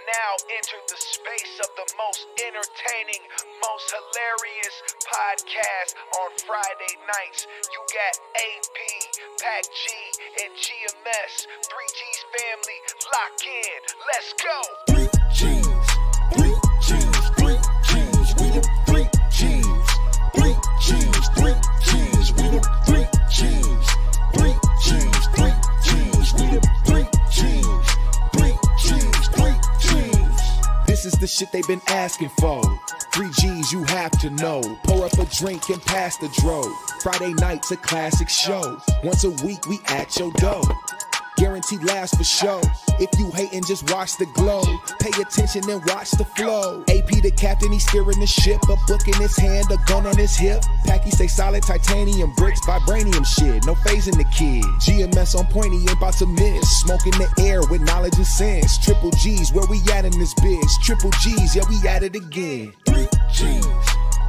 now entered the space of the most entertaining, most hilarious podcast on Friday nights. You got AP, Pac G, and GMS. 3G's family, lock in. Let's go. 3G's, 3G's, 3G's. We the 3G's, 3G's, 3G's. We the 3G's, 3G's, 3G's. We the 3G's, 3G's, 3G's. This is the shit they've been asking for. 3G's, you have to know. Pour up a drink and pass the dro. Friday night's a classic show. Once a week we at your door. Guaranteed laughs for show. If you hatin', just watch the glow. Pay attention and watch the flow. AP the captain, he's steering the ship. A book in his hand, a gun on his hip. Packy say solid titanium bricks, vibranium shit. No phasing the kid. GMS on point, he ain't about to miss. Smoke in the air with knowledge and sense. Triple G's, where we at in this biz? Triple G's, yeah, we at it again. 3G's,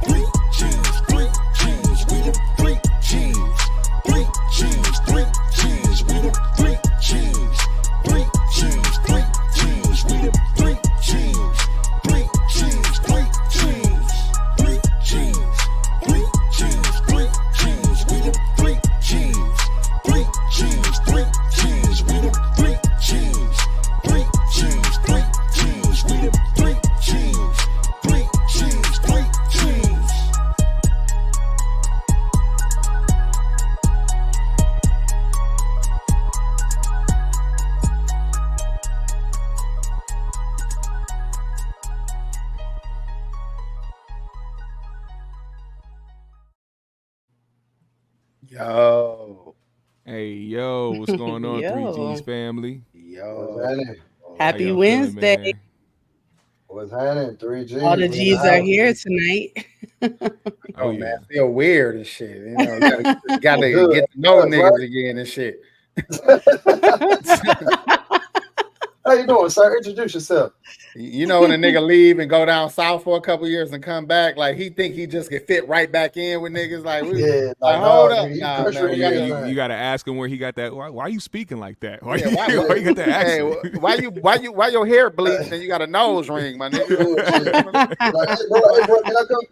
3G's, 3G's. We the 3G's, 3G's, 3G's. We the 3G's. 3G's, 3G's, we the 3G's, 3G's, 3G's, 3G's, 3G's, 3G's, we the 3G's, 3G's, 3G's, we the 3G's, 3G's, 3G's, we the 3G's, 3G's, 3G's. Yo. Hey, yo, what's going on, Yo. 3G's family? Yo. What's happening? Happy How y'all Wednesday. feeling, man? What's happening? 3G. All the G's are here tonight. Oh, yeah. man, I feel weird and shit. You know, gotta get to know niggas again and shit. How you doing, sir? Introduce yourself. You know when a nigga leave and go down south for a couple years and come back, like he think he just can fit right back in with niggas. Like, Yeah, like, hold up. nigga, you Nah, pressure man, me you every gotta- time. You got to ask him where he got that. Why are you speaking like that? Why, Yeah, why you got that Hey, accent? why your hair bleached and you got a nose ring, my nigga? Like, hey, bro,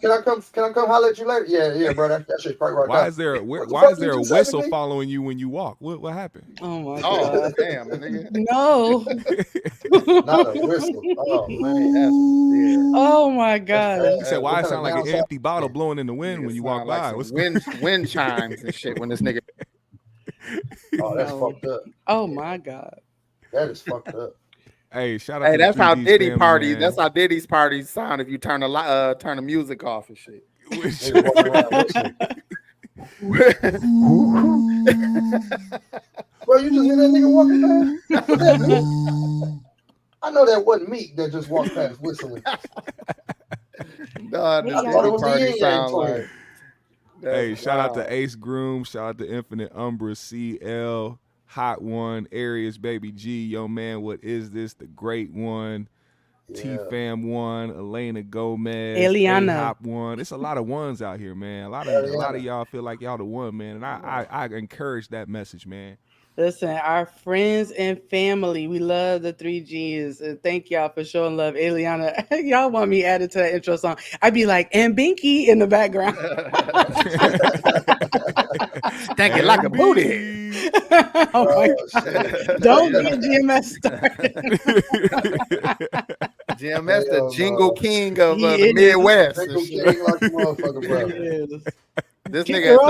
can I come holler at you later? Yeah, bro. That shit's right Why now. is there What the why fuck is there did a you say to whistle me? following you when you walk? What happened? Oh my Oh, god. damn, nigga. No. Not a whistle. Oh man, that's Oh my god. He said, "Why it sound like an empty bottle blowing in the wind when you walk Like by?" some What's wind chimes and shit when this nigga. oh, that's No. fucked up. Oh my god. That is fucked up. Hey, shout out to Hey, the that's how 3G's Diddy family, parties. man. That's how Diddy's parties sound if you turn the music off and shit. Nigga walking around whistling. Bro, you just hear that nigga walking past? What that mean? I know that wasn't Meek that just walked past whistling. Nah, the I Diddy thought it was the party Yin Yang sound Twin. like. Hey, shout out Wow. to Ace Groom, shout out to Infinite Umbra, CL, Hot One, Arius, Baby G, Yo Man, What Is This? The Great One, Yeah. T-Fam One, Elena Gomez, Eliana. Hop One. It's a lot of ones out here, man. A lot of y'all feel like y'all the one, man. And I encourage that message, man. Listen, our friends and family, we love the 3Gs. And thank y'all for showing love. Eliana, y'all want me added to that intro song. I'd be like, and Binky in the background. Thank you like a booty. Oh my Oh, shit. Don't get GMS started. GMS, the Hell jingle no. king of He the is. Midwest. Jingle and shit. king like a motherfucker, bro. This Kick nigga, her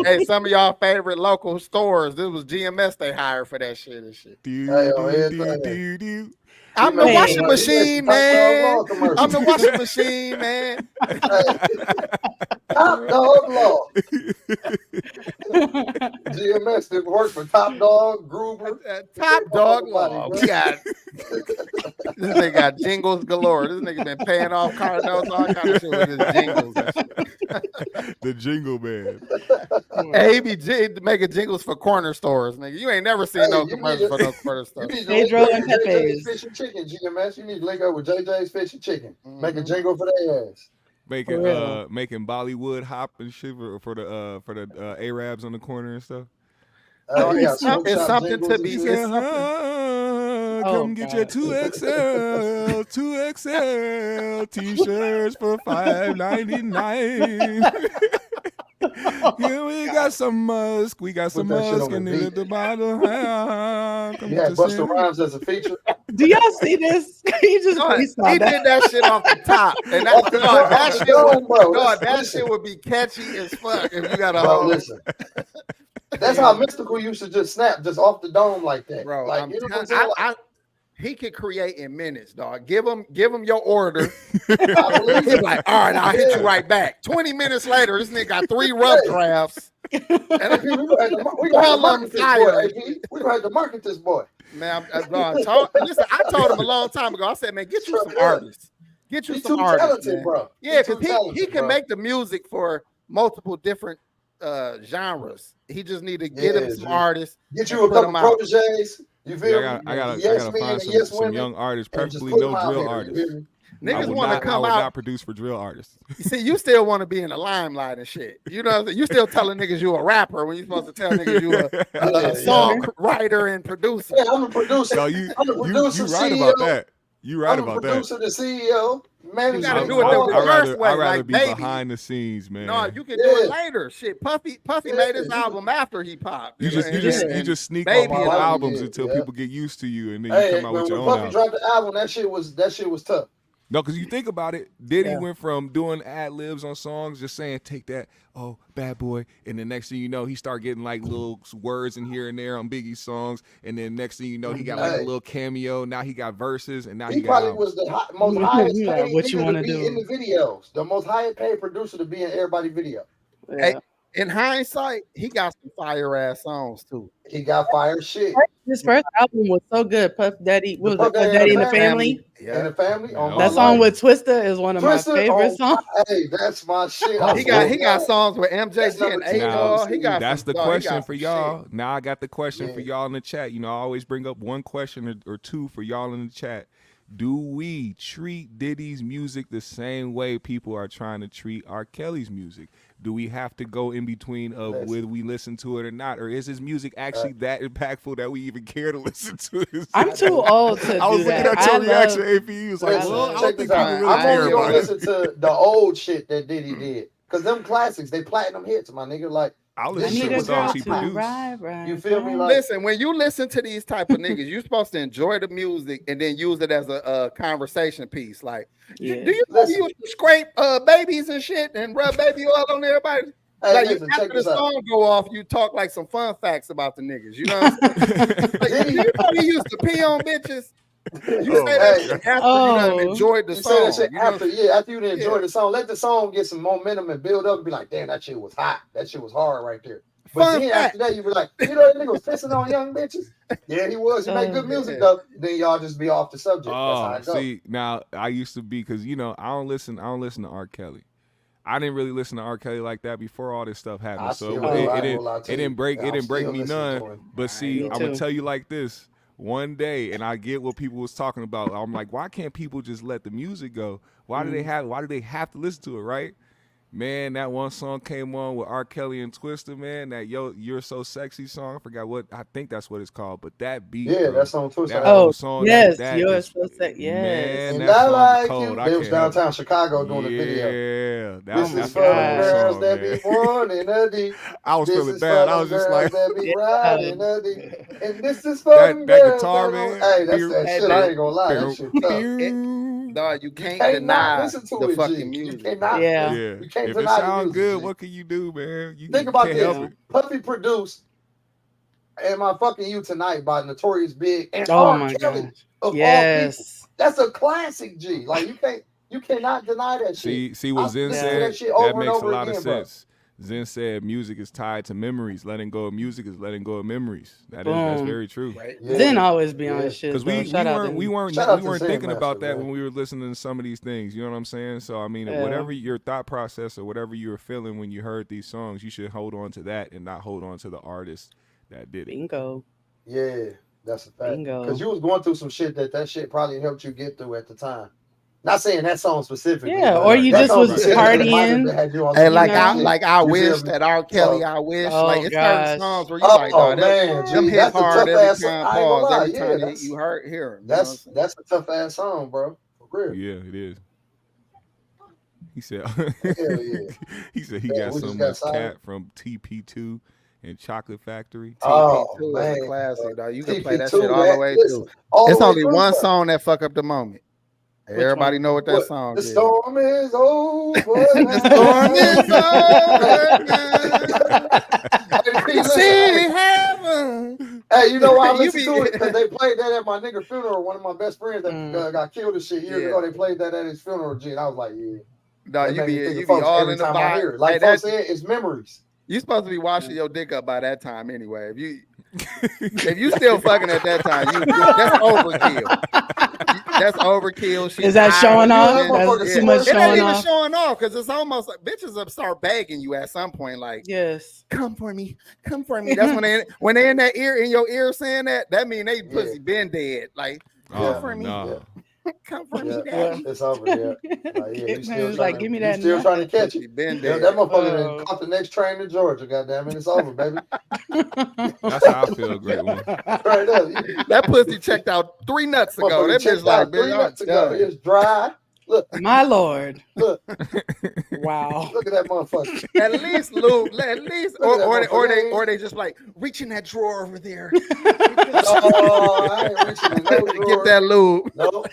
out, hey, some of y'all favorite local stores. This was GMS they hired for that shit and shit. I'm the Hey. washing machine, man. I'm the Hey, washing machine, man. Top Dog Law. GMS that works for Top Dog, Gruber. Top dog law. Everybody, We got this nigga got jingles galore. This nigga been paying off car notes, all kind of shit with his jingles and shit. The Jingle Man. Hey, he be making jingles for corner stores, nigga. You ain't never seen no Hey, you commercials for need no corner stores. You need to Pedro link up and with Pepe's. JJ's Fish and Chicken, GMS. You need to link up with JJ's Fish and Chicken. Make a Mhm. jingle for their ass. Making For real. making Bollywood hop and shit for the Arabs on the corner and stuff. No, He got it's something smoke shop to jingles be- and He shit. said, Oh, Come get your God. 2XL, 2XL t-shirts for $5.99. Yeah, we got some musk. We got some Put that shit musk on and the then beat. at the bottom. Come You get had your Busta sandwich. Rhymes as a feature. Do y'all see this? He just Dog, freestyled he that. did that shit off the top, and Off the top, that off the shit dome, bro. dog, Listen, that listen. shit would be catchy as fuck if you got a Bro, whole. listen. That's how Mystical used to just snap just off the dome like that. Bro, like I'm you know what I'm telling- saying? Like, he could create in minutes, dog. Give him your order. I believe He's it. like, all right, I'll hit you Yeah. right back. 20 minutes later, this nigga got 3 rough drafts. And we gonna have to market this boy, AP. We gonna have to market this boy. Man, listen, I told him a long time ago. I said, man, get you some Trust me. artists. Get you He's some too artists, talented, man. bro. Yeah, He's too because he talented, can bro. make the music for multiple different genres. He just need to get him Yeah, some G. artists. Get and you a put couple 'em out. proteges. You feel Yeah, me? I gotta Yes men find and yes some women, young artists, and just preferably put 'em no out drill here, you artists. feel me? Niggas I want to would come out. not produce for drill artists. You see, you still want to be in the limelight and shit. You know, what I'm saying? You still telling niggas you a rapper when you supposed to tell niggas you a songwriter and producer. Yeah, I'm a producer. No, you I'm a producer, you right CEO. about that. You right I'm a about that. producer, the CEO, manager. You gotta of do it the all that. reverse way, I'd rather like be Baby. behind the scenes, man. No, you can do it later. Shit, Puffy made his album after he popped. You just sneak Baby on and my all. albums Yeah, until yeah. people get used to you, and then Hey, you come out when with your own Puffy album. dropped the album, that shit was tough. No, because you think about it, Diddy Yeah. went from doing ad libs on songs, just saying take that, oh bad boy, and then next thing you know, he started getting like little words in here and there on Biggie's songs, and then next thing you know, he got like a little cameo. Now he got verses, and now He he got probably albums. was the most highest Yeah, paid what you nigga wanna to be do. in the videos. The most highest paid producer to be in everybody's video. Yeah. In hindsight, he got some fire ass songs too. He got fire shit. His first album was so good. Puff Daddy, what was Puff it? Puff Daddy Daddy and and the the Family. And the family on Yeah. my That song life. with Twista is one of Twister, my favorite songs. Hey, that's my shit. He got songs with That's MJG number and two. A. He got That's some, the dog, he question got for some y'all. shit. Now I got the question for Yeah. y'all in the chat. You know, I always bring up one question or two for y'all in the chat. Do we treat Diddy's music the same way people are trying to treat R. Kelly's music? Do we have to go in between of Listen. whether we listen to it or not? Or is his music actually that impactful that we even care to listen to his? I'm too old to I was do looking that. at your I reaction, love. AP. He was like, Listen, well, I don't check think this people out. really I'm care only gonna about it. listen to the old shit that Diddy did. Cause them classics, they platinum hits, my nigga. Like I'll this I listen shit need to a was the songs girl he to produced. ride. You feel me? Like Listen, when you listen to these type of niggas, you're supposed to enjoy the music and then use it as a conversation piece. Like, Yeah. do you know you used to scrape babies and shit and rub baby oil on everybody? hey, Like, listen, after check the this out. song go off, you talk like some fun facts about the niggas. You know what I'm saying? Like, do you know he used to pee on bitches? You say that Hey. shit after you done Oh. enjoyed the You say song. that shit You know what after, I'm saying? after you done enjoy the song. Let the song get some momentum and build up and be like, damn, that shit was hot. That shit was hard right there. But Fun then fact. after that, you be like, you know that nigga was pissing on young bitches? Yeah, he was. He made good music though. Then y'all just be off the subject. That's how Oh, it goes. see, now I used to be because you know I don't listen to R. Kelly. I didn't really listen to R. Kelly like that before all this stuff happened. I So still do. I ain't it gonna lie to you. didn't break I'm me still listening none. to him. But see, Me I'm gonna too. tell you like this. One day, and I get what people was talking about. I'm like, why can't people just let the music go? Why do they have to listen to it, right? Man, that one song came on with R. Kelly and Twista, man. That You're So Sexy song. I forgot I think that's what it's called. But that beat, Yeah, bro, that's on Twister. that Oh, whole song, yes, that You're just- So Sexy. Yes. Man, And that I song like is cold. you. I They was can't help it. downtown Chicago doing the video. Yeah, This that's is for a the God. cold girls song, that man. be born in a deep. I was This feeling is bad. for I the was just girls like, that be Yeah. riding a deep. And this is for That the girls guitar, that man. Hey, that's that shit. I ain't gonna lie. That shit tough. Dog, you You can't can't not deny listen to the it, fucking G. You music. cannot. Yeah. Yeah. You can't If it deny the sounds music, good, G. what can you do, man? You Think about can't this. help it. Puffy produced "Am I Fucking You Tonight" by Notorious Big and Oh R. my Kelly gosh. of all people. Yes. That's a classic, G. Like you cannot deny that shit. See what I Zen listen to said? that shit That over and makes a over lot of again, bro. sense. Zen said music is tied to memories. Letting go of music is letting go of memories. That's Boom. very true. Right? Yeah. Then always be on Yeah. his shit. Because though. we Shout out to weren't Shout out to Zen thinking about Master, that man. when we were listening to some of these things. You know what I'm saying? So I mean, Yeah. whatever your thought process or whatever you were feeling when you heard these songs, you should hold on to that and not hold on to the artist that did it. Bingo. Yeah, that's a fact. Bingo. Because you was going through some shit that shit probably helped you get through at the time. Not saying that song specifically. Yeah, but or you that just song was specifically might have partying. had you on Hey, some like know? I shit. wish feel me? that R. Kelly, So- I wish. Oh, Like it's gosh. certain songs where you like, Oh dog, man, them G, hit that's a hard tough every ass. time. I ain't gonna Pause lie. every Yeah, time that's you hear him. You know what I'm saying? that's a tough ass song, bro. For real. Yeah, it is. He said. Hell yeah. He said he Yeah, got we so just got much silent. cat from TP2 and Chocolate Factory. Oh TP2 is a man, classic, dog. You can play that TP2, shit all the way listen, through. all It's the way only through, one bro. song that fuck up the moment. Everybody one? know what that What? song The is. storm is over. The storm is over now. Hey, See heaven. hey, you know why I You listened be- to it? Because they played that at my nigga funeral. One of my best friends that got killed and shit years Yeah. ago. They played that at his funeral, G, and I was like, yeah. No, That you made me be think of you be folks all every in the time I hear vibe. it. Like Hey, folks that, said, it's memories. you supposed to be washing your dick up by that time anyway. If you still fucking at that time, that's overkill. That's overkill. She Is that showing off? that motherfucker That's too too much much It ain't showing even off. showing off because it's almost like bitches will start begging you at some point, like, Yes. come for me, come for me. That's when they in that ear in your ear saying that mean they pussy been dead. Like, come for me, no. come for me, Yeah, daddy. it's over. Yeah, like, yeah, you It still was trying like, to, give me you that still nut. trying to catch Pussy it. been Yeah, dead. that motherfucker Oh. done caught the next train to Georgia. Goddamn it, it's over, baby. That's how I feel, great one. Right up. That pussy checked out 3 nuts ago. Motherfucker That bitch checked like, out 3 bitch, nuts I'm ago. done. It's dry. Look, My lord. look, Wow. look at that motherfucker. At least lube, at least, Look at that or motherfucker. they just like reach in that drawer over there. Oh, I ain't reaching in no Get drawer. that lube. No,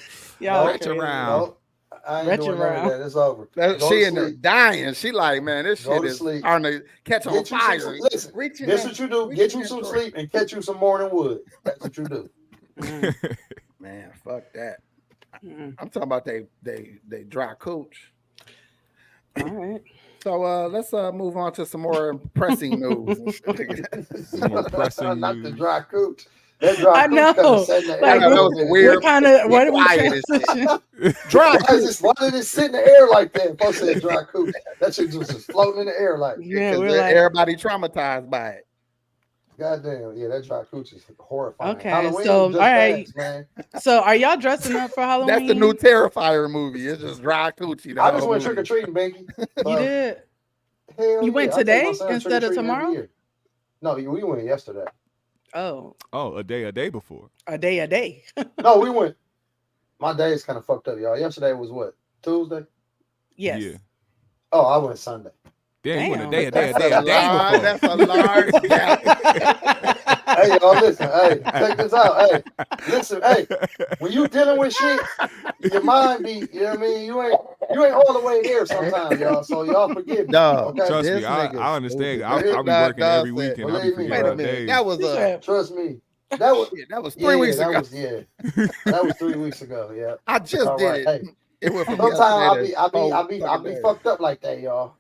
Y'all no, Reach crazy. around. no. I ain't Retch doing none around. of that. It's over. That, Go she to in there sleep. dying. She like, man, this Go shit to is sleep. starting to catch on Get you fire. some, listen, Reach in this that- what you do. reach Get in you that some drawer. sleep and catch you some morning wood. That's what you do. Man, fuck that. Mm. I'm talking about they dry cooch. All right. So let's move on to some more pressing news. Some more pressing Not the news. dry cooch. That dry I cooch know. kind of set in the Like, air. that was a weird. What are we quiet as shit. transition? Dry Why did it sit in the air like that? Folks said dry cooch. That shit just was floating in the air like, Yeah, because we're like, everybody traumatized by it. goddamn. Yeah, that dry cooch is horrifying. Okay, Halloween so, was just all right. fast, man. so are y'all dressing up for Halloween? That's the new Terrifier movie. It's just dry coochie. I just went trick or treating, Binky. You did? Hell You went yeah. I take today my son instead of trick-or-treating every tomorrow? year. No, we went yesterday. Oh, Oh, a day before. a day. No, we went. My day is kind of fucked up, y'all. Yesterday was what? Tuesday? Yes. Yeah. Oh, I went Sunday. Damn, you went a Damn. day That's before. That's a large gap. Hey, y'all, listen. Hey, check this out. Hey, listen. Hey, when you dealing with shit, your mind be, you know what I mean? You ain't all the way there sometimes, y'all. So y'all forgive me. Dog, Okay? Trust this me, I nigga understand. stupid. I'll be Nah, working dog every said- weekend. I'll be believe me. Wait forgetting a about minute. days. That was Trust me. That was that was 3 weeks ago. That was 3 weeks ago. Yeah. I just All did right. it. Hey, It went from sometimes yesterday I'll to be fucking days. fucked up like that, y'all.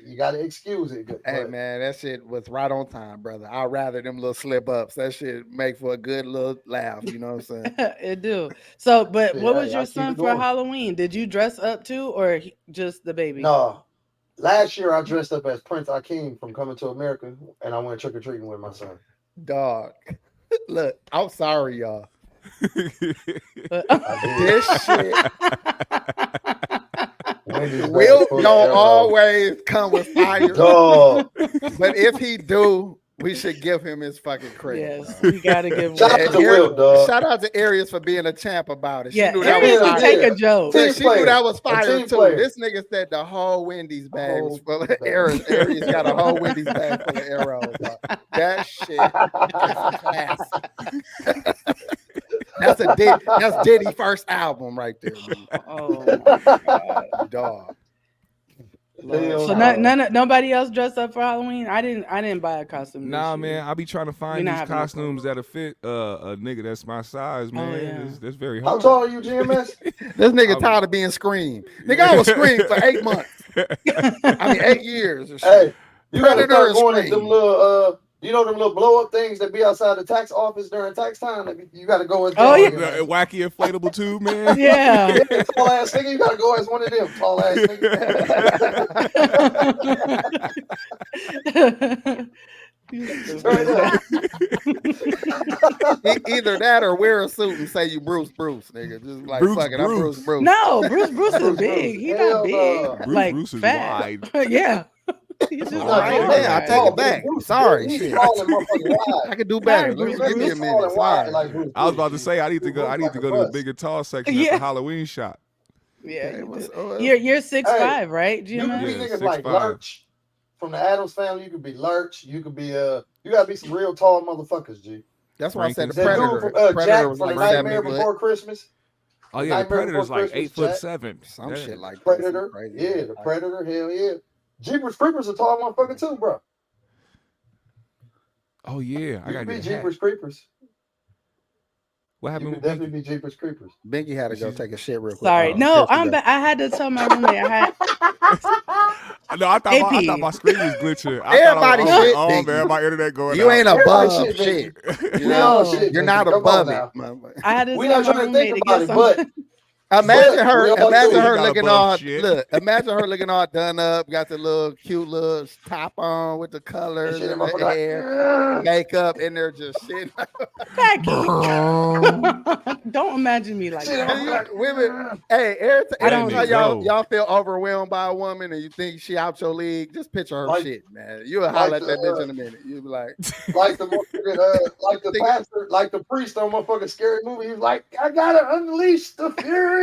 You gotta excuse it. Hey but- man, that shit was right on time, brother. I'd rather them little slip ups. That shit make for a good little laugh. You know what I'm saying? It do. So, but Yeah, what was hey, your I keep son it for going. Halloween? Did you dress up too, or just the baby? No. Last year I dressed up as Prince Akeem from Coming to America, and I went trick or treating with my son. Dog. Look, I'm sorry, y'all. But- I did. This shit Wendy's bag will full of don't arrows. always come with fire. Dog. But if he do, we should give him his fucking credit. yes, dog. you gotta give. Shout one. out to Will, dog. Shout out to Arias for being a champ about it. She Yeah, knew that Aries was can fire. take a joke. Team She player. knew that was A fire team too. player. This nigga said the whole Wendy's bag was Whole full of bag. arrows. Arias got a whole Wendy's bag full of arrows. dog. That shit is classic. That's Diddy first album right there, dude. Oh, my God. Dog. Hell So no. nobody else dressed up for Halloween. I didn't buy a costume. Nah, this year. man, I be trying to You're find not these having no costumes that'll fit a nigga that's my size, man. yeah. That's very How hard. tall are you, GMS? This nigga I'm- tired of being screamed. Nigga, I was screamed for 8 months. I mean 8 years. Or shit. Hey, you gotta Predator start is going to scream. them little you know them little blow up things that be outside the tax office during tax time? Like, you gotta go as Oh, them. yeah. The wacky inflatable tube, man. Yeah. Yeah, tall ass nigga, you gotta go as one of them tall ass niggas. Straight up. Either that or wear a suit and say you Bruce, nigga. Just like Bruce fuck it, I'm Bruce. Bruce. No, Bruce is Bruce, big. He's hell not big. no. Bruce Like is fat. wide. Yeah. He's just He's not wide. big. Yeah, I take it back. Sorry, He's shit. tall and motherfucking wide. I could do better. Bruce, Give me a He's tall minute. and wide Sorry. like Bruce. I was about to say I need to go to the big and tall section at Yeah. the Halloween shop. Yeah. Hey, You what's- do. oh, You're 6'5", right? You can be GMS? Yeah, niggas like 6'5". Lurch from the Addams family. You could be Lurch. You could be you gotta be some real tall motherfuckers, G. That's why I said the That Predator. dude from Predator Jack was from like the 7 Nightmare foot, Before Christmas. Oh yeah, the Nightmare Predator's Before like Christmas, 8'7". some Yeah. shit like that. Predator. Some crazy Yeah, shit the like Predator. Hell yeah. Jeepers Creepers a tall motherfucker too, bro. Oh yeah, I You gotta can be get a hat. Jeepers Creepers. What You happened can with definitely Binky? be Jeepers Creepers. Binky had to go take a shit real quick. Sorry. Oh, No, here she I'm go. back. I had to tell my roommate I had No, I thought AP. my screen was glitching. Everybody shit, oh Binky. man, my internet going You out. ain't Everybody above shit, shit. Binky. You We know, all shit, you're Binky. not Come on above now. it. motherfucker. I had to We tell not my trying to roommate think to about get it, something. but Imagine we her. all Imagine do. her Not looking above all. shit. Look. Imagine her looking all done up. Got the little cute little top on with the colors shit, and the motherfucker hair, like, makeup, and they're just shit. Don't imagine me like Shit, that. I'm like, Women, hey, every I don't- time Go. y'all feel overwhelmed by a woman and you think she out your league, just picture her Like- shit, man. You'll holler like at that the, bitch in a minute. You'll be like, like the motherfucking, like the pastor, like the priest on motherfucking Scary Movie. He's like, I gotta unleash the fury.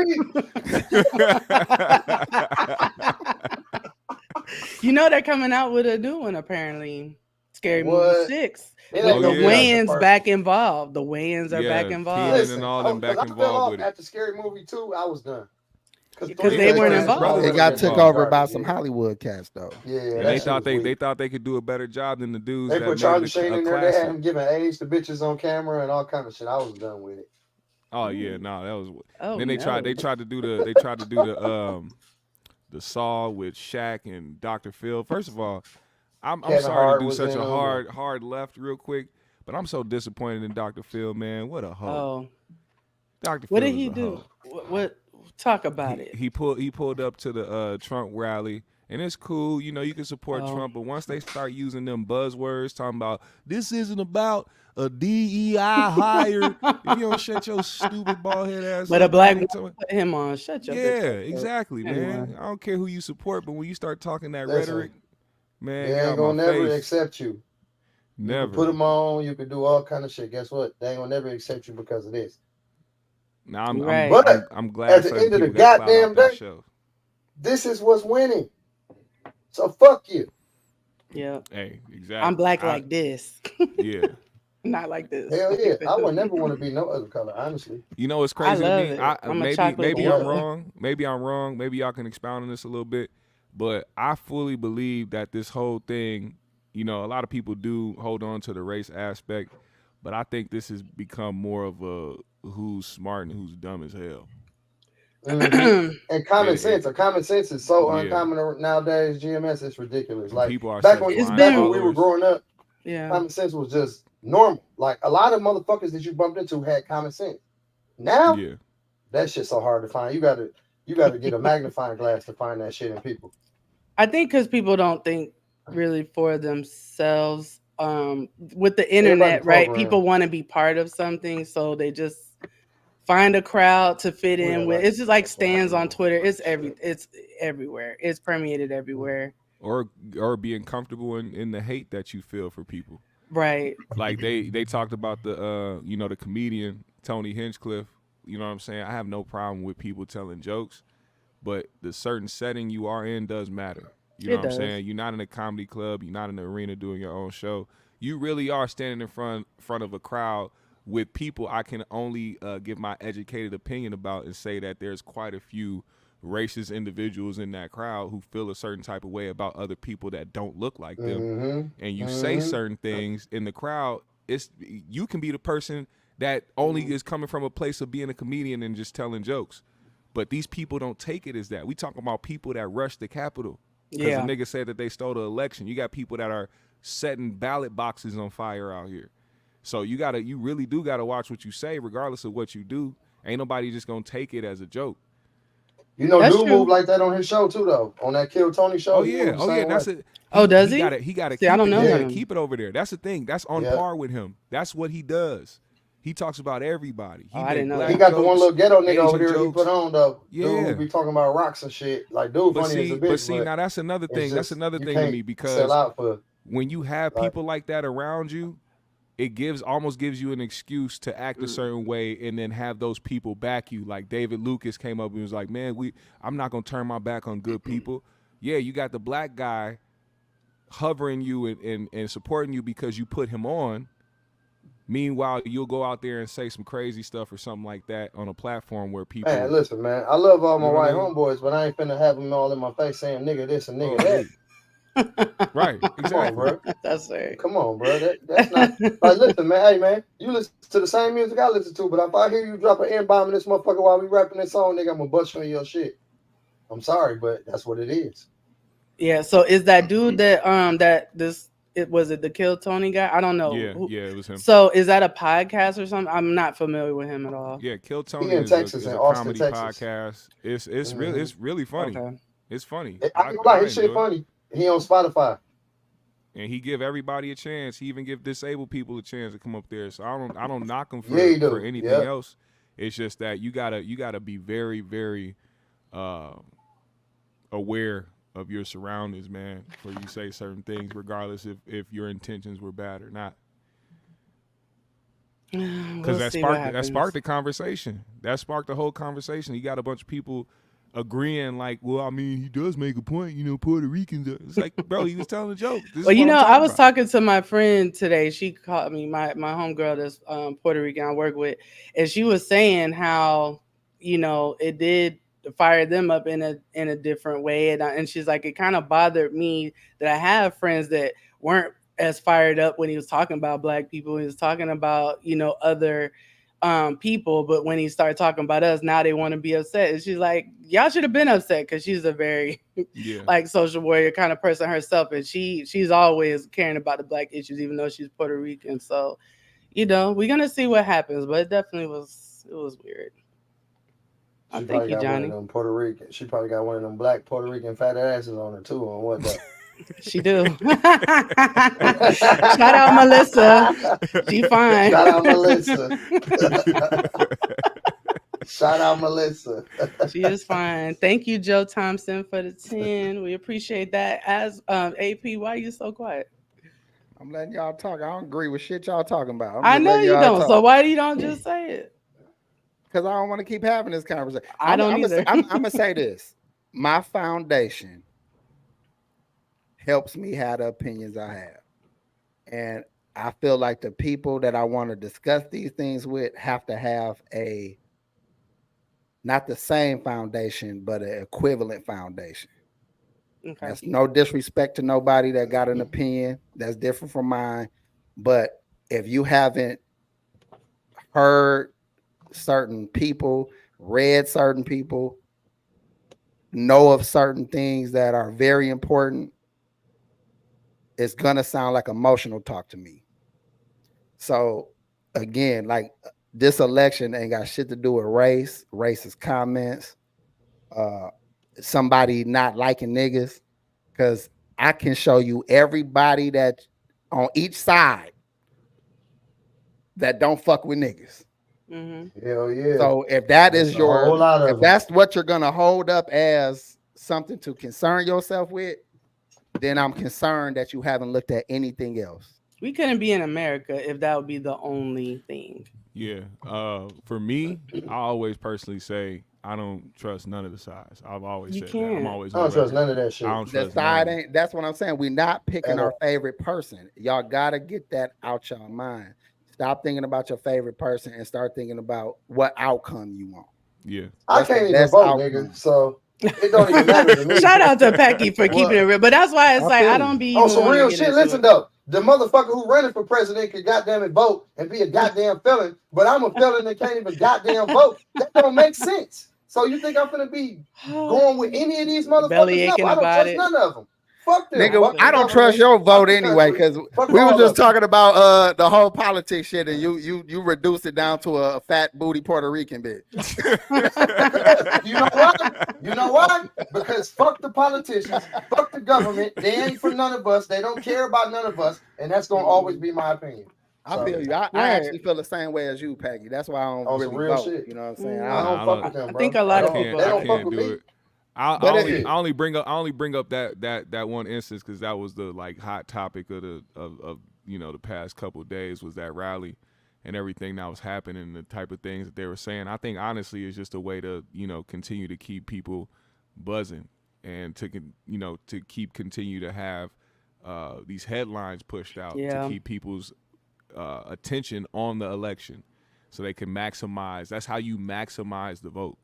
You know they're coming out with a new one apparently. Scary Movie What? 6. It With ain't the gonna be out the Wayans first. back involved. The Wayans are Yeah, back Kenan involved. and all them back 'cause I fell involved off with it. after Scary Movie 2, I was done. Because three they was weren't trash. involved. Brothers it was got involved. took over by Yeah. some Hollywood cats though. Yeah, And that they shit thought was they weak. thought they could do a better job than the dudes They that put made Charlie it Sheen a in there. They had classic. him giving AIDS to bitches on camera and all kind of shit. I was done with it. Oh yeah, no, that was. Oh, then they no. tried to do the Saw with Shaq and Dr. Phil. First of all, I'm Kevin sorry Hart to do was such in a on hard left real quick, but I'm so disappointed in Dr. Phil, man. What a hoe. Oh, Dr. what Phil did is he a do? hoe. What? Talk about it. He pulled up to the Trump rally, and it's cool. You know, you can support Oh. Trump, but once they start using them buzzwords, talking about this isn't about a DEI hire, if you don't shut your stupid bald head ass But up, a black man, woman put him on. Shut your yeah, bitch up. exactly, man. Anyway. I don't care who you support, but when you start talking that Listen, rhetoric, man, They get ain't out gonna my never face. accept you. You Never. can put them on. You can do all kind of shit. Guess what? They ain't gonna never accept you because of this. Now I'm, Right. I'm glad at the certain end of the people got clout goddamn off that day- show. This is what's winning. So fuck you. Yeah. Hey, exactly. I'm black like this. Yeah. Not like this. Hell yeah. I would never want to be no other color, honestly. You know what's crazy to love me? it. I'm a maybe chocolate maybe boy. I'm wrong. Maybe I'm wrong. Maybe y'all can expound on this a little bit. But I fully believe that this whole thing, you know, a lot of people do hold on to the race aspect, but I think this has become more of a who's smart and who's dumb as hell. Mhm. And common Yeah, sense. Common sense is so Yeah. uncommon nowadays. GMS is ridiculous. Like People are back such when, It's blind back when we followers. were growing up, Yeah. common sense was just normal. Like a lot of motherfuckers that you bumped into had common sense. Now Yeah. that shit's so hard to find. You gotta get a magnifying glass to find that shit in people. I think because people don't think really for themselves. With the internet, right? programmed. People want to be part of something, so they just find a crowd to fit We in don't with. like It's just like that's why I stands don't on like Twitter. that It's shit. it's everywhere. It's permeated everywhere. Or being comfortable in the hate that you feel for people. Right. Like they talked about the you know, the comedian Tony Hinchcliffe. You know what I'm saying? I have no problem with people telling jokes, but the certain setting you are in does matter. You know It what I'm does. saying? You're not in a comedy club, you're not in the arena doing your own show. You really are standing in front of a crowd with people I can only give my educated opinion about and say that there's quite a few racist individuals in that crowd who feel a certain type of way about other people that don't look like them. Mhm. And you say Mhm. certain things in the crowd, you can be the person that only is coming from a place of being a comedian and just telling jokes. But these people don't take it as that. We talking about people that rush the Capitol because Yeah. the nigga said that they stole the election. You got people that are setting ballot boxes on fire out here. So you really do gotta watch what you say, regardless of what you do. Ain't nobody just gonna take it as a joke. You know, That's dude true. move like that on his show too, though. On that Kill Tony show. Oh he yeah, moved the oh yeah. same That's way. it. Oh, does he? He got to See, I don't know He got to him. keep it over there. That's the thing. That's on Yeah. par with him. That's what he does. He talks about everybody. Oh, I didn't know black that. He got the one jokes, little ghetto nigga over Asian there he jokes. put on though. Yeah. Dude who be talking about rocks and shit. Like dude But funny as a see, bitch. now that's another it's thing. That's just- another you thing to can't me because sell out for when you have Like- people like that around you, it almost gives you an excuse to act a certain way and then have those people back you. Like David Lucas came up and was like, "Man, I'm not gonna turn my back on good people." Yeah, you got the black guy hovering you and supporting you because you put him on. Meanwhile, you'll go out there and say some crazy stuff or something like that on a platform where people. Man, listen, man. I love all my You know what white I mean? homeboys, but I ain't finna have them all in my face saying nigga this and nigga Oh, that. right, Come on, exactly. bro. That's right. Come on, bro. That's not like listen, man. Hey man, you listen to the same music I listen to, but if I hear you drop an N-bomb in this motherfucker while we rapping this song, nigga, I'm gonna bust you on your shit. I'm sorry, but that's what it is. Yeah. So is that dude was it the Kill Tony guy? I don't know. Yeah, it was him. So is that a podcast or something? I'm not familiar with him at all. Yeah, Kill Tony in is Texas, a in Austin, comedy Texas. podcast. It's really funny. Okay. It's funny. I can lie, his shit enjoy it. funny. He on Spotify. And he give everybody a chance. He even give disabled people a chance to come up there. So I don't knock him for, Yeah, he do. for anything Yeah. else. It's just that you gotta be very, very aware of your surroundings, man, before you say certain things, regardless if your intentions were bad or not. Because that sparked the conversation. That sparked the whole conversation. You got a bunch of people agreeing, like, well, I mean, he does make a point, Puerto Ricans. It's like, bro, he was telling a joke. This is Well, what I'm I was about. talking to my friend today. She called me, my homegirl that's Puerto Rican I work with, and she was saying how, it did fire them up in a different way. And she's like, it kind of bothered me that I have friends that weren't as fired up when he was talking about black people. He was talking about, other people, but when he started talking about us, now they want to be upset. And she's like, y'all should have been upset, because she's a very like social warrior kind of person herself, and she's always caring about the black issues, even though she's Puerto Rican. So we're gonna see what happens, but it definitely was weird. Thank you, Johnny. Puerto Rican. She probably got one of them black Puerto Rican fat asses on her too. On what that? She do. Shout out Melissa. She fine. Shout out Melissa. Shout out Melissa. She is fine. Thank you, Joe Thompson, for the 10. We appreciate that. As AP, why are you so quiet? I'm letting y'all talk. I don't agree with shit y'all talking about. I know you don't. So why you don't just say it? Because I don't want to keep having this conversation. I don't either. I'm going to say this. My foundation helps me have the opinions I have. And I feel like the people that I want to discuss these things with have to have not the same foundation, but an equivalent foundation. Okay. That's no disrespect to nobody that got an opinion that's different from mine. But if you haven't heard certain people, read certain people, know of certain things that are very important, it's going to sound like emotional talk to me. So again, like this election ain't got shit to do with race, racist comments, somebody not liking niggas, because I can show you everybody that on each side that don't fuck with niggas. Mm-hmm. Hell yeah. So if that is if that's what you're gonna hold up as something to concern yourself with, then I'm concerned that you haven't looked at anything else. We couldn't be in America if that would be the only thing. Yeah. For me, I always personally say I don't trust none of the sides. I've always said that. I'm always I don't trust none of that shit. I don't The trust side none. ain't. That's what I'm saying. We're not picking our favorite person. Y'all gotta get that out your mind. Stop thinking about your favorite person and start thinking about what outcome you want. Yeah. I can't even vote, nigga. So it don't even matter to me. Shout out to Packy for keeping it real. But that's why it's like I don't be. On some real shit. Listen though, the motherfucker who running for president could goddamn it vote and be a goddamn felon, but I'm a felon that can't even goddamn vote. That don't make sense. So you think I'm gonna be going with any of these motherfuckers? Belly aching No, I don't about trust it. none of them. Fuck them. Nigga, Fuck I the don't trust your government. vote Fuck the anyway, country. because Fuck we were all just of them. talking about the whole politics shit, and you reduced it down to a fat booty Puerto Rican bitch. You know why? You know why? Because fuck the politicians, fuck the government. They ain't for none of us. They don't care about none of us, and that's gonna always be my opinion. I So, feel you. I actually feel the same way as you, Peggy. That's why I don't on some really real vote. shit. You know what I'm saying? I don't fuck with them, I bro. think a lot They of don't- people. They I don't fuck can't with do me. it. I But only bring up that one instance because that was the like hot topic of the past couple of days was that rally and everything that was happening, the type of things that they were saying. I think honestly it's just a way to continue to keep people buzzing and to continue to have these headlines pushed out to keep people's attention on the election so they can maximize. That's how you maximize the vote.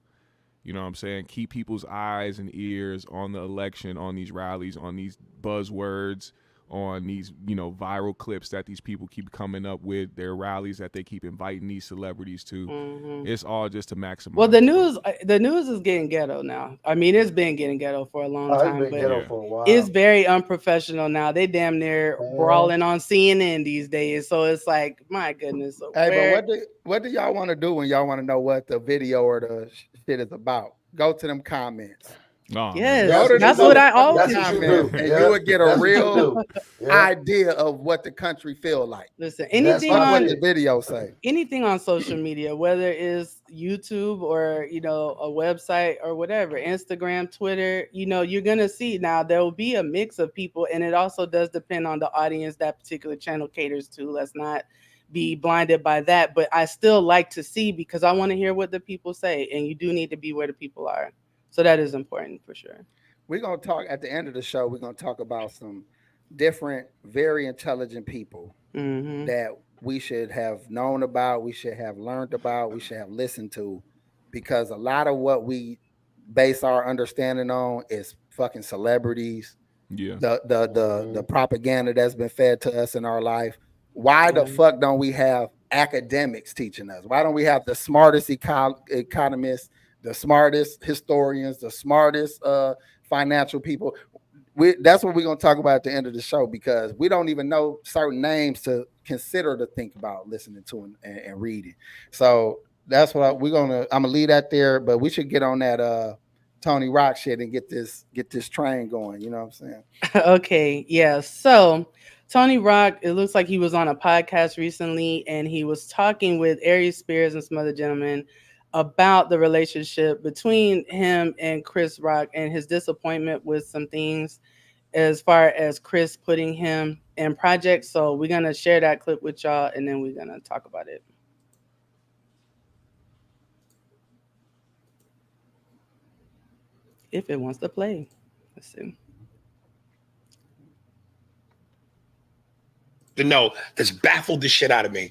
You know what I'm saying? Keep people's eyes and ears on the election, on these rallies, on these buzzwords, on these, viral clips that these people keep coming up with, their rallies that they keep inviting these celebrities to. Mm-hmm. It's all just to maximize. Well, the news is getting ghetto now. I mean, it's been getting ghetto for a long time, It's been ghetto but for a while. it's very unprofessional now. They damn near brawling on CNN these days. So it's like, my goodness. Hey, but what do y'all want to do when y'all want to know what the video or the shit is about? Go to them comments. Oh, yes, man. that's what I always That's what you do. do. And Yeah. you would get a That's what you real do. Yeah. idea of what the country feel like. Listen, That's anything my That's what on the video say. anything on social media, whether it's YouTube or a website or whatever, Instagram, Twitter, you're gonna see now there will be a mix of people, and it also does depend on the audience that particular channel caters to. Let's not be blinded by that, but I still like to see because I want to hear what the people say, and you do need to be where the people are. So that is important for sure. We're gonna talk at the end of the show. We're gonna talk about some different, very intelligent people Mm-hmm. that we should have known about, we should have learned about, we should have listened to, because a lot of what we base our understanding on is fucking celebrities. Yeah. The propaganda that's been fed to us in our life. Why the fuck don't we have academics teaching us? Why don't we have the smartest economists, the smartest historians, the smartest financial people? That's what we're going to talk about at the end of the show, because we don't even know certain names to consider to think about listening to and reading. So that's what I'm going to leave that there, but we should get on that Tony Rock shit and get this train going. You know what I'm saying? Okay. Yeah. So Tony Rock, it looks like he was on a podcast recently and he was talking with Aries Spears and some other gentlemen about the relationship between him and Chris Rock and his disappointment with some things as far as Chris putting him in projects. So we're going to share that clip with y'all and then we're going to talk about it. If it wants to play. Let's see. To know that's baffled the shit out of me.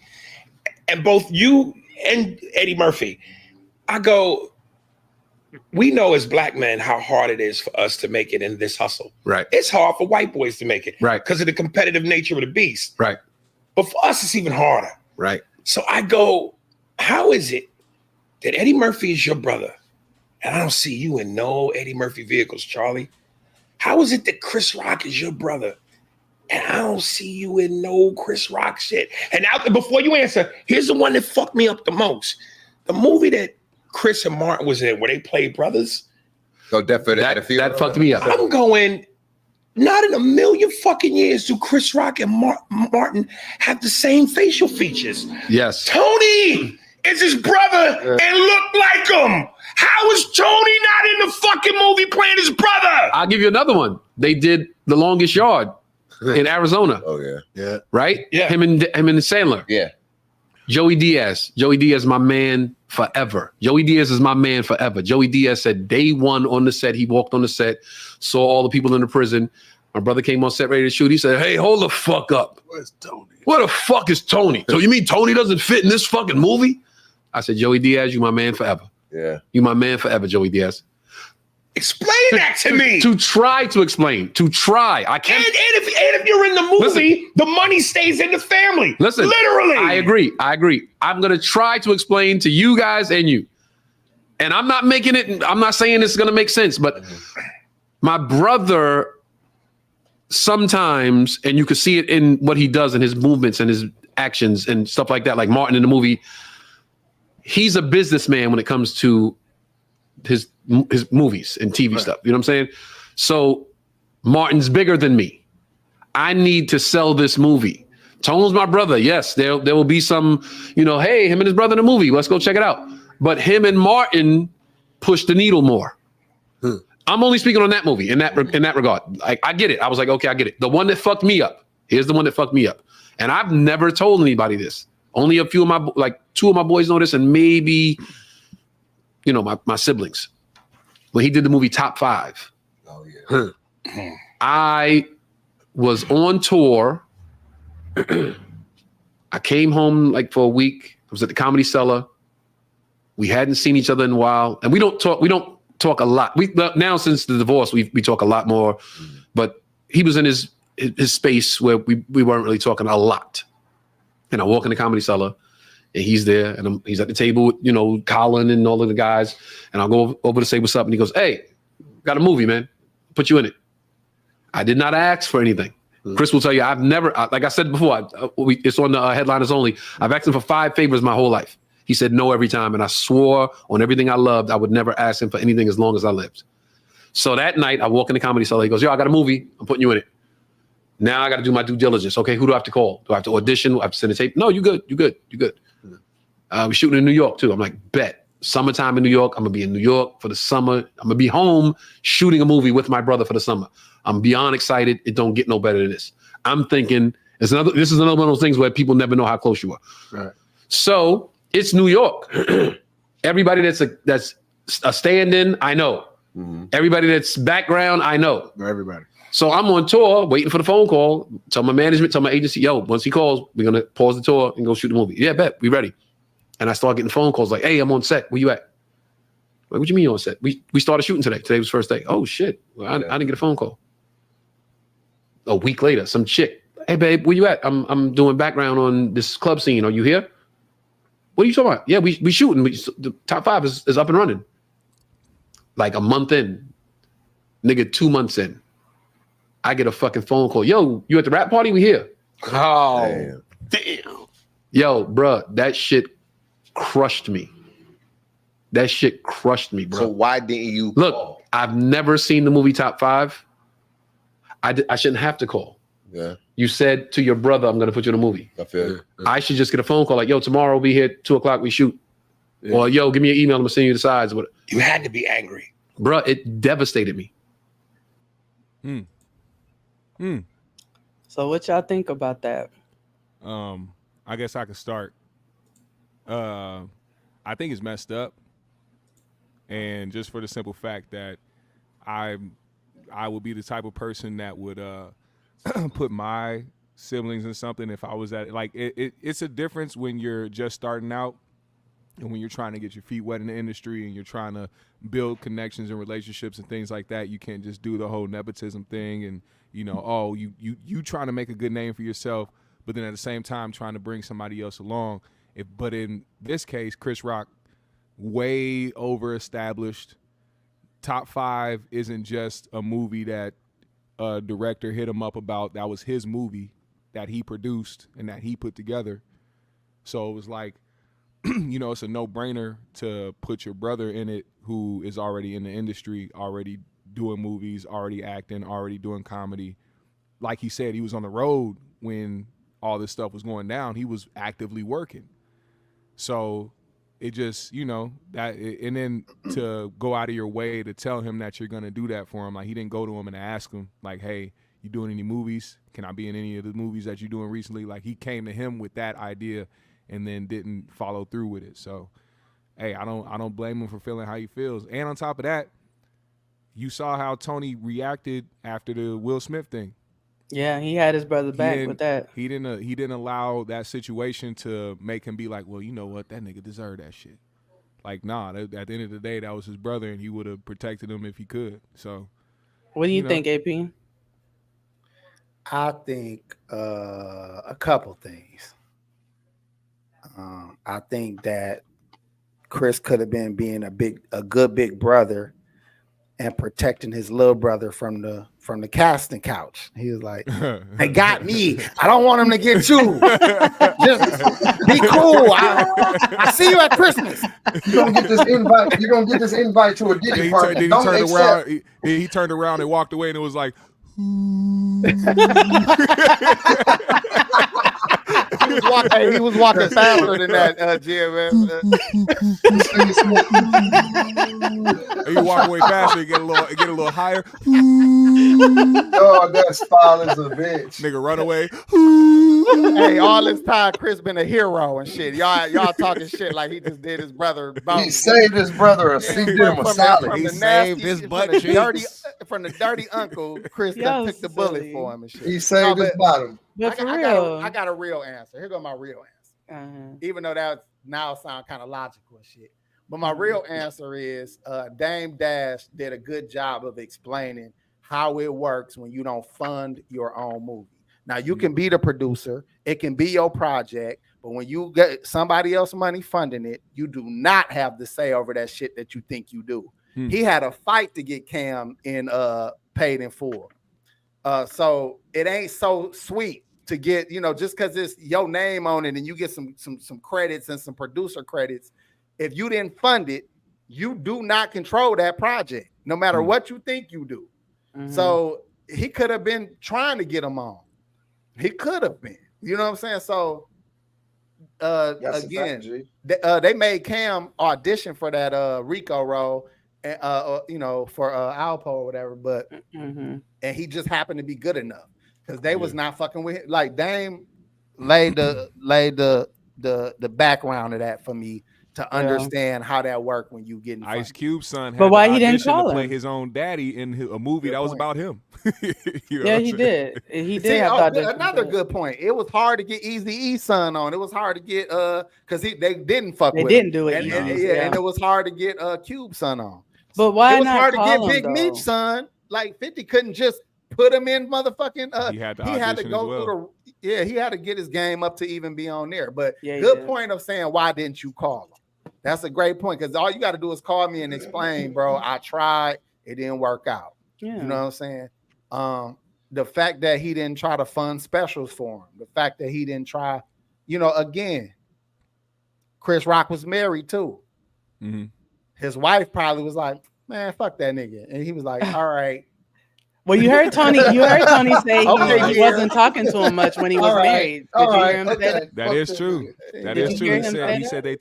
And both you and Eddie Murphy, I go, we know as black men how hard it is for us to make it in this hustle. Right. It's hard for white boys to make it. Right. Because of the competitive nature of the beast. Right. But for us, it's even harder. Right. So I go, how is it that Eddie Murphy is your brother? And I don't see you in no Eddie Murphy vehicles, Charlie. How is it that Chris Rock is your brother? And I don't see you in no Chris Rock shit. And now, before you answer, here's the one that fucked me up the most. The movie that Chris and Martin was in, where they played brothers. So that fucked me up. I'm going, not in a million fucking years do Chris Rock and Martin have the same facial features. Yes. Tony is his brother and look like him. How is Tony not in the fucking movie playing his brother? I'll give you another one. They did The Longest Yard in Arizona. Oh yeah, yeah, Right? Yeah. Him and Sandler. yeah. Joey Diaz. Joey Diaz, my man forever. Joey Diaz is my man forever. Joey Diaz said day one on the set, he walked on the set, saw all the people in the prison. My brother came on set ready to shoot. He said, hey, hold the fuck up. Where's Tony? Where the fuck is Tony? So you mean Tony doesn't fit in this fucking movie? I said, Joey Diaz, you my man forever. Yeah. You my man forever, Joey Diaz. Explain that to me. To try to explain. To try. I can't. And if you're in the movie, the money stays in the family. Listen, literally. I agree. I'm going to try to explain to you guys and you. And I'm not making it, I'm not saying it's going to make sense, but my brother sometimes, and you could see it in what he does and his movements and his actions and stuff like that, like Martin in the movie, he's a businessman when it comes to his movies and TV stuff. You know what I'm saying? So Martin's bigger than me. I need to sell this movie. Tone's my brother. Yes, there will be some, hey, him and his brother in the movie. Let's go check it out. But him and Martin push the needle more. I'm only speaking on that movie in that regard. Like, I get it. I was like, okay, I get it. The one that fucked me up. Here's the one that fucked me up. And I've never told anybody this. Only a few of two of my boys know this, and maybe, my siblings. When he did the movie Top 5. Oh yeah. I was on tour. I came home like for a week. I was at the Comedy Cellar. We hadn't seen each other in a while, and we don't talk a lot. Now since the divorce, we talk a lot more. But he was in his space where we weren't really talking a lot. And I walk in the Comedy Cellar, and he's there, and he's at the table with Colin and all of the guys. And I'll go over to say what's up, and he goes, "Hey, got a movie, man. Put you in it." I did not ask for anything. Chris will tell you, I've never, like I said before, it's on the Headliners Only. I've asked him for 5 favors my whole life. He said no every time, and I swore on everything I loved I would never ask him for anything as long as I lived. So that night, I walk in the Comedy Cellar. He goes, "Yo, I got a movie. I'm putting you in it. Now I got to do my due diligence. Okay, who do I have to call? Do I have to audition? Do I have to send a tape? No, you good. You good. You good." We're shooting in New York too. I'm like, bet. Summertime in New York. I'm gonna be in New York for the summer. I'm gonna be home shooting a movie with my brother for the summer. I'm beyond excited. It don't get no better than this. I'm thinking this is another one of those things where people never know how close you are. Right. So it's New York. Everybody that's a stand-in, I know. Mm-hmm. Everybody that's background, I know. Everybody. So I'm on tour, waiting for the phone call. Tell my management, tell my agency, yo, once he calls, we're gonna pause the tour and go shoot the movie. Yeah, bet, we ready. And I start getting phone calls like, "Hey, I'm on set. Where you at?" Like, "What you mean you on set? We started shooting today. Today was the first day." "Oh shit. Well, I didn't get a phone call." A week later, some chick, "Hey babe, where you at? I'm doing background on this club scene. Are you here?" "What are you talking about?" "Yeah, we shooting. The Top 5 is up and running." Like a month in, nigga, 2 months in, I get a fucking phone call. "Yo, you at the rap party? We here." Oh, damn. Yo, bruh, that shit crushed me. That shit crushed me, bro. So why didn't you look? call? I've never seen the movie Top 5. I shouldn't have to call. Yeah. You said to your brother, "I'm gonna put you in a movie." I feel it. I should just get a phone call like, "Yo, tomorrow we'll be here at 2:00. We shoot." Yeah. Or, "Yo, give me your email. I'm gonna send you the sides." you had to be angry. Bruh, it devastated me. So what y'all think about that? I guess I could start. I think it's messed up, and just for the simple fact that I would be the type of person that would put my siblings in something if I was at like it's a difference when you're just starting out and when you're trying to get your feet wet in the industry and you're trying to build connections and relationships and things like that. You can't just do the whole nepotism thing and you trying to make a good name for yourself, but then at the same time trying to bring somebody else along. But in this case, Chris Rock, way over established. Top 5 isn't just a movie that a director hit him up about. That was his movie that he produced and that he put together. So it was like, it's a no-brainer to put your brother in it who is already in the industry, already doing movies, already acting, already doing comedy. Like he said, he was on the road when all this stuff was going down. He was actively working. So it just, and then to go out of your way to tell him that you're going to do that for him. Like, he didn't go to him and ask him, like, "Hey, you doing any movies? Can I be in any of the movies that you're doing recently?" Like, he came to him with that idea and then didn't follow through with it. So, hey, I don't blame him for feeling how he feels. And on top of that, you saw how Tony reacted after the Will Smith thing. Yeah, he had his brother back with that. He didn't allow that situation to make him be like, "Well, you know what, that nigga deserved that shit." Like, nah, at the end of the day, that was his brother, and he would have protected him if he could. So, what do you think, AP? I think a couple things. I think that Chris could have been being a good big brother and protecting his little brother from the casting couch. He was like, they got me. I don't want them to get you. Just be cool. I see you at Christmas. You're gonna get this invite. You're gonna get this invite to a Diddy party. He turned around and walked away, and it was like, he was walking faster than that, GMS. You walk away faster, get a little higher. Oh, that style is a bitch. Nigga, run away. Hey, all this time, Chris been a hero and shit. Y'all talking shit like he just did his brother. He saved his brother. He did him a salad. He saved his butt from the dirty uncle. Chris that took the bullet for him and shit. He saved his bottom. But for real, I got a real answer. Here go my real answer. Even though that now sound kind of logical and shit. But my real answer is Dame Dash did a good job of explaining how it works when you don't fund your own movie. Now, you can be the producer. It can be your project. But when you get somebody else's money funding it, you do not have the say over that shit that you think you do. He had a fight to get Cam in paid in full. So it ain't so sweet to get, just because it's your name on it and you get some credits and some producer credits. If you didn't fund it, you do not control that project, no matter what you think you do. So he could have been trying to get him on. He could have been, you know what I'm saying? So again, they made Cam audition for that Rico role, for Alpo or whatever, but and he just happened to be good enough because they was not fucking with him. Like Dame laid the background of that for me to understand how that worked when you get Ice Cube's son had but why he didn't call to play him? his own daddy in a movie that was about him. He did. He did. See, have another good point. It was hard to get Eazy-E's son on. It was hard to get because they didn't fuck with him. They didn't do it. And it was hard to get Cube's son on. But why it was not hard to call get Big him, Meech's son. Like 50 couldn't just put him in motherfucking. He had to go through the. He had to get his game up to even be on there. But Yeah, good point of saying why didn't you call him? That's a great point because all you got to do is call me and explain, bro. I tried, it didn't work out. Yeah. You know what I'm saying? The fact that he didn't try to fund specials for him, the fact that he didn't try, again, Chris Rock was married too. His wife probably was like, man, fuck that nigga. And he was like, all right. Well, you heard Tony say he wasn't talking to him much when he was married. Did you hear him say that? That is true. That is true. He said they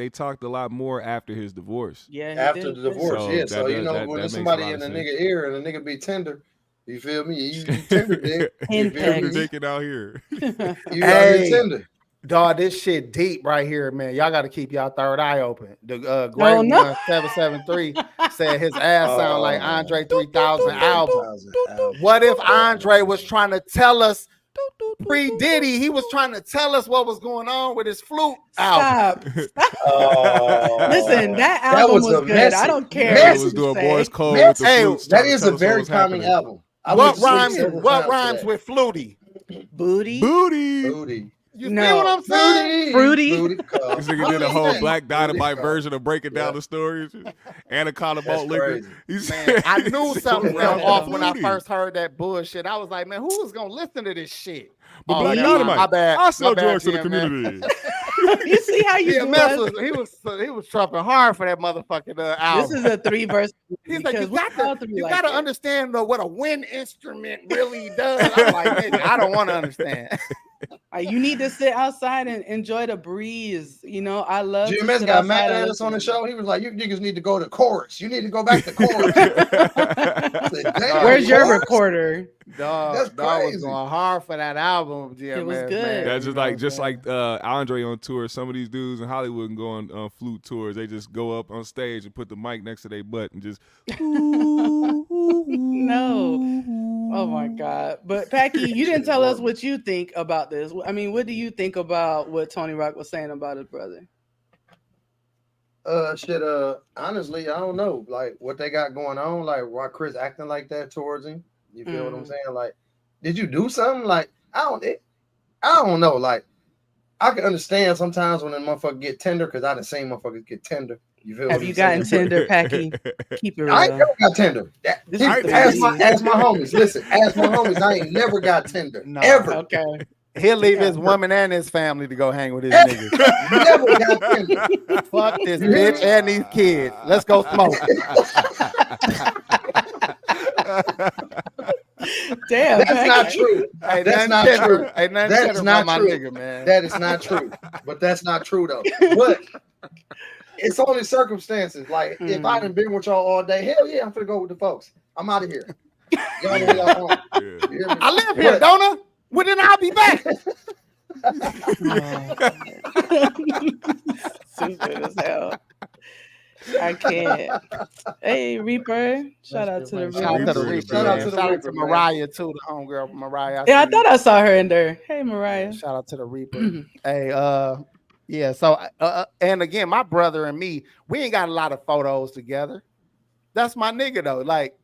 talked a lot more after his divorce. Yeah, after the divorce. So when there's somebody in a nigga ear and a nigga be tender, you feel me? You tender dick. You feel me? Dick it out here. You hey, tender. Dog, this shit deep right here, man. Y'all got to keep y'all third eye open. The great 773 said his ass sound like Andre 3000 album. What if Andre was trying to tell us pre-Diddy? He was trying to tell us what was going on with his flute album. Stop. Listen, that album was good. Message. I don't care. It was doing boys cold with the flute. That is a very calming album. What rhymes with fluty? Booty. You see what I'm saying? Fruity. This nigga did a whole Black Dynamite version of breaking down the stories. Anaconda malt liquor. Man, I knew something went off when I first heard that bullshit. I was like, man, who is gonna listen to this shit? But Black Dynamite. My bad. I sell drugs to the community. You see how you he was trumping hard for that motherfucking album. This is a 3-verse. He's like, you gotta understand though what a wind instrument really does. I'm like, nigga, I don't want to understand. You need to sit outside and enjoy the breeze. I love. GMS got mad at us on the show. He was like, "You niggas need to go to chorus. You need to go back to chorus." Said, where's your recorder? Dog was going hard for that album. GMS, it was good. Man. That's just like Andre on tour. Some of these dudes in Hollywood can go on flute tours. They just go up on stage and put the mic next to their butt and just. No. Oh my God. But Packy, you didn't tell us what you think about this. I mean, what do you think about what Tony Rock was saying about his brother? Honestly, I don't know. Like what they got going on, like why Chris acting like that towards him. You feel what I'm saying? Like, did you do something? Like, I don't know. Like, I can understand sometimes when a motherfucker get tender, because I done seen motherfuckers get tender. You feel Have what you I'm gotten saying? Tinder, Packy? Keep it I ain't real. never got Tinder. This is Ask my 3G's. homies. Listen, ask my homies. I ain't never got Tinder. No. Ever. Okay. He'll leave his Ever. woman and his family to go hang with his niggas. Never got Tinder. Fuck this You hear bitch me? and these kids. Let's go smoke. Damn. That's Packy. not true. Hey, That's nothing not tender. true. Hey, nothing That tender is not about my true. nigga, man. That is not true. But that's not true though. But it's only circumstances. Like if I done been with y'all all day, hell yeah, I'm finna go with the folks. I'm out of here. Y'all know y'all home. Yeah. You hear me? I live here, don't I? Well, then I'll be back. Stupid as hell. I can't. Hey, Reaper. Shout out to the Shout out to Reaper. the Reaper. Shout out man. to the Shout out Reaper, to man. Mariah too, the homegirl Mariah. Yeah, I see thought I saw her in there. Hey, Mariah. Shout out to the Reaper. Hey, yeah. So, and again, my brother and me, we ain't got a lot of photos together. That's my nigga though. Like,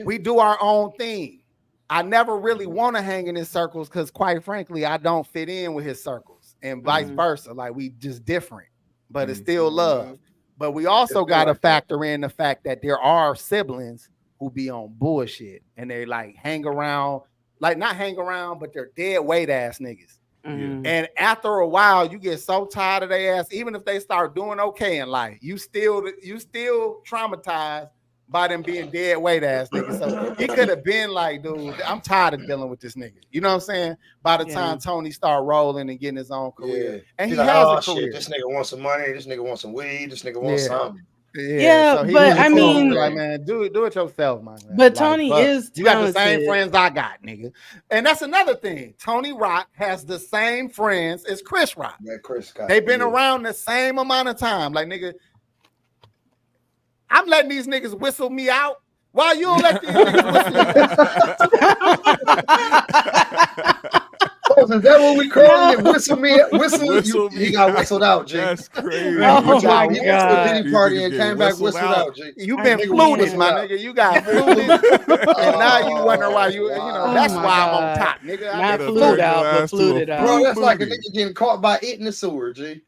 we do our own thing. I never really want to hang in his circles because, quite frankly, I don't fit in with his circles, and vice versa. Like, we just different, but it's still love. But we also got to factor in the fact that there are siblings who be on bullshit and they like hang around, like not hang around, but they're dead weight ass niggas. And after a while, you get so tired of their ass, even if they start doing okay in life, you still traumatized by them being dead weight ass niggas. So he could have been like, dude, I'm tired of dealing with this nigga. You know what I'm saying? By the time Tony start rolling and getting his own career. And he like, has oh, a career. Shit, this nigga wants some money. This nigga wants some weed. This nigga wants something. Yeah, so he but was I mean, like, man, do it yourself, man. But Tony is you got the same talented. friends I got, nigga. And that's another thing. Tony Rock has the same friends as Chris Rock. Yeah, Chris got They've been around the same amount of time. Like, nigga, I'm letting these niggas whistle me out. Why you don't let these niggas whistle you out? Oh, is that what we call it? Whistle me, whistle. You got whistled out, G. That's crazy. Oh He went to my a God. Diddy party and These niggas came get back whistled whistled out, G. You been Nigga fluted, whistled my out. nigga. You got fluted, and now you wonder why you know. Oh That's my why I'm on God. top, nigga. I Not get flued turn out, your but ass to a fluted Bro, out. that's like a Booty. nigga getting caught by eating the sewer, G.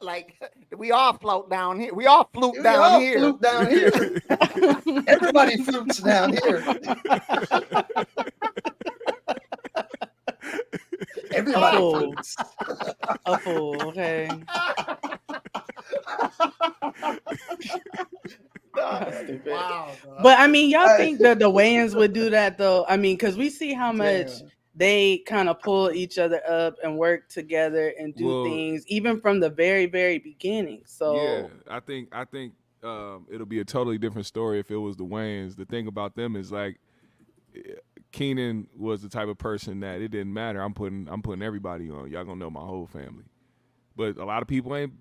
like we all float down here. We all flute We down all here. flute down here. Everybody flutes down here. Everybody Oh. flutes. A fool, okay. That's stupid. Wow, dog. But I mean, y'all think that the Wayans would do that though? I mean, because we see how much Yeah. they kind of pull each other up and work together and do Well, things, even from the very, very beginning. So Yeah, I think it'll be a totally different story if it was the Wayans. The thing about them is like Keenan was the type of person that it didn't matter. I'm putting everybody on. Y'all gonna know my whole family. But a lot of people ain't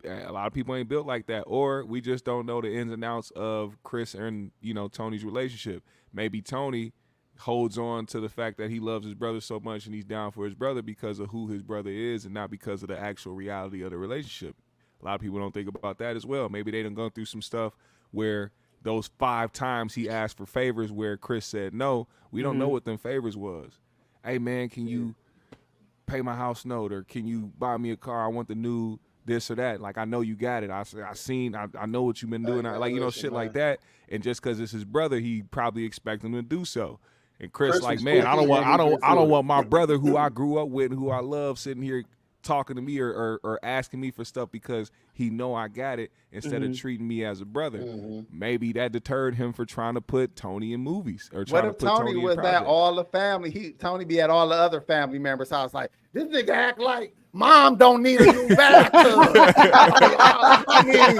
built like that, or we just don't know the ins and outs of Chris and Tony's relationship. Maybe Tony holds on to the fact that he loves his brother so much and he's down for his brother because of who his brother is and not because of the actual reality of the relationship. A lot of people don't think about that as well. Maybe they done gone through some stuff where those 5 times he asked for favors where Chris said no, we don't know what them favors was. Hey man, can you pay my house note, or can you buy me a car? I want the new this or that. Like, I know you got it. I know what you've been doing. Like, shit like that. And just because it's his brother, he probably expect him to do so. And Chris like, man, I don't want my brother who I grew up with and who I love sitting here talking to me or asking me for stuff because he know I got it instead of treating me as a brother. Maybe that deterred him for trying to put Tony in movies or trying What to if put Tony Tony was in at projects. all the family? Tony be at all the other family members' house. Like, this nigga act like mom don't need a new bathtub. I mean,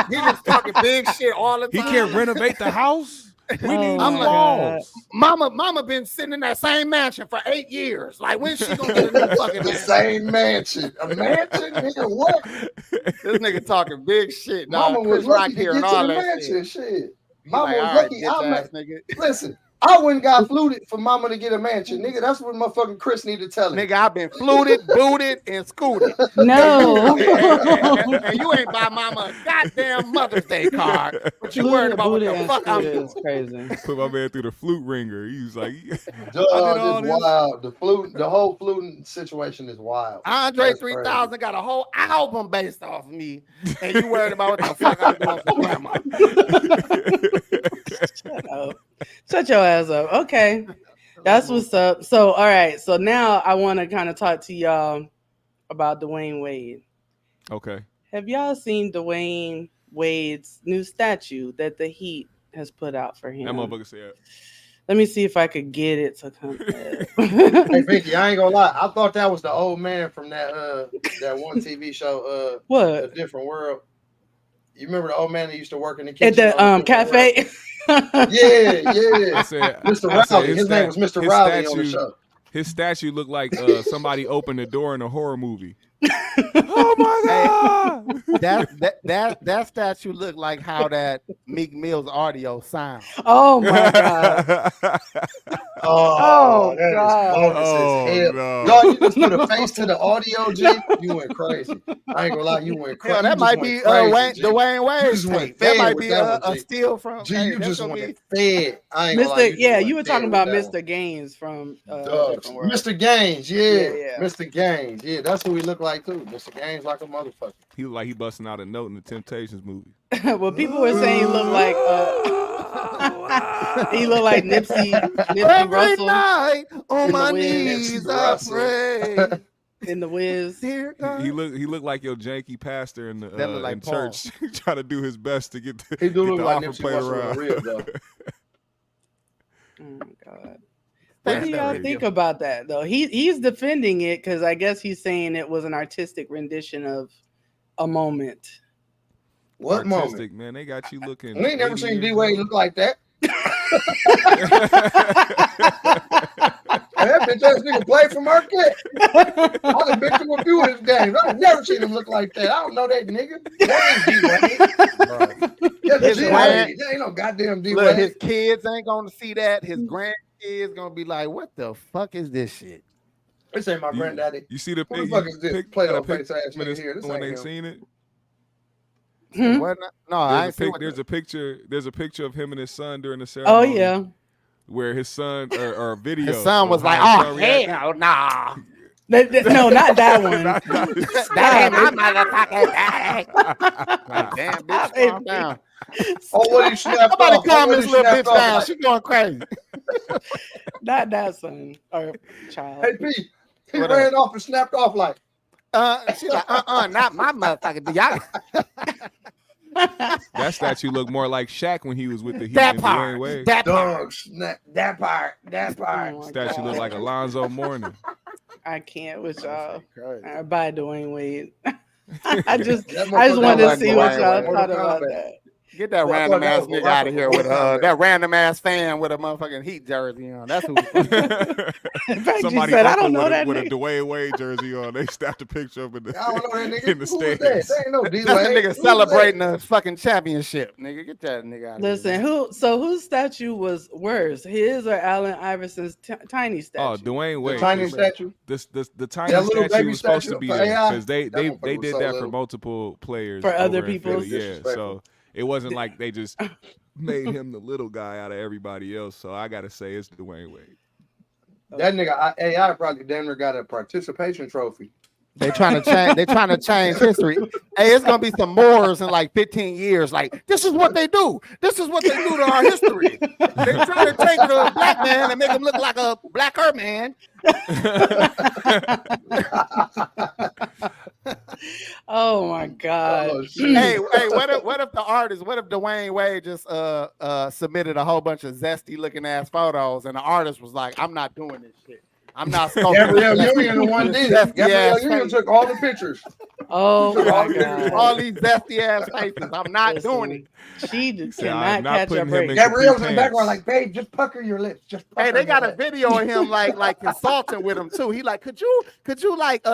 he was talking big shit all the He time. can't renovate the house. We need Oh new my walls. Mama been sitting in that same mansion for 8 years. Like, when's she gonna get a new fucking The mansion? same mansion. A mansion? Nigga, what? This nigga talking big shit. Mama Nah, was Chris Rock lucky to here get and to all the that mansion. shit. Shit. He Mama like, was all right, lucky. bitch ass nigga. Listen, I wouldn't got fluted for mama to get a mansion, nigga. That's what motherfucking Chris need to tell him. Nigga, I've been fluted, booted, and scooted. No. And you ain't buy mama a goddamn Mother's Day card, but you worried about what the fuck I'm doing. It's crazy. Put my man through the flute ringer. He was like, Dog, it's wild. The whole fluting situation is wild. Andre That's 3000 got a whole album based off of me, and you worried about what the fuck I'm doing for grandma. Shut up. Shut your ass up. Okay. That's what's up. So, all right. So now I want to kind of talk to y'all about Dwayne Wade. okay. Have y'all seen Dwayne Wade's new statue that the Heat has put out for him? That motherfucker said, Let me see if I could get it to come back. Hey, Vicky, I ain't gonna lie. I thought that was the old man from that one TV show, What? A Different World. You remember the old man that used to work in the At kitchen? the cafe? Yeah. I said, Mr. I said Rowley. His name was Mr. Rowley on the show. His statue looked like somebody opened the door in a horror movie. Oh my god! That statue looked like how that Meek Mill's audio sounds. Oh my god! Oh, that God. is bonus Oh, as hell. no. Dog, you just put a face to the audio, G. You went crazy. I ain't gonna lie, you went crazy. Hell, that You might just be went crazy, G. Dwayne Wade's just went tape. That fed might with be that a one, G. steal from. G, hey, you that's just gonna went be- fed. I ain't gonna lie, Mr. Yeah, just you were went talking fed about with that Mr. Gaines from one. Different World. Mr. Gaines, yeah. Yeah. Mr. Gaines, yeah. That's who he looked like too. Mr. Gaines like a motherfucker. He looked like he busting out a note in the Temptations movie. Well, people were saying he looked like he looked like Nipsey Every Russell night on in my the wind. knees Nipsey I Russell. pray. in the Wiz. Dear God. He looked like your janky pastor in the That look like in Paul. church, trying to do his best to get the, He do get look the like offer Nipsey played Russell in around. the real though. Oh my god. That's What do y'all crazy. think about that though? He's defending it because I guess he's saying it was an artistic rendition of a moment. What moment? Artistic, man. They got you looking. We ain't never 80 seen years D-Wade old. look like that. And that bitch ass nigga played for Marquette. I done been to a few of his games. I've never seen him look like that. I don't know that nigga. That ain't D-Wade. That's His G-Wade. grand- That ain't no goddamn Look, D-Wade. his kids ain't gonna see that. His grandkids gonna be like, "What the fuck is this shit?" This ain't my You- granddaddy. You see the Who the pic? fuck is this? Play-Doh face ass when nigga here. This when ain't they him. seen it. Hmm? What? No, I ain't seen There's a picture. There's a picture of him and his son during the Oh ceremony. yeah. Where his son or a video. His son was of like, how his "Oh son reacted. hell, nah." No, not that one. That ain't my motherfucking daddy. Like, damn, bitch, calm down. Oh, what he snapped Somebody off. calm Oh, what this he little snapped bitch off. down. Like, She going crazy. Not that son or child. hey, P, he What ran off and snapped off like, She like, not my motherfucking y'all. That statue looked more like Shaq when he was with the Heat That and Dwayne part. Wade. That part. dog, snap, that part. Oh my Statue God. looked like Alonzo Mourning. I can't with y'all. Crazy. Bye, Dwayne Wade. I just That wanted to motherfucker see like what Dwayne y'all Wade. thought Mortal about Kombat. that. Get that Well, I random thought that ass was nigga Mortal out of here with Kombat. that random ass fan with a motherfucking Heat jersey on. That's who. In fact, Somebody you said, I uncle don't know with, that with a nigga. Dwayne Wade jersey on. They snapped a picture of him in I don't know that the, nigga. in the Who was that? stands. That ain't no That's D-Wade. the Who nigga was celebrating a fucking championship. Nigga, get that nigga out of Listen, here. whose statue was worse, his or Allen Iverson's tiny statue? Oh, Dwayne that? Wade. The tiny 'cause statue. The tiny That little statue baby was supposed to statue be for there AI? because they That motherfucker was did so that for little. multiple players For other over in people? Philly. Yeah, Disrespectful. so it wasn't like they just made him the little guy out of everybody else. So I gotta say it's Dwayne Wade. That nigga AI probably damn near got a participation trophy. They trying to change. They trying to change history. Hey, it's gonna be some Moors in like 15 years. Like, this is what they do. This is what they do to our history. They try to take it to a black man and make him look like a blacker man. Oh my God. Oh, shit. Hey, what if the artist? What if Dwayne Wade just submitted a whole bunch of zesty looking ass photos and the artist was like, "I'm not doing this shit. I'm not." Gabrielle Union the one did it. Zesty Gabrielle ass Union face. took all the pictures. Oh my God. All these zesty ass faces. I'm not doing it. She said, cannot "I'm not catch a putting him break. in Gabrielle's in complete the background, pants." like, babe, just pucker your lips. Just pucker Hey, they got your a video of him like consulting with him too. He like, could you like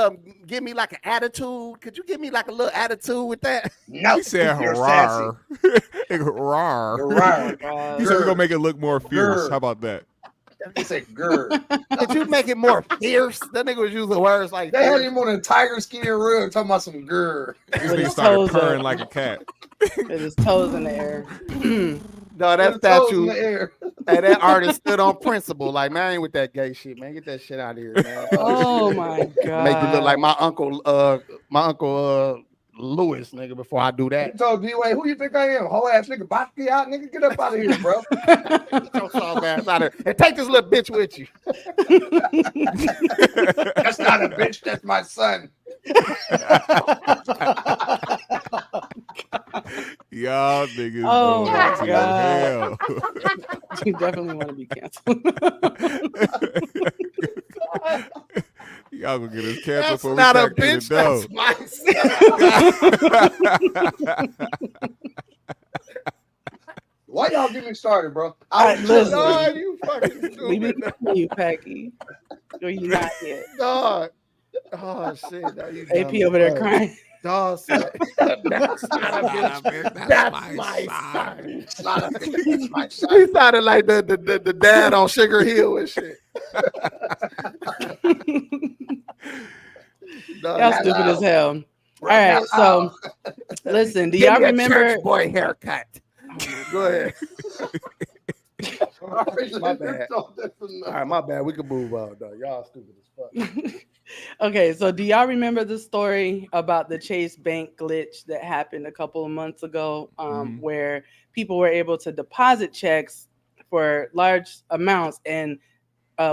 give me like an attitude? Could you give me like a little attitude with that? No, He said, you're "Rar, rar." You're right. He said, "We're gonna make it look more fierce." Grr. How about that? He said, "Grr." Could you make it more fierce? That nigga was using words like They had fierce. him on a tiger skin rug talking about some grr. This With nigga his started toes purring up. like a cat. With his toes in the air. No, that With his toes in statue. the air. Hey, that artist stood on principle. Like, man, I ain't with that gay shit, man. Get that shit out of here, man. Oh my God. Make you look like my uncle Lewis, nigga, before I do He that. told D-Way, who you think I am? Whole ass nigga, Bosky out, nigga, get up out of here, bro. Get your soft ass out of here. And take this little bitch with you. That's not a bitch, that's my son. Y'all niggas Oh, going my to God. hell. You definitely want to be canceled. Y'all gonna get us canceled That's before we not a crack through bitch. the That's door. my son. Why y'all get me started, bro? All right, listen. Dog, you fucking We been stupid. calling you, Packy. Or you not yet. Dog. Oh shit. Dog, you AP dumb over as there fuck. crying. Dog said, that's not a bitch. That's my son. It's not a bitch, that's my He son. sounded like the dad on Sugar Hill and shit. Dog, Y'all stupid as hell. All right, so listen, do give y'all me a remember? church boy haircut. Go ahead. My bad. All right, my bad. We can move on, though. Y'all stupid as fuck. Okay, so do y'all remember the story about the Chase Bank glitch that happened a couple of months ago, where people were able to deposit checks for large amounts and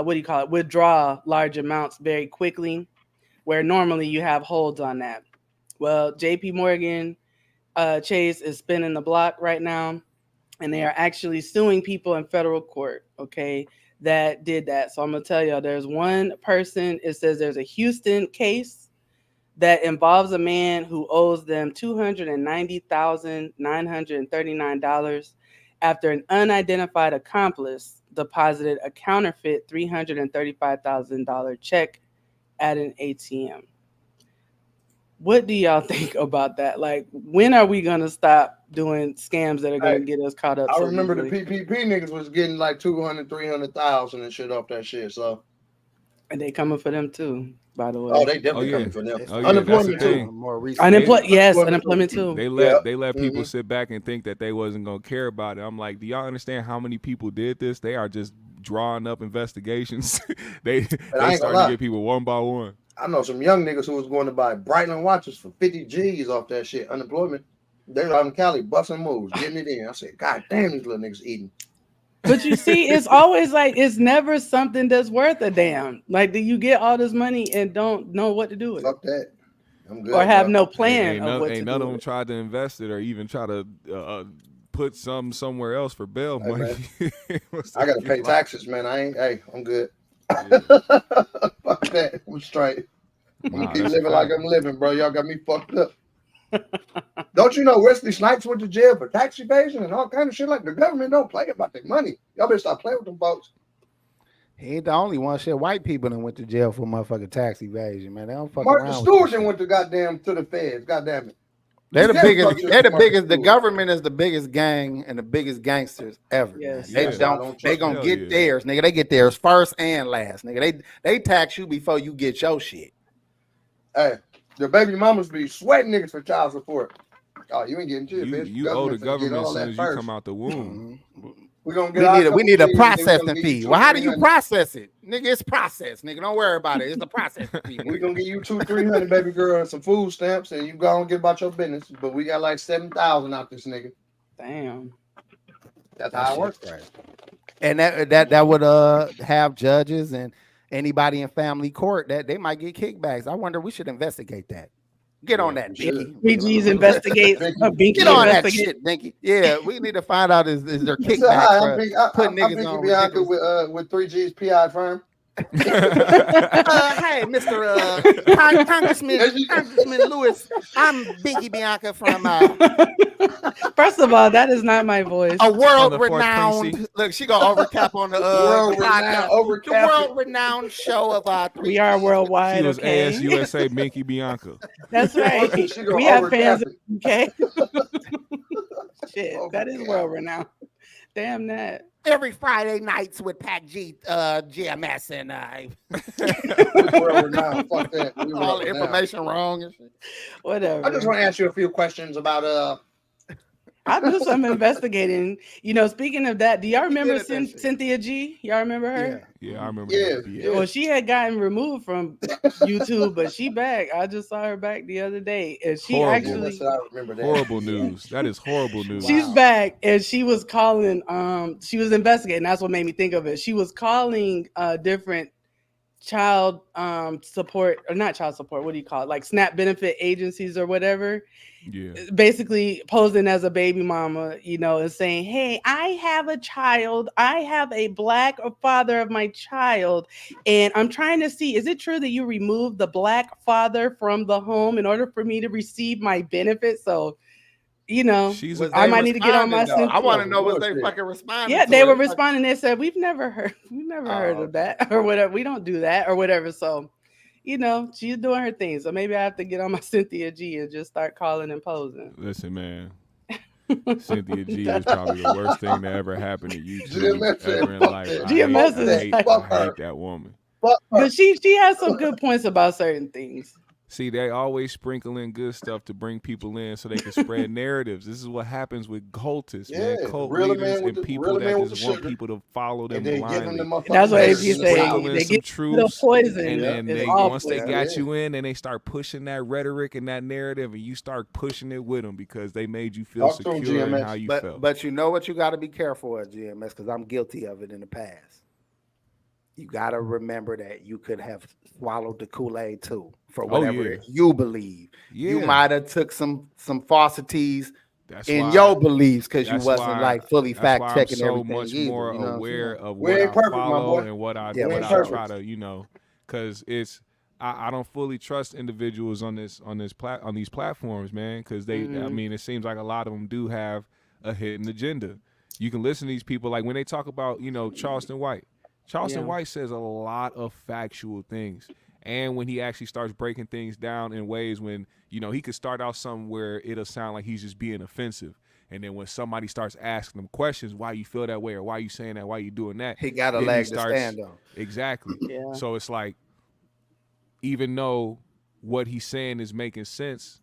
withdraw large amounts very quickly, where normally you have holds on that? Well, JP Morgan Chase is spinning the block right now, and they are actually suing people in federal court, okay, that did that. So I'm going to tell y'all, there's one person, it says there's a Houston case that involves a man who owes them $290,939 after an unidentified accomplice deposited a counterfeit $335,000 check at an ATM. What do y'all think about that? Like, when are we gonna stop doing scams that are gonna get us caught up? I so remember easily? the PPP niggas was getting like 200, 300,000 and shit off that shit. So, And they coming for them too, by the way. oh, they definitely Oh, yeah. coming for them. Oh, yeah, Unemployment that's the too. thing. More recent. Unemployment too. They let people sit back and think that they wasn't gonna care about it. I'm like, do y'all understand how many people did this? They are just drawing up investigations. they starting to get people one by one. I know some young niggas who was going to buy Breitling watches for 50 G's off that shit. Unemployment. They're out in Cali busting moves, getting it in. I said, God damn, these little niggas eating. But you see, it's always like, it's never something that's worth a damn. Like, do you get all this money and don't know what to do with it? Fuck that. I'm good. Or have bro. no plan Ain't of what to none do of them with it. tried to invest it or even try to put some somewhere else for bail Hey, money. I gotta pay taxes, man. I'm good. Yeah. Fuck that. I'm straight. I'm Nah, gonna keep that's a living like fact. I'm living, bro. Y'all got me fucked up. Don't you know Wesley Snipes went to jail for tax evasion and all kind of shit? Like, the government don't play about their money. Y'all better stop playing with them folks. He ain't the only one. Shit, white people done went to jail for motherfucking tax evasion, man. They don't fuck Martha around with Stewart this then shit. went to goddamn to the feds. Goddamn it. They're the Yeah, biggest. fuck They're the Martha biggest. The Stewart. government is the biggest gang and the biggest gangsters ever. Yes. They Yes. don't. They gonna Hell get yeah. theirs, nigga. They get theirs first and last, nigga. They tax you before you get your shit. Hey, the baby mamas be sweating niggas for child support. Oh, you ain't getting shit, bitch. You owe the finna get government all as soon that as you first. come out the womb. We gonna get We need a couple fees, then we gonna processing get you fee. two, Well, how do you 300. process it, nigga? It's processed, nigga. Don't worry about it. It's the processing fee. We gonna give you 200-300, baby girl, and some food stamps, and you go and get about your business. But we got like 7,000 out this nigga. Damn. That's how it works. And that would have judges and anybody in family court that they might get kickbacks. I wonder, we should investigate that. Get on that, Binky. 3G's investigate. Binky Get on that investigate. shit, Binky. Yeah, we need to find out is there He said, hi, kickbacks I'm for putting Binky niggas on Bianca ridiculous. with 3G's PI firm. Hey, Mr. Congressman Lewis, I'm Binky Bianca from First of all, that is not my voice. a On the world fourth renowned. precinct. Look, she gonna overcap on the podcast. The world renowned show of We are worldwide. She was okay? ASUSA Minky Bianca. That's right. She gonna We have overcap fans in the UK. Shit, that is world renowned. Damn that. every Friday nights with Pac G, GMS, and World renowned. Fuck that. We all world the renowned. information wrong and shit. Whatever. I just want to ask you a few questions about I do some investigating. You know, speaking of that, do y'all remember good at that shit. Cynthia G? Y'all remember her? Yeah, I remember Yeah, that. yeah. Well, she had gotten removed from YouTube, but she back. I just saw her back the other day, and she Horrible. actually That's what I remember that. Horrible news. That is horrible news. she's back, and she was calling. She was investigating. That's what made me think of it. She was calling different child support, or not child support. What do you call it? Like SNAP benefit agencies or whatever. Yeah. Basically posing as a baby mama, you know, and saying, hey, I have a child. I have a black father of my child. And I'm trying to see, is it true that you removed the black father from the home in order for me to receive my benefits? So, you know, She's Was I they might need to get on my responding, though? I Cynthia. want to know what they Bullshit. fucking responded. Yeah, to they it. were Like, responding. They said, we've never heard Oh, of that or whatever. We don't do that or whatever. So, you know, she's doing her thing. So maybe I have to get on my Cynthia G and just start calling and posing. Listen, man. Cynthia G is probably the worst thing that ever happened to YouTube GMS ever in life. I GMS is hate, like- I hate that woman. Fuck her. But she has some good points about certain things. See, they always sprinkle in good stuff to bring people in so they can spread narratives. This is what happens with cultists, man. Yeah, Cult reel 'em leaders in with and the- people reel 'em in that with just the want sugar. people to follow them And then give them blindly. the motherfucking That's what AP medicine. say. Sprinkle in They some get truths, the poison. and then It's they all once they poison. got Yeah. you in, and they start pushing that rhetoric and that narrative, and you start pushing it with them because they made you feel Talk to 'em, secure in GMS. how you but felt. but you know what you got to be careful of, GMS, because I'm guilty of it in the past. You got to remember that you could have swallowed the Kool-Aid too for whatever yeah. you believe. You Yeah. might have took some falsities That's in why- your beliefs because you that's wasn't why- like fully that's why fact checking I'm so everything. much either, more you know what I'm aware saying? of We what ain't I perfect, my follow boy. and what I Yeah, we what ain't I perfect. try to, because it's I don't fully trust individuals on these platforms, man, because they I mean, it seems like a lot of them do have a hidden agenda. You can listen to these people like when they talk about Charleston White. Charleston Yeah. White says a lot of factual things. And when he actually starts breaking things down in ways when, he could start out something where it'll sound like he's just being offensive. And then when somebody starts asking him questions, why you feel that way or why you saying that, why you doing that? He got a then leg to stand on. Exactly. Yeah. So it's like, even though what he's saying is making sense,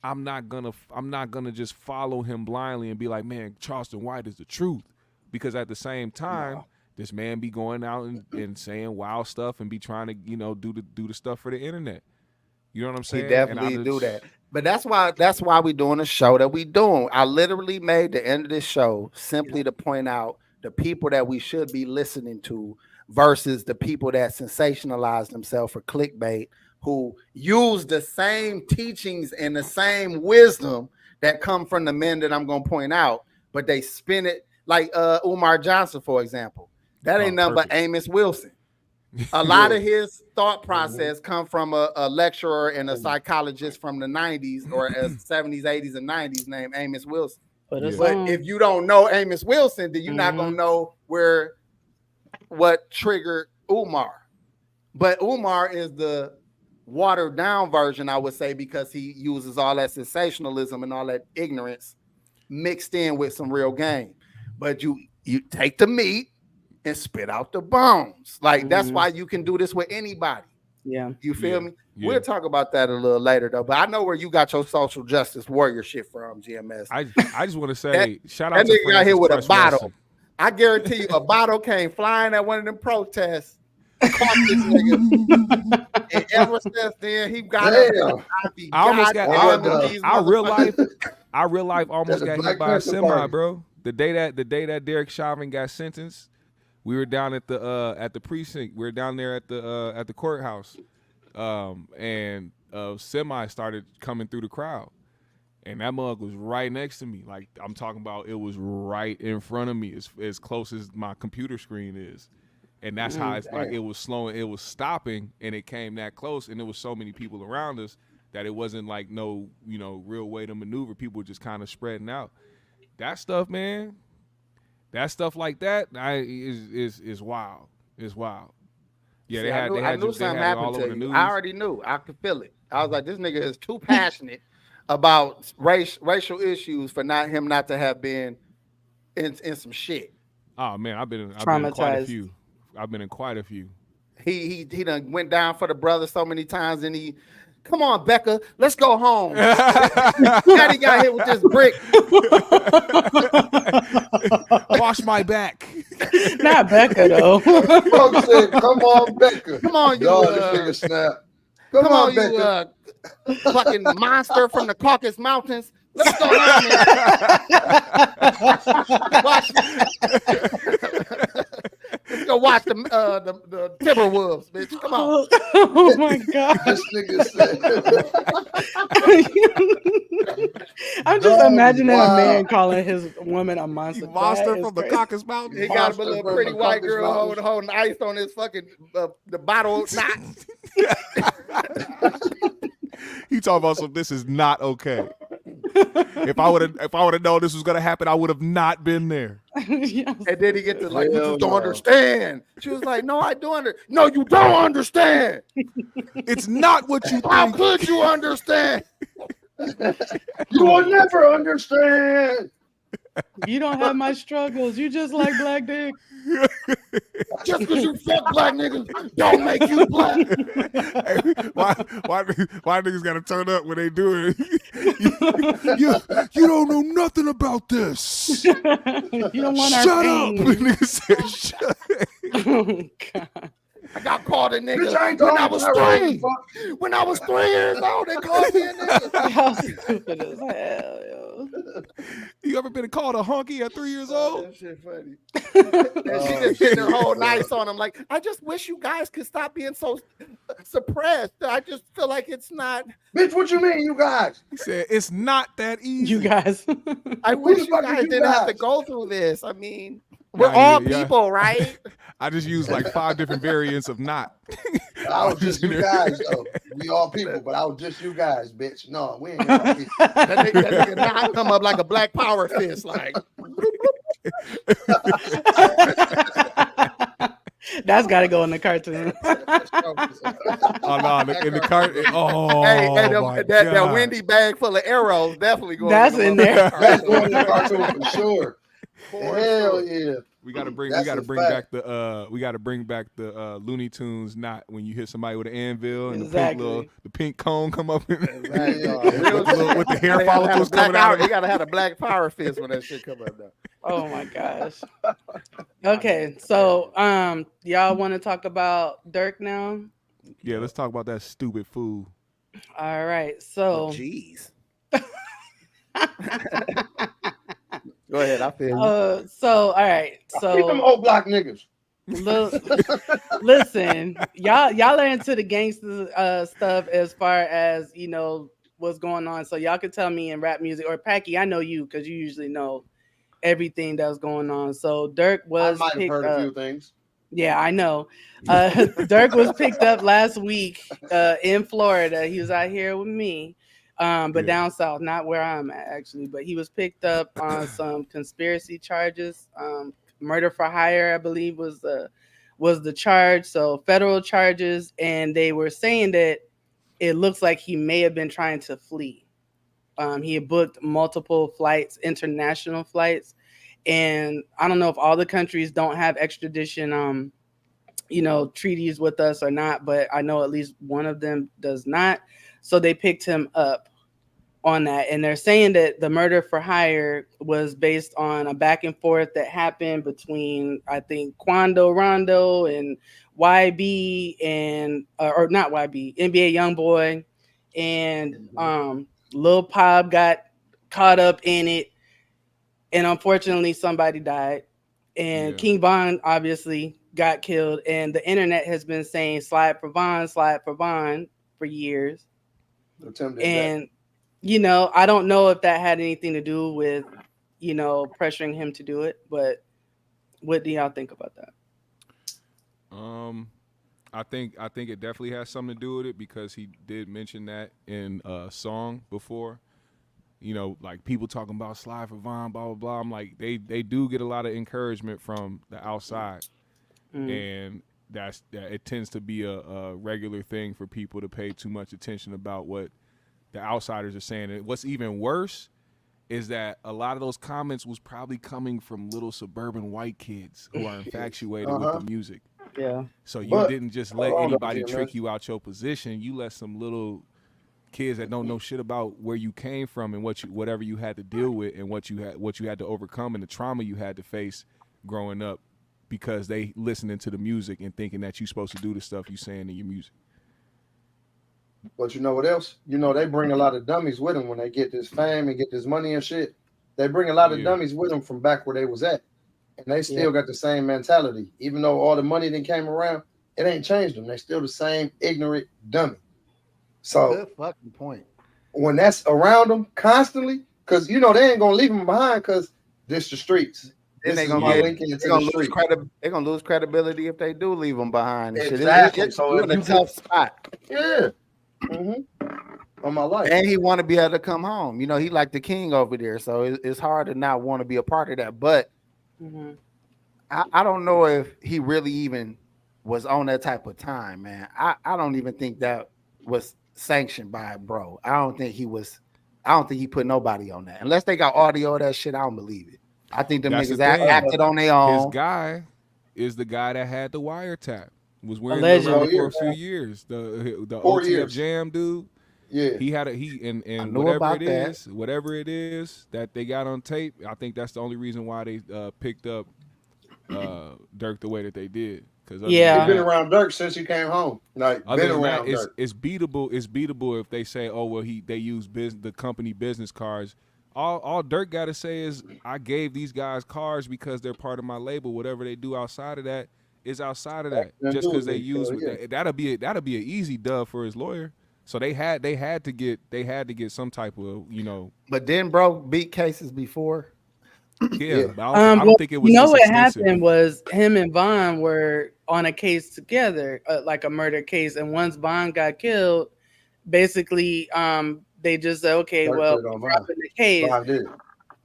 I'm not gonna just follow him blindly and be like, man, Charleston White is the truth. Because at the same time, this man be going out and saying wild stuff and be trying to, do the stuff for the internet. You know what I'm saying? He And definitely I do just- that. But that's why we doing the show that we doing. I literally made the end of this show simply to point out the people that we should be listening to versus the people that sensationalize themselves for clickbait, who use the same teachings and the same wisdom that come from the men that I'm gonna point out, but they spin it like Umar Johnson, for example. That ain't nothing but perfect. Amos Wilson. A lot of his thought process come from a lecturer and a psychologist from the 90s or 70s, 80s, and 90s named Amos Wilson. Put us Yeah. But on. if you don't know Amos Wilson, then you're not gonna know what triggered Umar. But Umar is the watered down version, I would say, because he uses all that sensationalism and all that ignorance mixed in with some real game. But you take the meat and spit out the bones. Like that's why you can do this with anybody. Yeah. You feel me? Yeah. We'll talk about that a little later though. But I know where you got your social justice warrior shit from, GMS. I just want to say shout out That to nigga got Francis here with a Press bottle. Wilson. I guarantee you, a bottle came flying at one of them protests. Caught this nigga. And ever since then, he got Damn. I almost got I real life almost That's a got Black hit by a Panther semi, party. bro. The day that Derek Chauvin got sentenced, we were down at the precinct. We were down there at the courthouse, and semi started coming through the crowd, and that mug was right next to me. Like I'm talking about, it was right in front of me, as close as my computer screen is. And that's how it's like Damn. it was slowing, it was stopping, and it came that close, and there was so many people around us that it wasn't like no, real way to maneuver. People were just kind of spreading out. That stuff, man. That stuff like that is wild. It's wild. Yeah, See, they I knew had something it all happened over to the you. news. I already knew. I could feel it. I was like, this nigga is too passionate about racial issues for not to have been in some shit. Oh man, I've been in quite a Traumatized. few. I've been in quite a few. He done went down for the brother so many times, and come on, Becca, let's go home. Daddy got hit with this brick. Wash my back. Not Becca though. Folks said, come on, Becca. Come on, you. Dog, this nigga snap. Come on, you Becca. fucking monster from the Caucasus Mountains. Let's go home and watch. Let's go watch the Timberwolves, bitch. Come on. Oh my god. This nigga said. I'm just Dog, imagining wow. a man calling his woman a monster. Monster That is from the crazy. Caucasus Mountains. He got a Monster little from pretty the white Caucasus girl Mountains. holding ice on his fucking the bottle knot. He talking about some. This is not okay. If I would have known this was gonna happen, I would have not been there. Yes. And then he get to like, you Hell just don't no. understand. She was like, no, I do understand. No, you don't understand. It's not what you How think. could you understand? You will never understand. You don't have my struggles. You just like black dick. Just because you fuck black niggas don't make you black. Hey, why niggas gotta turn up when they do it? you don't know nothing about this. You don't want Shut our up. pain. Nigga said, shut Oh, God. I got called a nigga Bitch, I ain't when I talking was about three. fuck. When I was 3 years old, they called me a nigga. How stupid as hell, yo. You ever been called a honky at 3 years old? That shit funny. And she just sitting there whole nice on him like, I just wish you guys could stop being so suppressed. I just feel like it's not. Bitch, what you mean, you guys? He said, it's not that easy. You guys. I Who wish the you fuck are guys you didn't have to guys? go through this. I mean, we're Nah, all yeah. people, right? I just used like 5 different variants of not. I was just you guys, though. We all people, but I was just you guys, bitch. No, we ain't all people. That nigga not come up like a black power fist, like. That's got to go in the cartoon. Oh no, in the cart. Oh, Hey, my that God. windy bag full of arrows definitely going. That's in there. That's going in the cartoon for sure. Hell yeah. We gotta bring That's a back fact. the Looney Tunes not when you hit somebody with an anvil and Exactly. the pink cone come up Right, with the hair They gotta have follicles a black coming out power- of You it. gotta have a black power fist when that shit come up. Though. Oh my gosh. Okay, so y'all want to talk about Durk now? Yeah, let's talk about that stupid fool. All right, so Jeez. Go ahead. I feel you. so all right, Keep them so old black niggas. listen, y'all are into the gangster stuff as far as what's going on. So y'all can tell me in rap music or Packy, I know you because you usually know everything that's going on. So Durk I was might have picked heard up. a few things. Yeah, I know. Durk was picked up last week in Florida. He was out here with me, but Yeah. down south, not where I'm at actually. But he was picked up on some conspiracy charges. Murder for hire, I believe, was the charge. So federal charges, and they were saying that it looks like he may have been trying to flee. He had booked multiple flights, international flights. And I don't know if all the countries don't have extradition, treaties with us or not, but I know at least one of them does not. So they picked him up on that. And they're saying that the murder for hire was based on a back and forth that happened between, I think, Quando Rondo and YB and, or not YB, NBA Youngboy. And Lil Pop got caught up in it. And unfortunately, somebody died. And Yeah. King Von obviously got killed. And the internet has been saying slide for Von for years. Attempted that. And, I don't know if that had anything to do with, pressuring him to do it. But what do y'all think about that? I think it definitely has something to do with it because he did mention that in a song before. You know, like people talking about Slide for Vaughn, blah blah blah. I'm like, they do get a lot of encouragement from the outside, and that it tends to be a regular thing for people to pay too much attention about what the outsiders are saying. And what's even worse is that a lot of those comments was probably coming from little suburban white kids who are infatuated with the music. Yeah. So you But- didn't just let hold on, anybody GMS. trick you out your position. You let some little kids that don't know shit about where you came from and whatever you had to deal with and what you had to overcome and the trauma you had to face growing up because they listening to the music and thinking that you're supposed to do the stuff you saying in your music. But you know what else? You know, they bring a lot of dummies with them when they get this fame and get this money and shit. They bring a lot of dummies with them from back where they was at. And they still got the same mentality. Even though all the money that came around, it ain't changed them. They still the same ignorant dummy. So Good fucking point. when that's around them constantly, because you know they ain't gonna leave them behind because this the streets. Then This they're is gonna my get, link into they're gonna the lose street. they're gonna lose credibility if they do leave them behind. And shit. Exactly. It's So in a if you tough spot. Yeah. On my life. And he want to be able to come home. You know, he like the king over there, so it's hard to not want to be a part of that. But I don't know if he really even was on that type of time, man. I don't even think that was sanctioned by bro. I don't think he put nobody on that. Unless they got audio of that shit, I don't believe it. I think them That's niggas the thing. acted on their own. His guy is the guy that had the wiretap. Was wearing Allegedly. it around for a few years. The 4 OTF years. Jam dude. Yeah. He had and knew whatever about it that. is, whatever it is that they got on tape. I think that's the only reason why they picked up Durk the way that they did. Because Yeah. He's been around Durk since he came home. Like Other been than around that, Durk. it's beatable. It's beatable if they say, "Oh well, they use the company business cards." All Durk got to say is, "I gave these guys cards because they're part of my label. Whatever they do outside of that is outside of that. Just because they use that'll be an easy dub for his lawyer. So they had to get some type of But then bro beat cases before. yeah. But I don't think it was. You know this what extensive. happened was him and Vaughn were on a case together, like a murder case, and once Vaughn got killed, basically, they just said, "Okay, Durk well, put it on dropping the case." Bond did it.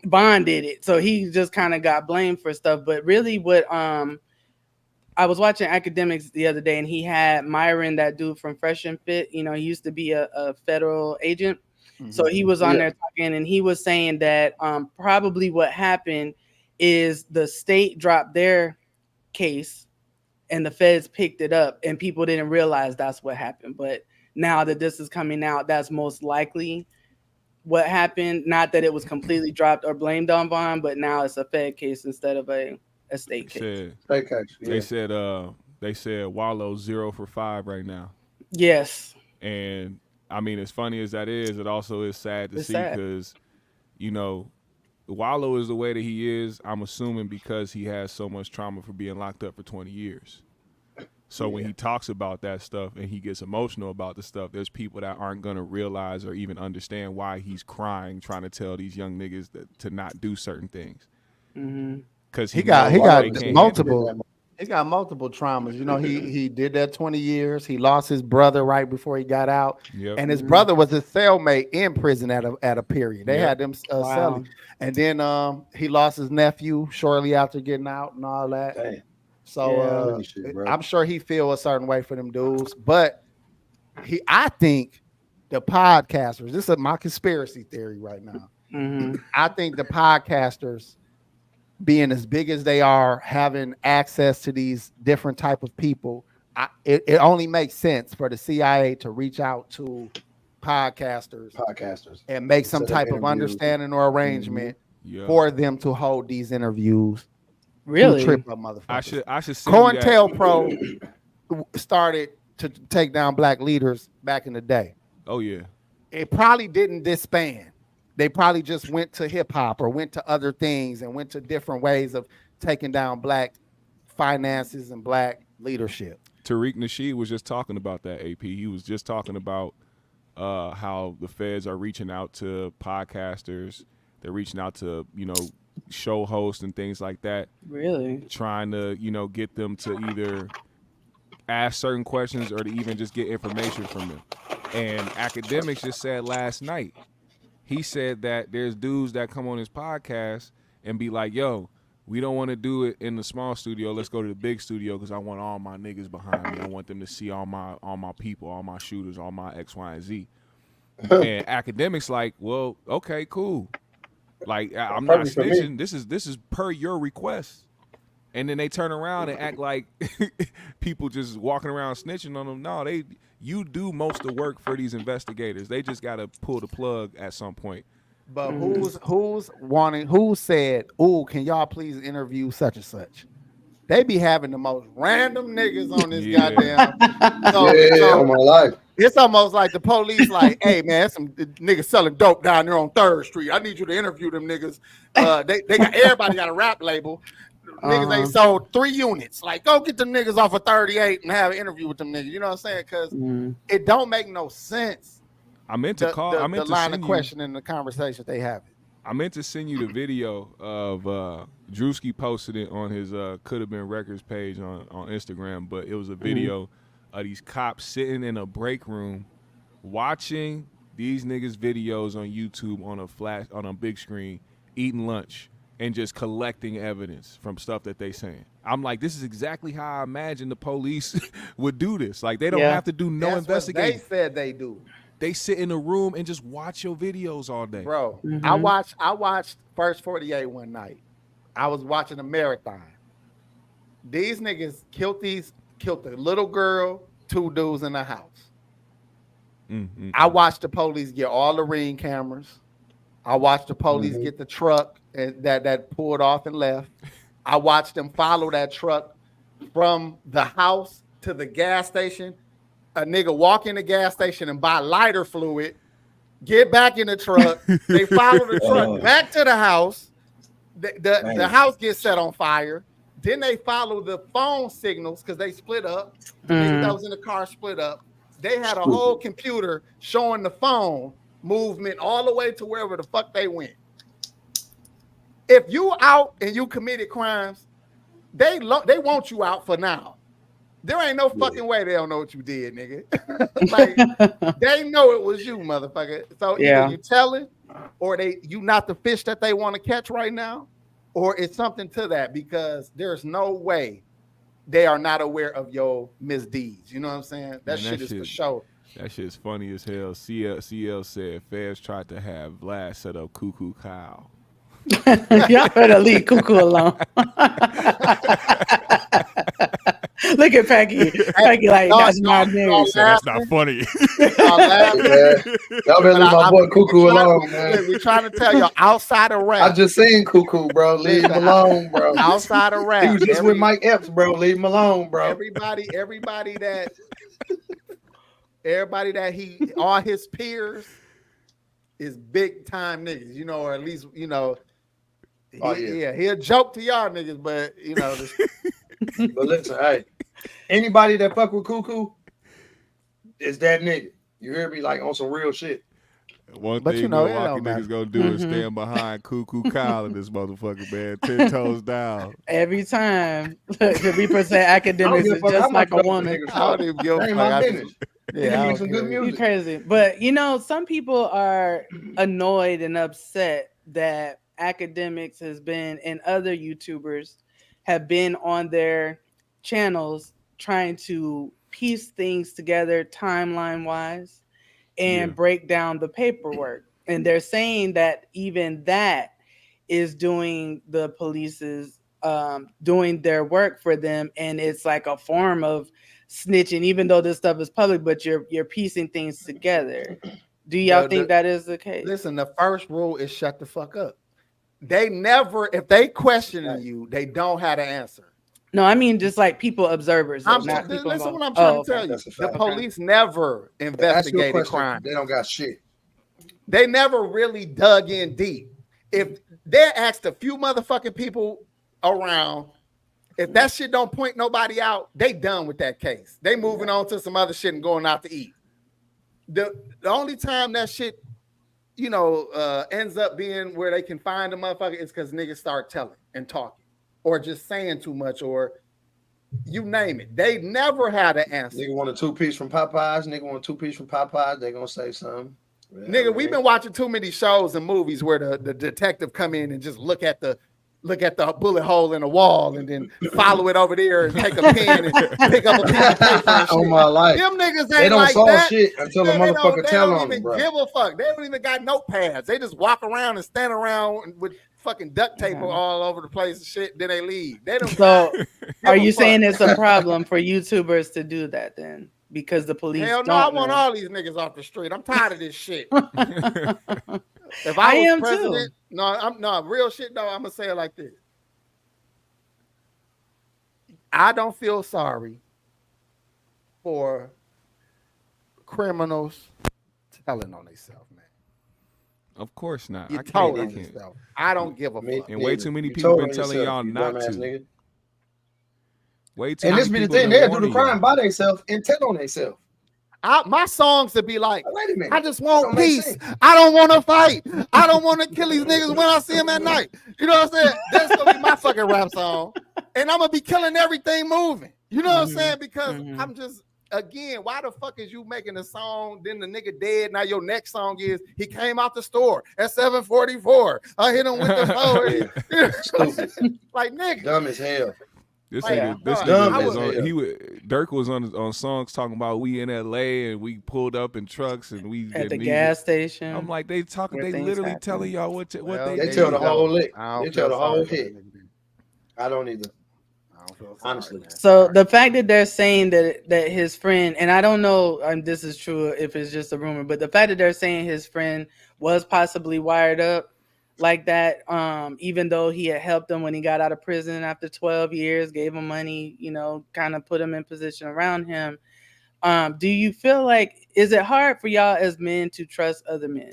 Bond did it, so he just kind of got blamed for stuff. But really, what I was watching Academics the other day, and he had Myron, that dude from Fresh and Fit. You know, he used to be a federal agent. So he was on there talking, and he was saying that probably what happened is the state dropped their case, and the feds picked it up, and people didn't realize that's what happened. But now that this is coming out, that's most likely what happened. Not that it was completely dropped or blamed on Vaughn, but now it's a fed case instead of a state case. They said Wallow's 0 for 5 right now. Yes. And I mean, as funny as that is, it also is sad to see because, Wallow is the way that he is. I'm assuming because he has so much trauma for being locked up for 20 years. So when he talks about that stuff and he gets emotional about the stuff, there's people that aren't going to realize or even understand why he's crying, trying to tell these young niggas to not do certain things. Because he got multiple. He got multiple traumas. You know, he did that 20 years. He lost his brother right before he got out, and his brother was his cellmate in prison at a period. They had them selling, and then he lost his nephew shortly after getting out and all that. Damn. So I'm sure he feel a certain way for them dudes, but I think the podcasters. This is my conspiracy theory right now. I think the podcasters, being as big as they are, having access to these different type of people, it only makes sense for the CIA to reach out to podcasters and make some type of understanding or arrangement for them to hold these interviews. Really? Trip up motherfuckers. I should see Cointelpro started to take down black leaders back in the day. Oh yeah. It probably didn't disband. They probably just went to hip hop or went to other things and went to different ways of taking down black finances and black leadership. Tariq Nasheed was just talking about that, AP. He was just talking about how the feds are reaching out to podcasters. They're reaching out to, show hosts and things like that. Really? Trying to, get them to either ask certain questions or to even just get information from them. And Academics just said last night, he said that there's dudes that come on his podcast and be like, yo, we don't want to do it in the small studio. Let's go to the big studio because I want all my niggas behind me. I want them to see all my people, all my shooters, all my X, Y, and Z. And Academics like, well, okay, cool. Like, I'm not snitching. This is per your request. And then they turn around and act like people just walking around snitching on them. No, you do most of the work for these investigators. They just got to pull the plug at some point. But who said, "Ooh, can y'all please interview such and such?" They be having the most random niggas on this goddamn. So my life. It's almost like the police, like, "Hey man, some niggas selling dope down there on 3rd Street. I need you to interview them niggas." They got everybody got a rap label. Niggas they sold 3 units. Like, go get them niggas off of 38 and have an interview with them niggas. You know what I'm saying? Because it don't make no sense. I meant to call. I meant to line of question in the conversation they have. I meant to send you the video of Drewski posted it on his Could Have Been Records page on Instagram, but it was a video of these cops sitting in a break room watching these niggas videos on YouTube on a big screen, eating lunch and just collecting evidence from stuff that they saying. I'm like, this is exactly how I imagine the police would do this. Like, they don't have to do no investigation. They said they do. They sit in a room and just watch your videos all day. Bro, I watched First 48 one night. I was watching a marathon. These niggas killed the little girl, 2 dudes in the house. I watched the police get all the ring cameras. I watched the police get the truck that pulled off and left. I watched them follow that truck from the house to the gas station. A nigga walk in the gas station and buy lighter fluid, get back in the truck. They follow the truck back to the house. The house gets set on fire. Then they follow the phone signals because they split up. The nigga that was in the car split up. They had a whole computer showing the phone movement all the way to wherever the fuck they went. If you out and you committed crimes, they want you out for now. There ain't no fucking way they don't know what you did, nigga. Like, they know it was you, motherfucker. So either you tell it, or you not the fish that they want to catch right now, or it's something to that, because there's no way they are not aware of your misdeeds. You know what I'm saying? That shit is for sure. That shit's funny as hell. CL said feds tried to have Vlad set up Cuckoo Kyle. Y'all better leave Cuckoo alone. Look at Peggy. Peggy like, that's my name. That's not funny. Y'all better leave my boy Cuckoo alone, man. We're trying to tell you, outside of rap. I just seen Cuckoo, bro. Leave him alone, bro. Outside of rap. He was just with Mike Epps, bro. Leave him alone, bro. Everybody that all his peers is big time niggas, you know, or at least, you know, he'll joke to y'all niggas, but you know. But listen, hey, anybody that fuck with Cuckoo is that nigga. You hear me? Like on some real shit. One thing Milwaukee niggas gonna do is stand behind Cuckoo Kyle in this motherfucker, man. 10 toes down. Every time. To represent Academics is just like a woman. I don't even give a fuck. Yeah, some good music. You crazy. But you know, some people are annoyed and upset that Academics has been, and other YouTubers have been on their channels trying to piece things together timeline wise and break down the paperwork. And they're saying that even that is doing the police's doing their work for them, and it's like a form of snitching, even though this stuff is public, but you're piecing things together. Do y'all think that is the case? Listen, the first rule is shut the fuck up. They never, if they questioning you, they don't have to answer. No, I mean just like people, observers. Listen, what I'm trying to tell you. The police never investigated crime. They don't got shit. They never really dug in deep. If they asked a few motherfucking people around, if that shit don't point nobody out, they done with that case. They moving on to some other shit and going out to eat. The only time that shit, you know, ends up being where they can find a motherfucker is because niggas start telling and talking, or just saying too much, or You name it. They never had an answer. Nigga want a 2-piece from Popeyes. Nigga want a 2-piece from Popeyes. They gonna say something. Yeah, Nigga, man. we've been watching too many shows and movies where the detective come in and just look at the bullet hole in the wall and then follow it over there and take a pen and pick up a piece of paper and shit. Oh my life. Them niggas ain't They don't like solve that. shit until the motherfucker tell on them, They bro. don't even give a fuck. They don't even got notepads. They just walk around and stand around with fucking duct tape all over the place and shit. Then they leave. They don't. So, are you fuck. saying it's a problem for YouTubers to do that then? Because the police Hell no, don't I want know? all these niggas off the street. I'm tired of this shit. If I I was am president, too. no, real shit though. I'm gonna say it like this. I don't feel sorry for criminals telling on themselves, man. Of course not. You I told can't. on yourself. I don't give a fuck. And way too many You people told been on telling yourself, y'all you not dumbass to. nigga. Way too And many this be the people thing, been they'll do the warning crime y'all. by themselves and tell on themselves. My songs would be like, Wait a minute. I just want Don't make peace. sense. I don't want to fight. I don't want to kill these niggas when I see them at night. You know what I'm saying? That's gonna be my fucking rap song, and I'm gonna be killing everything moving. You know what I'm saying? Because I'm just, again, why the fuck is you making a song? Then the nigga dead. Now your next song is he came out the store at 7:44. I hit him with the phone. Stupid. Like nigga, Dumb as hell. This Like, nigga, no, this dumb nigga as was on. hell. Dirk was on songs talking about we in LA and we pulled up in trucks and we At the and gas station. I'm like, they talking, where they things literally happen. telling y'all what Well, they They there tell you the go. whole lick. I don't They tell feel the whole sorry for hit. that nigga. I don't either. I don't feel sorry, Honestly. man. So Sorry. the fact that they're saying that his friend, and I don't know this is true if it's just a rumor, but the fact that they're saying his friend was possibly wired up like that, even though he had helped him when he got out of prison after 12 years, gave him money, you know, kind of put him in position around him. Do you feel like, is it hard for y'all as men to trust other men?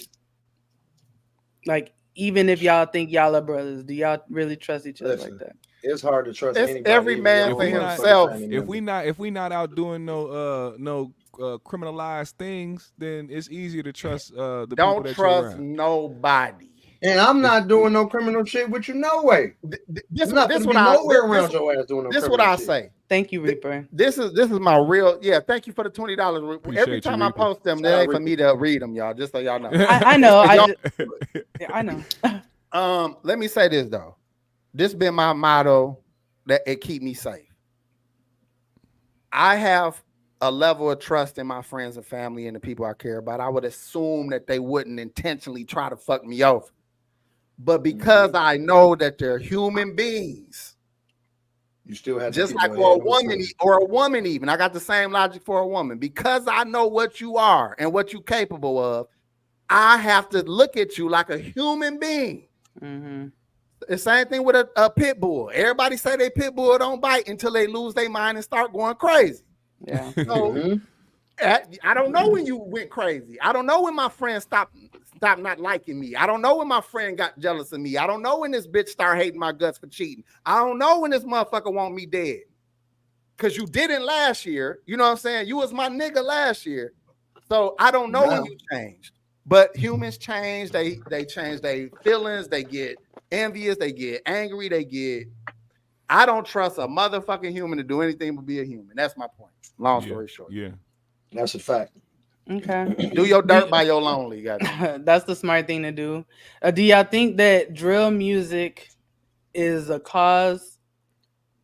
Like, even if y'all think y'all are brothers, do y'all really trust each other Listen, like that? It's hard to trust It's anybody. every even man your for own himself. family If member. we not out doing no criminalized things, then it's easier to trust the people Don't that trust you're around. nobody. And I'm not doing no criminal shit with you, no way. This not this gonna what be I nowhere this, around your ass doing no this criminal what I shit. say. Thank you, Reaper. This is my real. Yeah, thank you for the $20. Every Appreciate you, time I Reaper. post them, Shout that out, ain't for Reaper. me to read them, y'all. Just so y'all know. I know. I know. Let me say this though. This been my motto that it keep me safe. I have a level of trust in my friends and family and the people I care about. I would assume that they wouldn't intentionally try to fuck me over. But because I know that they're human beings, You still have to just keep like your for a hand on the woman trigger. or a woman even, I got the same logic for a woman. Because I know what you are and what you're capable of, I have to look at you like a human being. Mm-hmm. The same thing with a pit bull. Everybody say they pit bull don't bite until they lose their mind and start going crazy. Yeah. So Mhm. I don't know when you went crazy. I don't know when my friend stopped not liking me. I don't know when my friend got jealous of me. I don't know when this bitch start hating my guts for cheating. I don't know when this motherfucker want me dead. Cause you didn't last year. You know what I'm saying? You was my nigga last year. So I don't know when you changed. But humans change. They change their feelings. They get envious. They get angry. I don't trust a motherfucking human to do anything but be a human. That's my point. Long story short. Yeah. That's a fact. Okay. Do your dirt by your lonely, goddamn. That's the smart thing to do. Do y'all think that drill music is a cause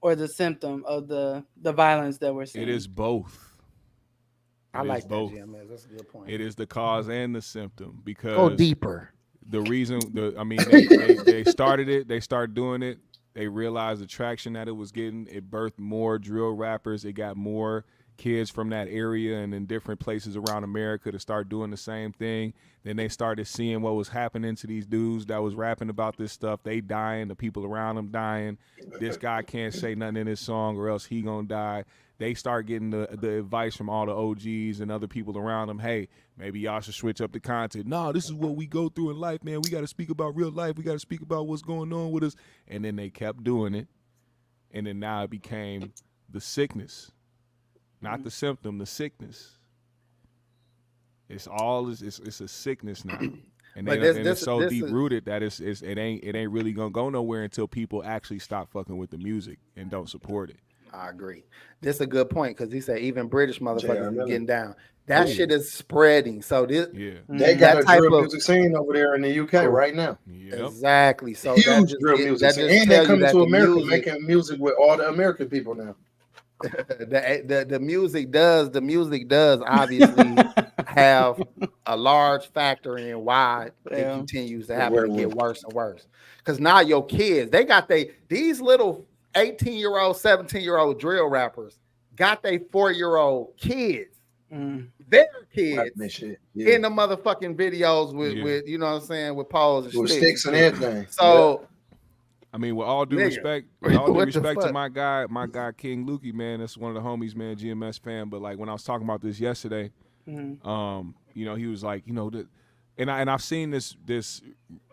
or the symptom of the violence that we're seeing? It is both. I It like is that, both. GMS. That's a good point. It is the cause and the symptom because Go deeper. the reason they started it, they started doing it. They realized the traction that it was getting. It birthed more drill rappers. It got more kids from that area and in different places around America to start doing the same thing. Then they started seeing what was happening to these dudes that was rapping about this stuff. They dying, the people around them dying. This guy can't say nothing in his song or else he gonna die. They start getting the advice from all the OGs and other people around them. Hey, maybe y'all should switch up the content. No, this is what we go through in life, man. We got to speak about real life. We got to speak about what's going on with us. And then they kept doing it. And then now it became the sickness, not the symptom, the sickness. It's a sickness now. And, it's so deep rooted that it ain't really gonna go nowhere until people actually stop fucking with the music and don't support it. I agree. This is a good point because he said even British motherfuckers is really. getting down. That shit is spreading. So this Yeah. They got that a type drill of music scene over there in the UK right now. Yep. exactly. So Huge drill music that scene. just And tell they're you coming that to the America music, making music with all the American people now. the music does obviously have a large factor in why it Yeah. continues to happen and get worse and worse. Because now your kids, they got these little 18-year-old, 17-year-old drill rappers got they 4-year-old kids, their kids Shit. in the motherfucking videos with you know what I'm saying, with poles and With sticks sticks and everything. So I mean, with all due Nigga, respect, with all due what the respect to fuck? my guy King Lukey, man, that's one of the homies, man, GMS fan. But like when I was talking about this yesterday, you know, he was like, you know, and I've seen this,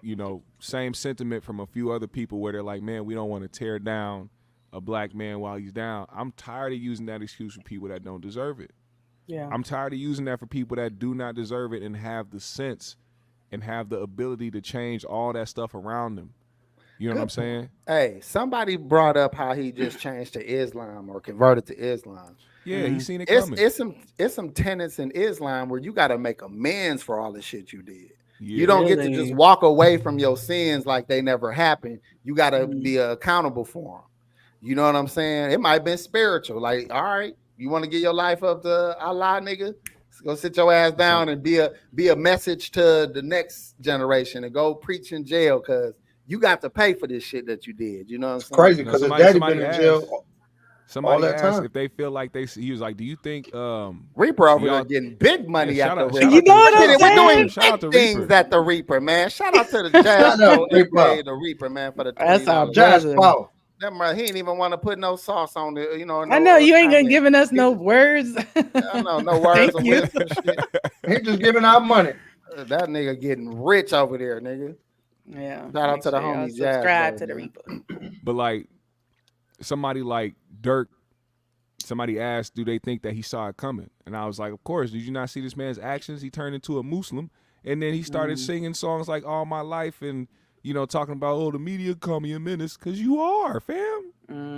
you know, same sentiment from a few other people where they're like, man, we don't want to tear down a black man while he's down. I'm tired of using that excuse for people that don't deserve it. Yeah. I'm tired of using that for people that do not deserve it and have the sense and have the ability to change all that stuff around them. You know what I'm saying? Hey, somebody brought up how he just changed to Islam or converted to Islam. Yeah, he's seen it coming. It's some tenets in Islam where you got to make amends for all the shit you did. Yeah. You don't get to Really? just walk away from your sins like they never happened. You got to be accountable for them. You know what I'm saying? It might have been spiritual. Like, all right, you want to give your life up to Allah, nigga? Go sit your ass down and be a message to the next generation and go preach in jail because you got to pay for this shit that you did. You know what I'm saying? Crazy because his daddy been in jail. Somebody that asked time. if they feel like he was like, do you think Reaper over there y'all- getting big money Yeah, at the shout out- Reaper? You know what I'm We're doing saying? Shout out to big things Reaper. at the Reaper, man. Shout out to the Jazz. Shout out to Reaper. The Reaper, man, for the That's our $20. Jazz brother. Power. That man, he didn't even want to put no sauce on it. You know, I know you ain't gonna comment. giving us no words. I know, no words Thank of you. wisdom. Shit. He just giving out money. That nigga getting rich over there, nigga. Yeah. Shout out make to the y'all homie Jazz, subscribe though, to the man. Reaper. but like somebody like Dirk, somebody asked, do they think that he saw it coming? And I was like, of course. Did you not see this man's actions? He turned into a Muslim, and then he started singing songs like "All My Life" and you know talking about the media call me a menace because you are, fam.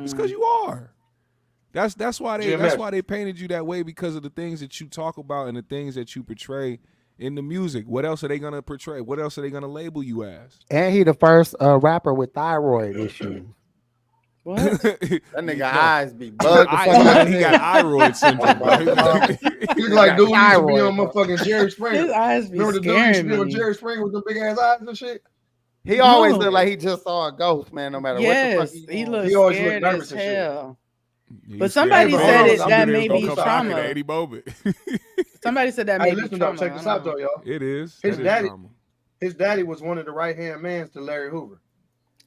It's because you are. That's why they painted you that way because of the things that you talk about and the things that you portray in the music. What else are they gonna portray? What else are they gonna label you as? And he the first rapper with thyroid issues. What? That nigga eyes be bugged. The fuck out of He his got head. eye roid syndrome, bro. He's like dude who used to be thyroid, on bro. motherfucking Jerry Springer. His eyes be Remember the dude used to scaring be on me. Jerry Springer with the big ass eyes and shit? He always No. look like he just saw a ghost, man. No matter Yes, what the fuck he doing. looks He always look scared nervous as and shit. hell. He's But scared. somebody Hey, bro, said hold it on, that I'm may gonna be go trauma. At any moment. Somebody said that Hey, may be listen though, trauma. check this I out don't though, know. y'all. It is. His That is daddy- trauma. His daddy was one of the right hand mans to Larry Hoover.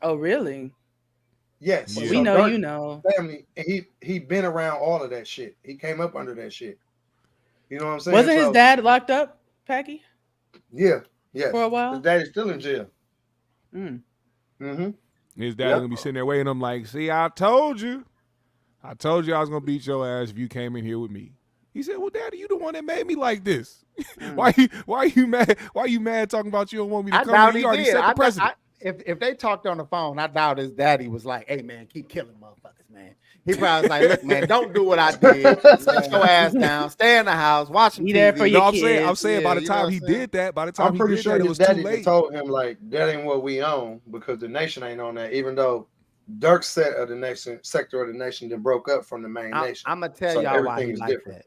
Oh, really? Yes. Yeah. We know Dirk you know. family, and he been around all of that shit. He came up under that shit. You know what I'm saying? Wasn't his So, dad locked up, Packy, Yeah, yes. for a while? His daddy's still in jail. Mm. Mm-hmm. His dad Yep. gonna be sitting there waiting. I'm like, see, I told you I was gonna beat your ass if you came in here with me. He said, well, Daddy, you the one that made me like this. Why are you mad? Why are you mad talking about you don't want me to I come doubt in? he You already did. set the precedent. If they talked on the phone, I doubt his daddy was like, "Hey man, keep killing motherfuckers, man." He probably was like, "Look, man, don't do what I did. Sit your ass down, stay in the house, watch some Be there TV." for your No, kids. I'm saying by the Yeah, you know time what he I'm saying? did that, by the time I'm he pretty did sure that, it his was too daddy late. just told him like that ain't what we own because the nation ain't on that. Even though Dirk's sector of the nation that broke up from the main nation. I'm gonna tell So y'all why everything he is like different. that.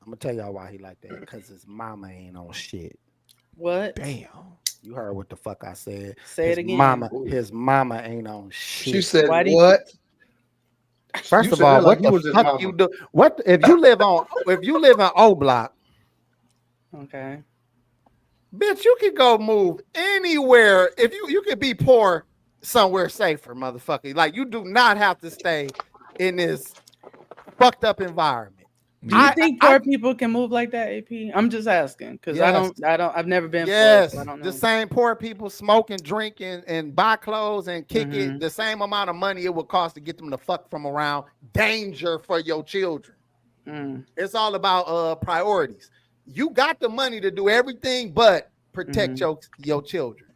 I'm gonna tell y'all why he like that because his mama ain't on shit. What? Damn. You heard what the fuck I said. Say his it again. His mama ain't on shit. She said, Why do you- "What?" First You of said all, that like what you the was his fuck mama. you do? What if you live in O Block? Okay. Bitch, you can go move anywhere. If you could be poor somewhere safer, motherfucker. Like you do not have to stay in this fucked up environment. Do you think poor people can move like that, AP? I'm just asking because Yes. I've never been Yes, poor, so I don't know. the same poor people smoking, drinking, and buy clothes and kick it. Mhm. The same amount of money it would cost to get them the fuck from around danger for your children. Mm. It's all about priorities. You got the money to do everything but protect your children.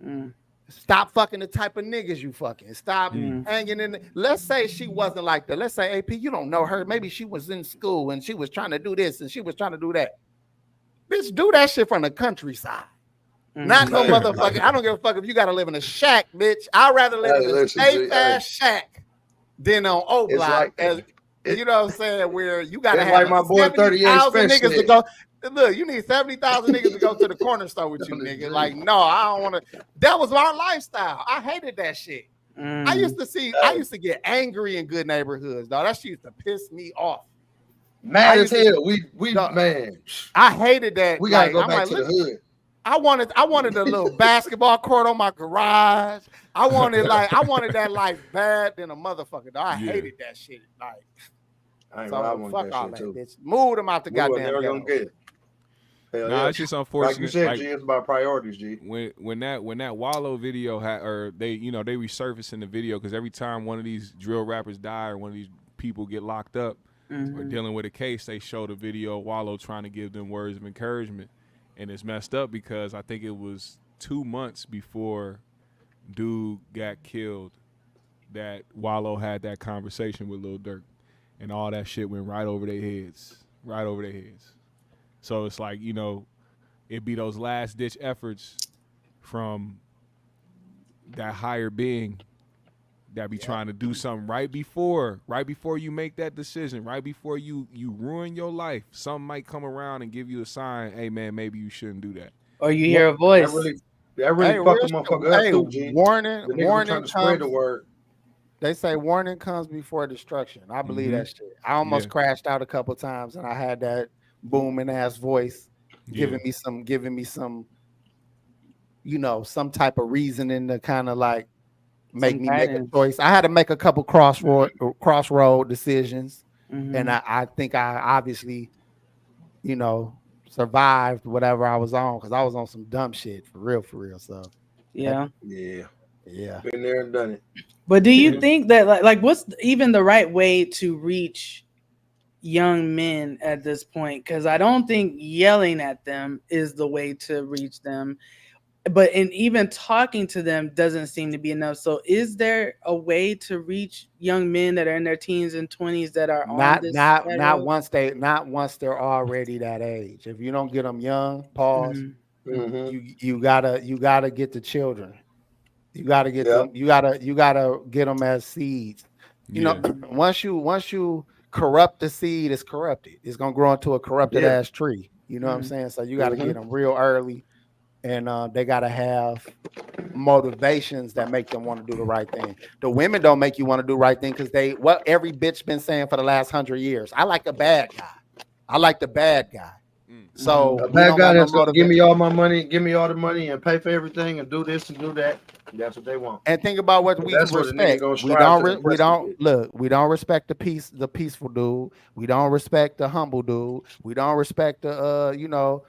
Mm. Stop fucking the type of niggas you fucking. Stop hanging in. Let's say she wasn't like that. Let's say AP, you don't know her. Maybe she was in school and she was trying to do this and she was trying to do that. Bitch, do that shit from the countryside. Not no motherfucking. I don't give a fuck if you gotta live in a shack, bitch. I'd rather live in a safe ass shack than on O Block. You know what I'm saying? Where you gotta have like my boy 70,000 niggas to go. Look, you need 70,000 niggas to go to the corner store with you, nigga. Like, no, I don't want to. That was our lifestyle. I hated that shit. I used to get angry in good neighborhoods, dog. That shit used to piss me off. Mad as hell. We dog, man. I hated that. We gotta go back to the hood. I wanted a little basketball court on my garage. I wanted that life bad than a motherfucker. Dog. I hated that shit. Like, so fuck all that, bitch. Move them out the goddamn ghetto. Nah, it's just unfortunate. Like you said, G, it's about priorities, G. When that Wallow video had, or they resurfacing the video, because every time one of these drill rappers die or one of these people get locked up or dealing with a case, they show the video of Wallow trying to give them words of encouragement. And it's messed up because I think it was 2 months before dude got killed that Wallow had that conversation with Lil Durk, and all that shit went right over their heads. So it's like, it'd be those last ditch efforts from that higher being that be trying to do something right before you make that decision, right before you ruin your life. Something might come around and give you a sign, hey man, maybe you shouldn't do that. Or you hear a voice. That really fucked the motherfucker up too, G. Warning comes. The word. They say warning comes before destruction. I believe that shit. I almost crashed out a couple times, and I had that booming ass voice giving me some, some type of reasoning to kind of like make me make a choice. I had to make a couple crossroad decisions, and I think I obviously, survived whatever I was on, because I was on some dumb shit for real. So yeah. Been there and done it. But do you think that like what's even the right way to reach young men at this point? Because I don't think yelling at them is the way to reach them, but even talking to them doesn't seem to be enough. So is there a way to reach young men that are in their teens and 20s that are not once they're already that age? If you don't get them young, pause. You gotta get the children. You gotta get them. You gotta get them as seeds. Once you corrupt the seed, it's corrupted. It's gonna grow into a corrupted ass tree. You know what I'm saying? So you gotta get them real early, and they gotta have motivations that make them want to do the right thing. The women don't make you want to do the right thing because what every bitch been saying for the last 100 years. I like a bad guy. So a bad guy that's gonna give me all my money, give me all the money, and pay for everything, and do this and do that. That's what they want. And think about what we respect. We don't respect the peaceful dude. We don't respect the humble dude. We don't respect the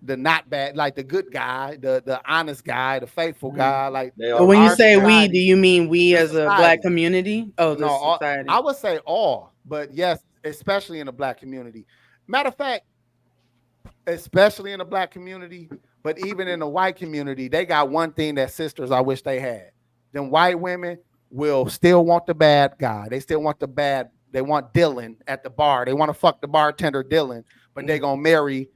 the not bad, like the good guy, the honest guy, the faithful guy. Like, but when you say we, do you mean we as a black community? Oh, no, society. I would say all, but yes, especially in the black community. Matter of fact, especially in the black community, but even in the white community, they got one thing that sisters I wish they had. Them white women will still want the bad guy. They still want they want Dylan at the bar. They want to fuck the bartender Dylan, but they gonna marry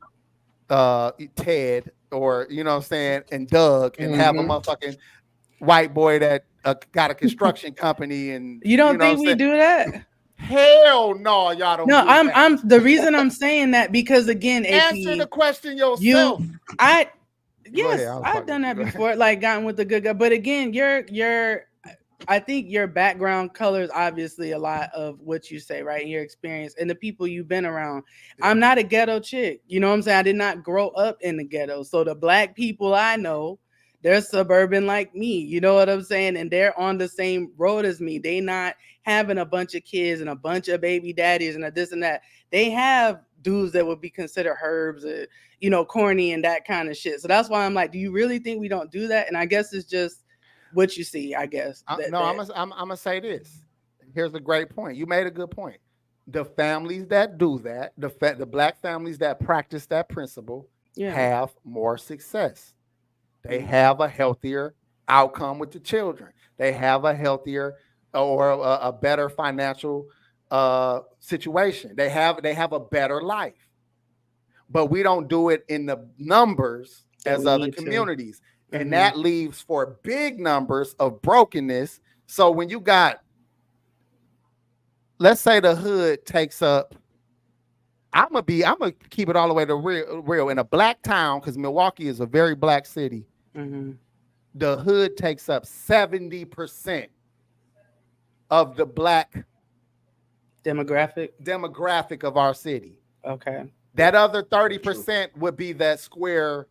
Ted, or you know what I'm saying, and Doug, and have a motherfucking white boy that got a construction company. And you don't think we do that? Hell no, y'all don't. No, I'm the reason I'm saying that because again, answer the question yourself. I've done that before, like gotten with the good guy. But again, I think your background colors obviously a lot of what you say, right? Your experience and the people you've been around. Yeah. I'm not a ghetto chick. You know what I'm saying? I did not grow up in the ghetto. So the black people I know, they're suburban like me. You know what I'm saying? And they're on the same road as me. They not having a bunch of kids and a bunch of baby daddies and this and that. They have dudes that would be considered herbs, corny and that kind of shit. So that's why I'm like, do you really think we don't do that? And I guess it's just what you see, I guess. I'm gonna say this. Here's a great point. You made a good point. The families that do that, the black families that practice that principle, have more success. They have a healthier outcome with the children. They have a healthier or a better financial situation. They have a better life. But we don't do it in the numbers as other communities. And that leaves for big numbers of brokenness. So when you got, let's say the hood takes up, I'm gonna keep it all the way to real in a black town, because Milwaukee is a very black city. The hood takes up 70% of the black demographic of our city. Okay. That other 30% would be that square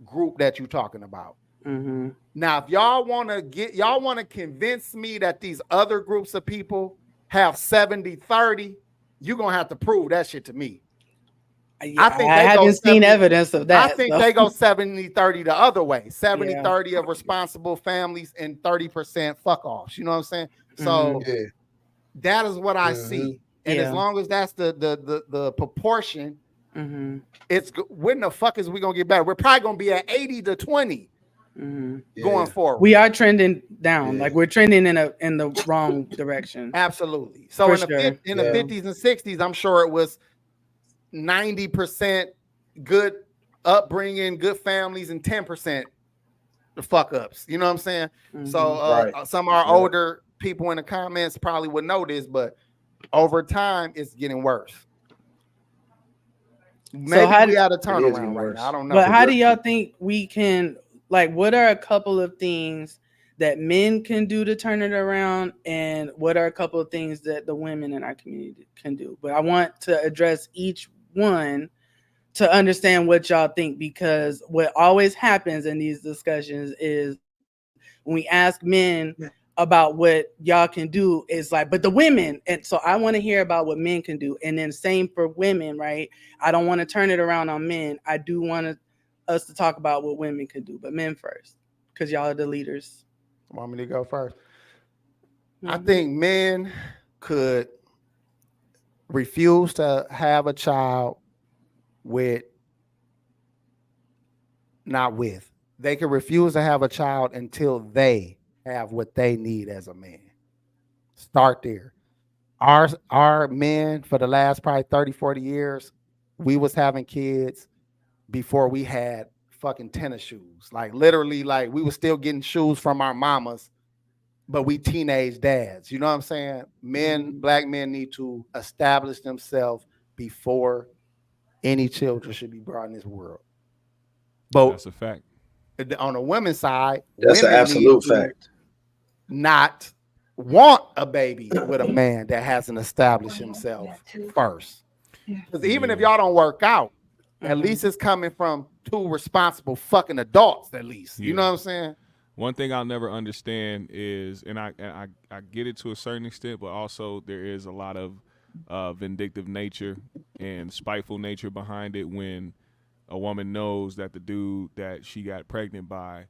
group that you're talking about. Now, if y'all want to convince me that these other groups of people have 70-30, you're going to have to prove that shit to me. I haven't seen evidence of that. I think they go 70-30 the other way. 70-30 of responsible families and 30% fuck offs. You know what I'm saying? So that is what I see. And as long as that's the proportion, it's when the fuck is we gonna get better? We're probably gonna be at 80-20 going forward. We are trending down, like we're trending in the wrong direction. Absolutely. So in the 50s and 60s, I'm sure it was 90% good upbringing, good families, and 10% the fuck ups. You know what I'm saying? So some of our older people in the comments probably would know this, but over time, it's getting worse. Maybe we had a turnaround right now. I don't know. But how do y'all think we can, like, what are a couple of things that men can do to turn it around? And what are a couple of things that the women in our community can do? But I want to address each one to understand what y'all think, because what always happens in these discussions is when we ask men about what y'all can do, is like, but the women. And so I want to hear about what men can do. And then same for women, right? I don't want to turn it around on men. I do want us to talk about what women can do, but men first, because y'all are the leaders. Want me to go first? I think men could refuse to have a child they could refuse to have a child until they have what they need as a man. Start there. Our men for the last probably 30-40 years, we was having kids before we had fucking tennis shoes. Like literally, like we were still getting shoes from our mamas, but we teenage dads. You know what I'm saying? Black men need to establish themselves before any children should be brought in this world. But that's a fact. On the women's side, that's an absolute fact. Not want a baby with a man that hasn't established himself first. Because even if y'all don't work out, at least it's coming from two responsible fucking adults, at least. You know what I'm saying? One thing I'll never understand is, and I get it to a certain extent, but also there is a lot of vindictive nature and spiteful nature behind it when a woman knows that the dude that she got pregnant by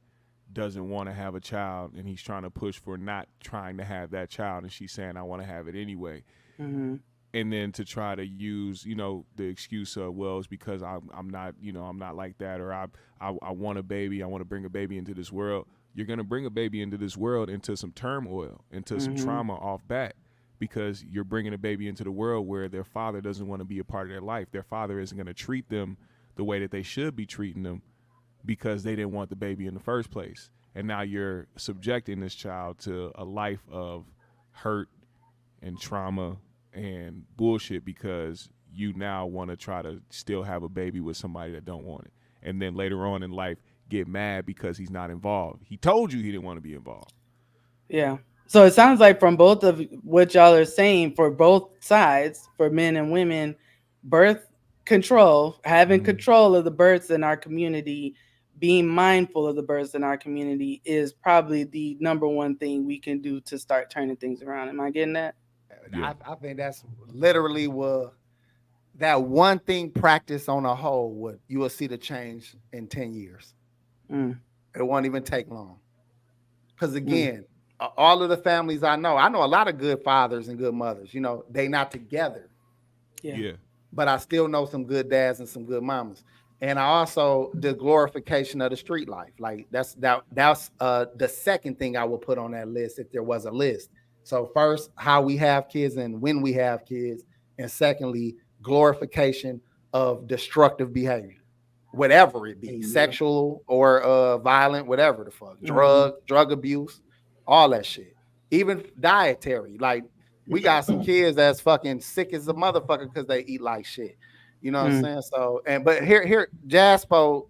doesn't want to have a child, and he's trying to push for not trying to have that child, and she's saying, I want to have it anyway. And then to try to use, the excuse of, well, it's because I'm not, I'm not like that, or I want a baby, I want to bring a baby into this world. You're going to bring a baby into this world into some turmoil, into some trauma off bat, because you're bringing a baby into the world where their father doesn't want to be a part of their life. Their father isn't going to treat them the way that they should be treating them because they didn't want the baby in the first place. And now you're subjecting this child to a life of hurt and trauma and bullshit because you now want to try to still have a baby with somebody that don't want it. And then later on in life, get mad because he's not involved. He told you he didn't want to be involved. Yeah. So it sounds like from both of what y'all are saying, for both sides, for men and women, birth control, having control of the births in our community, being mindful of the births in our community is probably the number one thing we can do to start turning things around. Am I getting that? Yeah. I think that's literally what that one thing practice on a whole, you will see the change in 10 years. It won't even take long. Because again, all of the families I know a lot of good fathers and good mothers, they not together. Yeah. But I still know some good dads and some good mamas. And I also the glorification of the street life. Like that's the second thing I would put on that list if there was a list. So first, how we have kids and when we have kids, and secondly, glorification of destructive behavior, whatever it be, sexual or violent, whatever the fuck, drug abuse, all that shit. Even dietary. Like we got some kids that's fucking sick as a motherfucker because they eat like shit. You know what I'm saying? So, but here, Jaspo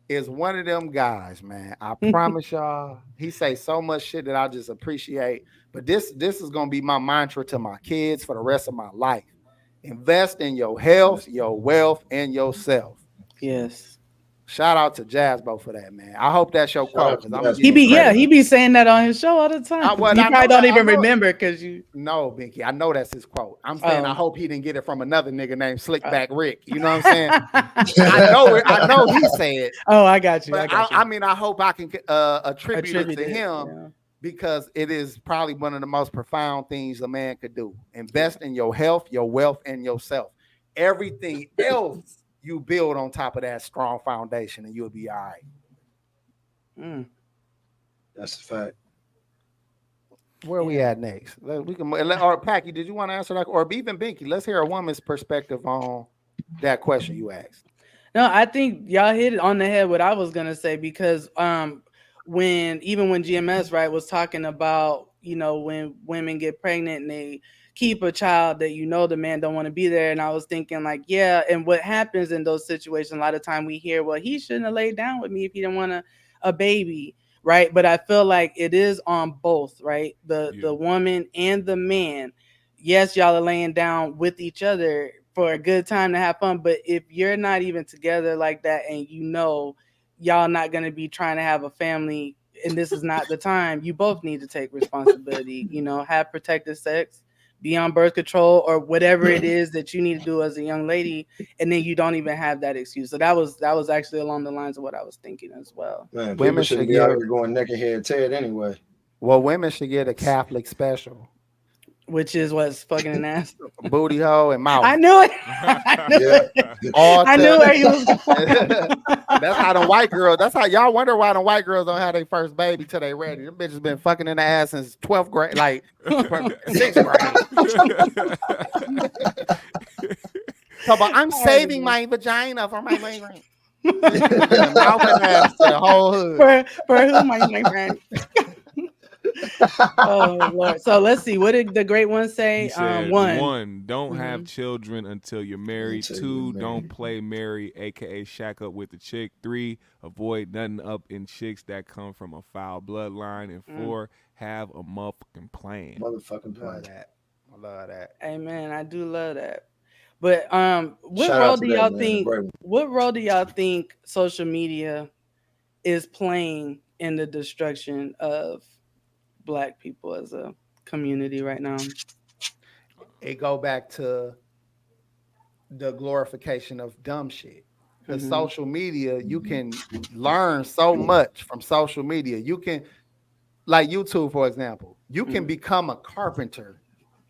is one of them guys, man. I promise y'all, he say so much shit that I just appreciate. But this is gonna be my mantra to my kids for the rest of my life. Invest in your health, your wealth, and yourself. Yes. Shout out to Jaspo for that, man. I hope that's your quote. He be saying that on his show all the time. You probably don't even remember because you. No, Binky, I know that's his quote. I'm saying I hope he didn't get it from another nigga named Slickback Rick. You know what I'm saying? I know he said. Oh, I got you. I mean, I hope I can attribute it to him because it is probably one of the most profound things a man could do. Invest in your health, your wealth, and yourself. Everything else you build on top of that strong foundation, and you'll be all right. That's a fact. Where are we at next? We can, or Packy, did you want to answer that? Or even Binky, let's hear a woman's perspective on that question you asked. No, I think y'all hit it on the head what I was gonna say, because when GMS was talking about, when women get pregnant and they keep a child that the man don't want to be there, and I was thinking like, yeah, and what happens in those situations, a lot of time we hear, well, he shouldn't have laid down with me if he didn't want a baby, right? But I feel like it is on both, right? The woman and the man. Yes, y'all are laying down with each other for a good time to have fun, but if you're not even together like that, and y'all not going to be trying to have a family, and this is not the time, you both need to take responsibility, have protected sex, be on birth control, or whatever it is that you need to do as a young lady, and then you don't even have that excuse. So that was actually along the lines of what I was thinking as well. Man, women should be out here going neck and head Ted anyway. Well, women should get a Catholic special, which is what's fucking an ass, booty hole, and mouth. I knew it. I knew where he was going. That's how the white girls. That's how y'all wonder why the white girls don't have their first baby till they ready. Them bitches been fucking in the ass since 12th grade, like 6th grade. So, but I'm saving my vagina for my boyfriend. Mouth and ass to the whole hood. For who, my boyfriend? Oh Lord! So let's see. What did the great one say? One, don't have children until you're married. Two, don't play Mary, aka shack up with the chick. Three, avoid nothing up in chicks that come from a foul bloodline. And four, have a motherfucking plan. Motherfucking plan. I love that. Amen. I do love that. But what role do y'all think? What role do y'all think social media is playing in the destruction of Black people as a community right now? It go back to the glorification of dumb shit. Because social media, you can learn so much from social media. You can, like YouTube, for example, you can become a carpenter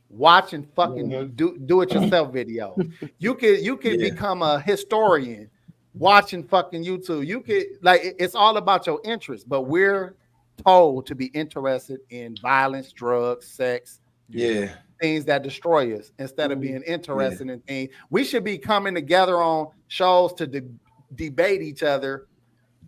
watching fucking do it yourself video. You can become a historian watching fucking YouTube. You could, like, it's all about your interest, but we're told to be interested in violence, drugs, sex, things that destroy us, instead of being interested in things. We should be coming together on shows to debate each other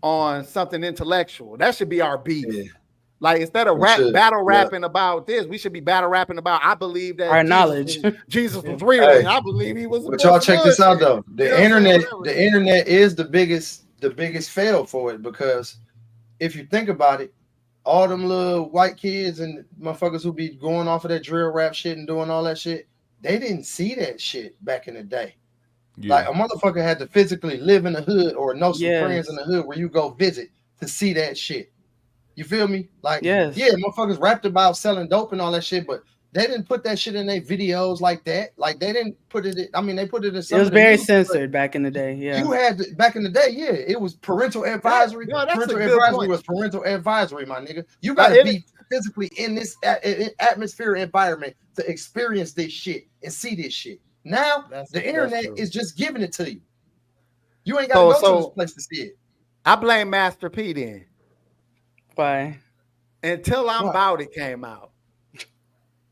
on something intellectual. That should be our beef. Like, instead of battle rapping about this, we should be battle rapping about, I believe that our knowledge. Jesus was real, and I believe he was. But y'all check this out though. The internet is the biggest fail for it, because if you think about it, all them little white kids and motherfuckers who be going off of that drill rap shit and doing all that shit, they didn't see that shit back in the day. Like, a motherfucker had to physically live in the hood or know some friends in the hood where you go visit to see that shit. You feel me? Like, motherfuckers rapped about selling dope and all that shit, but they didn't put that shit in their videos like that. Like, they didn't put it in, I mean, they put it in some. It was very censored back in the day. Yeah. You had to, back in the day, it was parental advisory. Parental advisory was parental advisory, my nigga. You gotta be physically in this atmosphere environment to experience this shit and see this shit. Now That's the internet true. is just giving it to you. You ain't got to go to this place to see it. I blame Master P then. Why? Until I'm What? About It came out.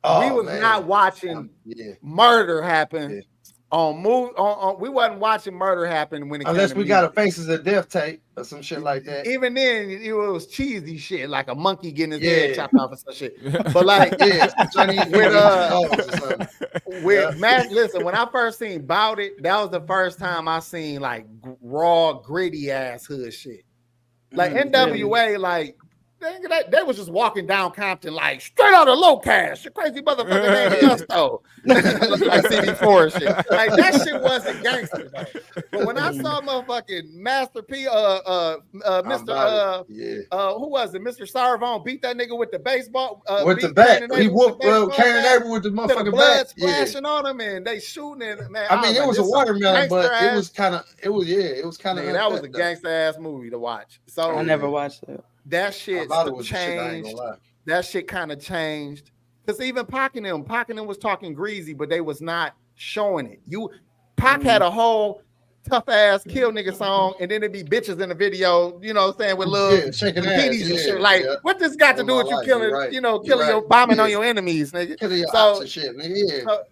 Oh, We was man. not watching Yeah. murder happen Yeah. on move. We wasn't watching murder happen when it Unless came we to got a music. Faces of Death tape or some shit like that. Even then, it was cheesy shit, like a monkey getting his Yeah. head chopped off and some shit. But like, Yeah, Chinese with dogs or something. with Matt, listen, when I first seen About It, that was the first time I seen like raw, gritty ass hood shit. Like NWA, like they was just walking down Compton like straight out of low cash. You crazy motherfucker named Gusto. Like CD4 and shit. Like that shit wasn't gangster though. But when I saw motherfucking Master P, Mr. Who was it? Mr. Sarvon beat that nigga with the baseball with the bat. He whooped Karen Neighbor with the motherfucking blood bat. splashing on him and they shooting it. Man, I mean, it was a watermelon, but it was kind of that was a gangster ass movie to watch. So I never watched it. that shit changed. That shit kind of changed. Because even Pac and them was talking greasy, but they was not showing it. Pac had a whole tough ass kill nigga song, and then it'd be bitches in the video, you know what I'm saying, with little shaking titties and shit. Like, what this got to do with you killing, killing your bombing on your enemies, nigga? Killing your so, and shit, nigga. So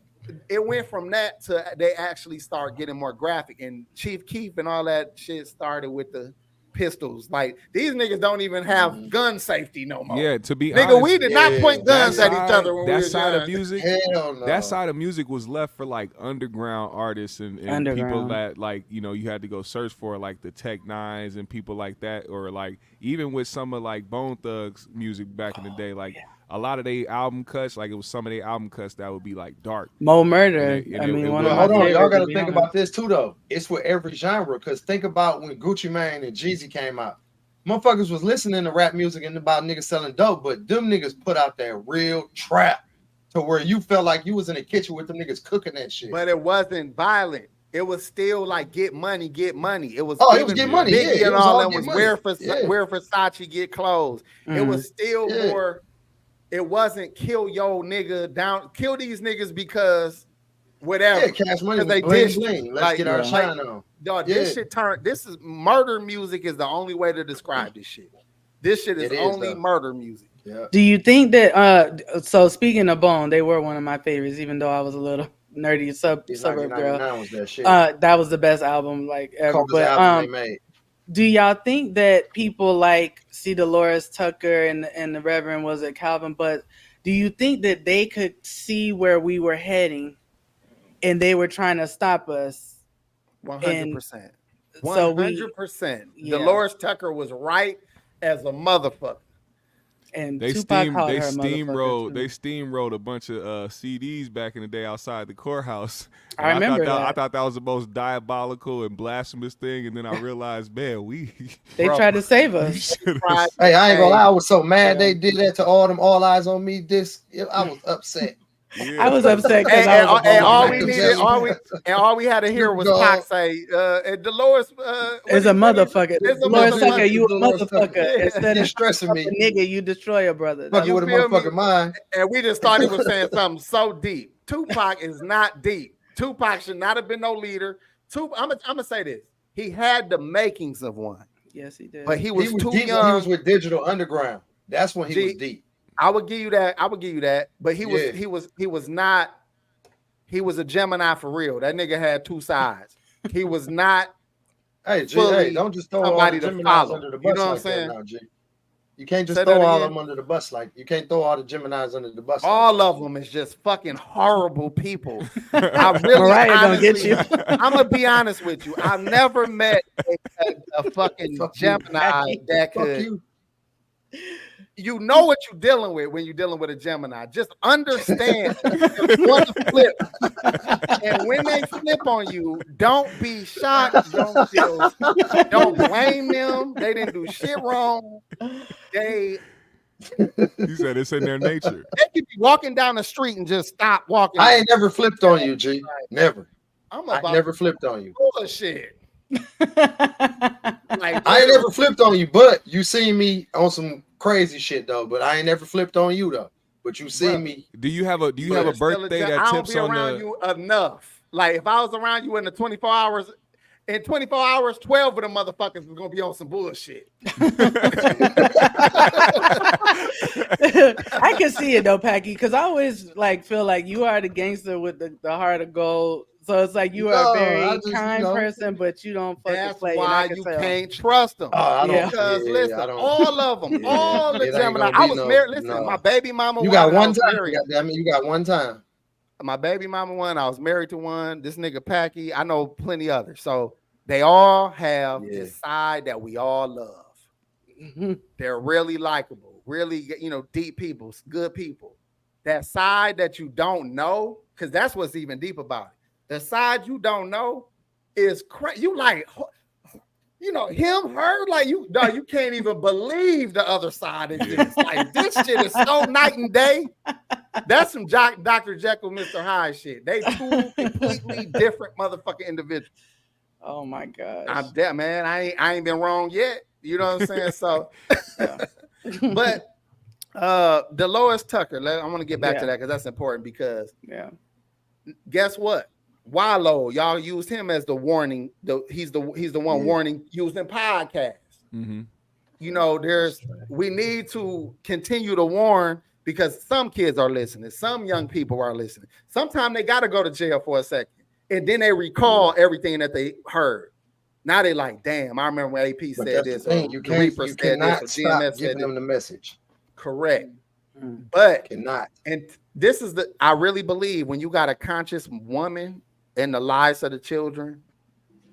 it went from that to they actually start getting more graphic, and Chief Keef and all that shit started with the pistols. Like these niggas don't even have gun safety no more. Yeah, to be nigga, honest, we did not point guns at each other when that we were side young. of music. Hell no. That side of music was left for like underground artists and people that like you had to go search for, like the Tech Nines and people like that, or like even with some of like Bone Thugs music back in the day, like a lot of their album cuts, like it was some of their album cuts that would be like dark. Mo Murder. Hold on, y'all got to think about this too, though. It's for every genre. Because think about when Gucci Mane and Jeezy came out. Motherfuckers was listening to rap music and about niggas selling dope, but them niggas put out that real trap to where you felt like you was in the kitchen with them niggas cooking that shit. But it wasn't violent. It was still like get money. It was it was get money. Biggie Yeah, and all that was where Versace get clothes. Mm-hmm. It was still more. It wasn't kill yo nigga down, kill these niggas because whatever. Yeah, cash money. They bling, did bling. Let's get our shine on. Dog, this shit turned. This is murder music is the only way to describe this shit. This shit is only murder music. Yeah. Do you think that? So speaking of Bone, they were one of my favorites, even though I was a little nerdy suburb girl. Was that shit. That was the best album like ever. But album they made. Do y'all think that people like Delores Tucker and the Reverend, was it Calvin? But do you think that they could see where we were heading, and they were trying to stop us? 100%. 100%. Delores Tucker was right as a motherfucker. And they steamrolled a bunch of CDs back in the day outside the courthaus. I remember I thought that was the most diabolical and blasphemous thing, and then I realized, man, they tried to save us. Hey, I ain't gonna lie, I was so mad they did that to all them All Eyes on Me discs. I was upset. Yeah. I was upset because all we had to hear was Pac say, "Delores is a motherfucker. Delores Tucker, you a motherfucker." Yeah. Instead of stressing me, nigga, you destroy a brother. Fuck you with a motherfucking mind. And we just thought he was saying something so deep. Tupac is not deep. Tupac should not have been no leader. I'm gonna say this: he had the makings of one. Yes, he did. But he was too deep young. He was with Digital Underground. That's when he was deep. I would give you that. But he was not. He was a Gemini for real. That nigga had two sides. He was not. Hey, G, don't just throw all the Geminis under the bus. You know what I'm saying? Now, G. You can't just throw all of them under the bus. Like you can't throw all the Geminis under the bus. All of them is just fucking horrible people. I really Mariah gonna get you. I'm gonna be honest with you. I've never met a fucking Gemini that could. You know what you're dealing with when you're dealing with a Gemini. Just understand one flip. And when they flip on you, don't be shocked. Don't blame them. They didn't do shit wrong. You said it's in their nature. They could be walking down the street and just stop walking. I ain't never flipped on you, G. Never. I never flipped on you. Bullshit. I ain't never flipped on you, but you seen me on some crazy shit though. But I ain't never flipped on you though. But you see me. Do you have a birthday that tips on the? You enough. Like if I was around you in the 24 hours, in 24 hours, 12 of them motherfuckers was gonna be on some bullshit. I can see it though, Packy, because I always like feel like you are the gangster with the heart of gold. So it's like you are a No, very I just, kind person, but you don't fucking That's play. why you can't trust them. Oh, I don't. Yeah. Because yeah, listen, I don't. all of them, Yeah, all the it ain't Gemini. gonna I be was no- married. Listen, no. my baby mama You one, got and I one was time. married. Goddamn it, you got one time. My baby mama one, I was married to one. This nigga Packy, I know plenty others. So they all have Yeah. this side that we all love. They're really likable, really, deep people, good people. That side that you don't know, because that's what's even deep about it. The side you don't know is crazy. You like, him, her, like you can't even believe the other side exists. Like this shit is so night and day. That's some Dr. Jekyll, Mr. Hyde shit. They two completely different motherfucking individuals. Oh my gosh. I'm dead, man. I ain't been wrong yet. You know what I'm saying? So, but Delores Tucker, I want to get back to that because that's important because guess what? Wallow, y'all used him as the warning. He's the one warning used in podcasts. Mm-hmm. We need to continue to warn because some kids are listening, some young people are listening. Sometimes they got to go to jail for a second, and then they recall everything that they heard. Now they like, damn, I remember when AP said this. You cannot stop giving them the message. Correct. But cannot. And this is I really believe when you got a conscious woman in the lives of the children,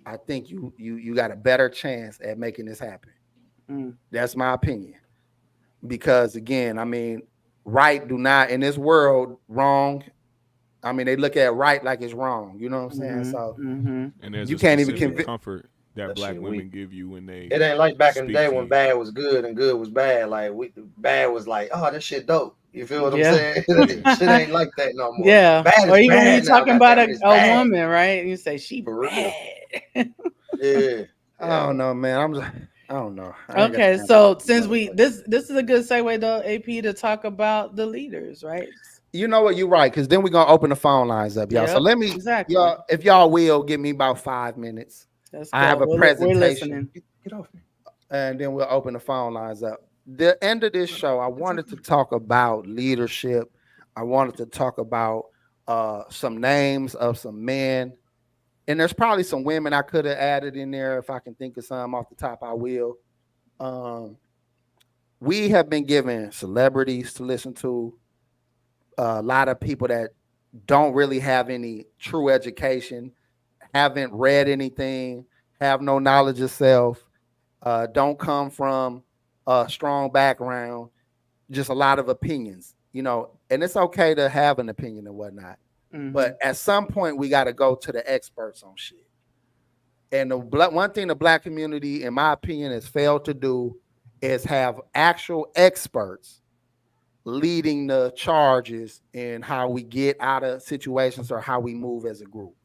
I think you got a better chance at making this happen. That's my opinion. Because again, I mean, right do not in this world, wrong. I mean, they look at right like it's wrong. You know what I'm saying? So and there's you can't even convince comfort that black women give you when they. It ain't like back in the day when bad was good and good was bad. Like bad was like, oh, this shit dope. You feel what I'm saying? Shit ain't like that no more. Yeah. Bad or even when you're now, talking about a bad. woman, right? And you say she bad. Yeah. I don't know, man. I don't know. Okay, so since this is a good segue though, AP, to talk about the leaders, right? You know what? You're right, because then we're gonna open the phone lines up, y'all. So let me, y'all, if y'all will give me about 5 minutes. I have a presentation. Get off me. And then we'll open the phone lines up. The end of this show, I wanted to talk about leadership. I wanted to talk about some names of some men. And there's probably some women I could have added in there. If I can think of some off the top, I will. We have been given celebrities to listen to, a lot of people that don't really have any true education, haven't read anything, have no knowledge of self, don't come from a strong background, just a lot of opinions, and it's okay to have an opinion and whatnot. But at some point, we got to go to the experts on shit. And one thing the black community, in my opinion, has failed to do is have actual experts leading the charges in how we get out of situations or how we move as a group.